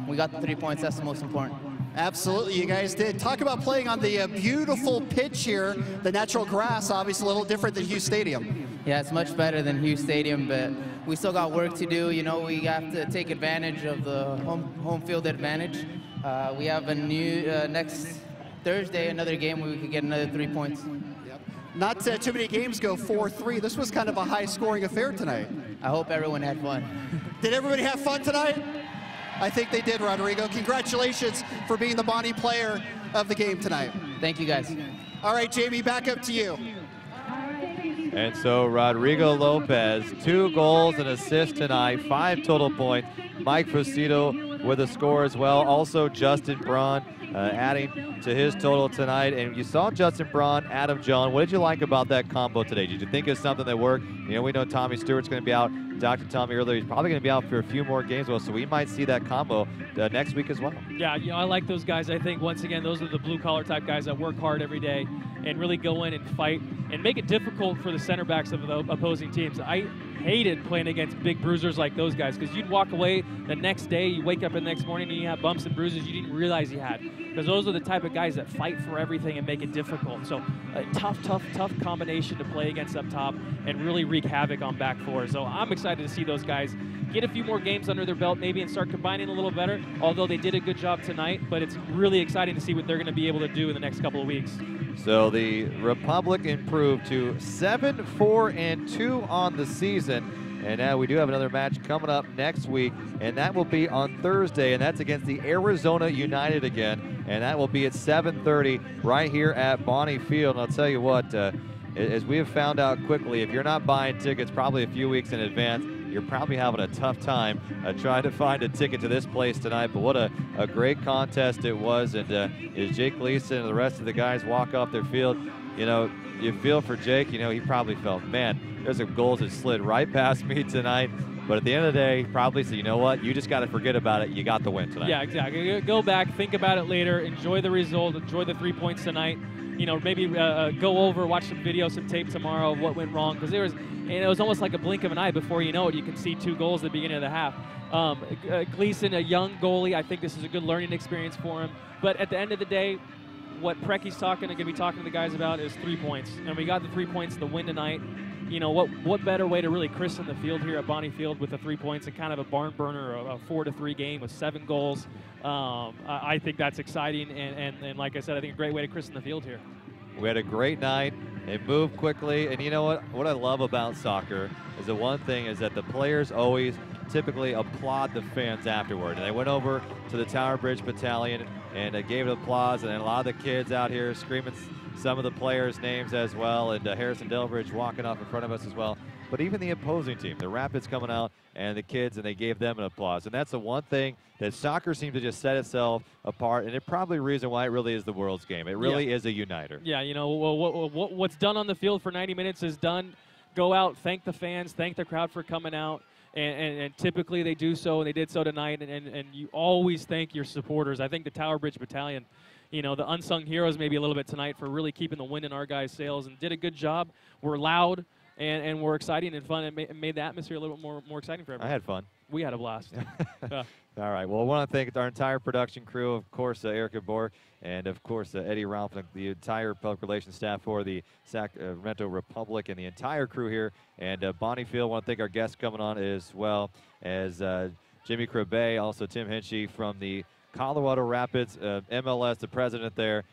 we got the 3 points. That's the most important. Absolutely, you guys did. Talk about playing on the beautiful pitch here, the natural grass, obviously a little different than Hughes Stadium. Yeah, it's much better than Hughes Stadium, but we still got work to do. You know, we have to take advantage of the home field advantage. We have a new, next Thursday, another game where we could get another 3 points. Yep. Not too many games go 4-3. This was kind of a high-scoring affair tonight. I hope everyone had fun. Did everybody have fun tonight? I think they did, Rodrigo. Congratulations for being the Bonnie player of the game tonight. Thank you, guys. All right, Jamie, back up to you. And so Rodrigo Lopez, 2 goals and assists tonight, 5 total points. Mike Facito with a score as well. Also Justin Braun adding to his total tonight. And you saw Justin Braun, Adam John. What did you like about that combo today? Did you think it was something that worked? You know, we know Tommy Stewart's going to be out. Dr. Tommy earlier, he's probably going to be out for a few more games. Well, so we might see that combo next week as well. Yeah, you know, I like those guys. I think, once again, those are the blue-collar type guys that work hard every day and really go in and fight and make it difficult for the center backs of the opposing teams. I hated playing against big bruisers like those guys, because you'd walk away the next day, you wake up the next morning and you have bumps and bruises you didn't realize you had, because those are the type of guys that fight for everything and make it difficult. So a tough combination to play against up top and really wreak havoc on back four. So I'm excited to see those guys get a few more games under their belt maybe and start combining a little better, although they did a good job tonight. But it's really exciting to see what they're going to be able to do in the next couple of weeks. So the Republic improved to 7-4-2 on the season. And now we do have another match coming up next week, and that will be on Thursday, and that's against the Arizona United again, and that will be at 7:30 right here at Bonnie Field. And I'll tell you what, as we have found out quickly, if you're not buying tickets probably a few weeks in advance, you're probably having a tough time trying to find a ticket to this place tonight. But what a great contest it was. And as Jake Gleason and the rest of the guys walk off their field, you know, you feel for Jake. You know, he probably felt, man, there's some goals that slid right past me tonight. But at the end of the day, probably said, you know what, you just got to forget about it. You got the win tonight. Yeah, exactly. Go back, think about it later, enjoy the result, enjoy the 3 points tonight. You know, maybe go over, watch some video, some tape tomorrow of what went wrong, because it was almost like a blink of an eye. Before you know it, you can see 2 goals at the beginning of the half. Gleason, a young goalie, I think this is a good learning experience for him. But at the end of the day, what Precky's going to be talking to the guys about is 3 points. And we got the 3 points to win tonight. You know, what better way to really christen the field here at Bonnie Field with the 3 points and kind of a barn burner, a 4-3 game with 7 goals. I think that's exciting, and like I said, I think a great way to christen the field here. We had a great night. It moved quickly, and you know what I love about soccer is the one thing is that the players always typically applaud the fans afterward. And they went over to the Tower Bridge Battalion and gave it applause, and then a lot of the kids out here screaming some of the players' names as well, and Harrison Delbridge walking off in front of us as well. But even the opposing team, the Rapids coming out, and the kids, and they gave them an applause. And that's the one thing that soccer seems to just set itself apart, and it's probably the reason why it really is the world's game. It really is a uniter. Yeah, you know, what's done on the field for 90 minutes is done. Go out, thank the fans, thank the crowd for coming out. And typically they do so, and they did so tonight. And you always thank your supporters. I think the Tower Bridge Battalion, you know, the unsung heroes maybe a little bit tonight for really keeping the wind in our guys' sails, and did a good job. We're loud, and we're exciting and fun, and made the atmosphere a little bit more exciting for everyone. I had fun. We had a blast. Yeah. All right. Well, I want to thank our entire production crew, of course, Erica Borg, and of course, Eddie Ralph, and the entire public relations staff for the Sacramento Republic, and the entire crew here. And Bonnie Field, I want to thank our guests coming on as well as Jimmy Crabbe, also Tim Hinchy from the Colorado Rapids, MLS, the president there,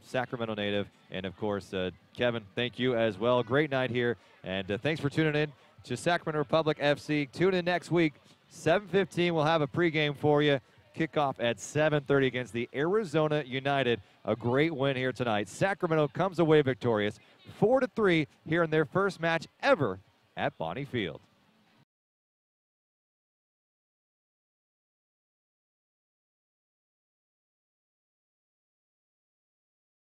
Sacramento native, and of course, Kevin, thank you as well. Great night here, and thanks for tuning in to Sacramento Republic FC. Tune in next week, 7:15. We'll have a pregame for you. Kickoff at 7:30 against the Arizona United. A great win here tonight. Sacramento comes away victorious, 4-3 here in their first match ever at Bonnie Field.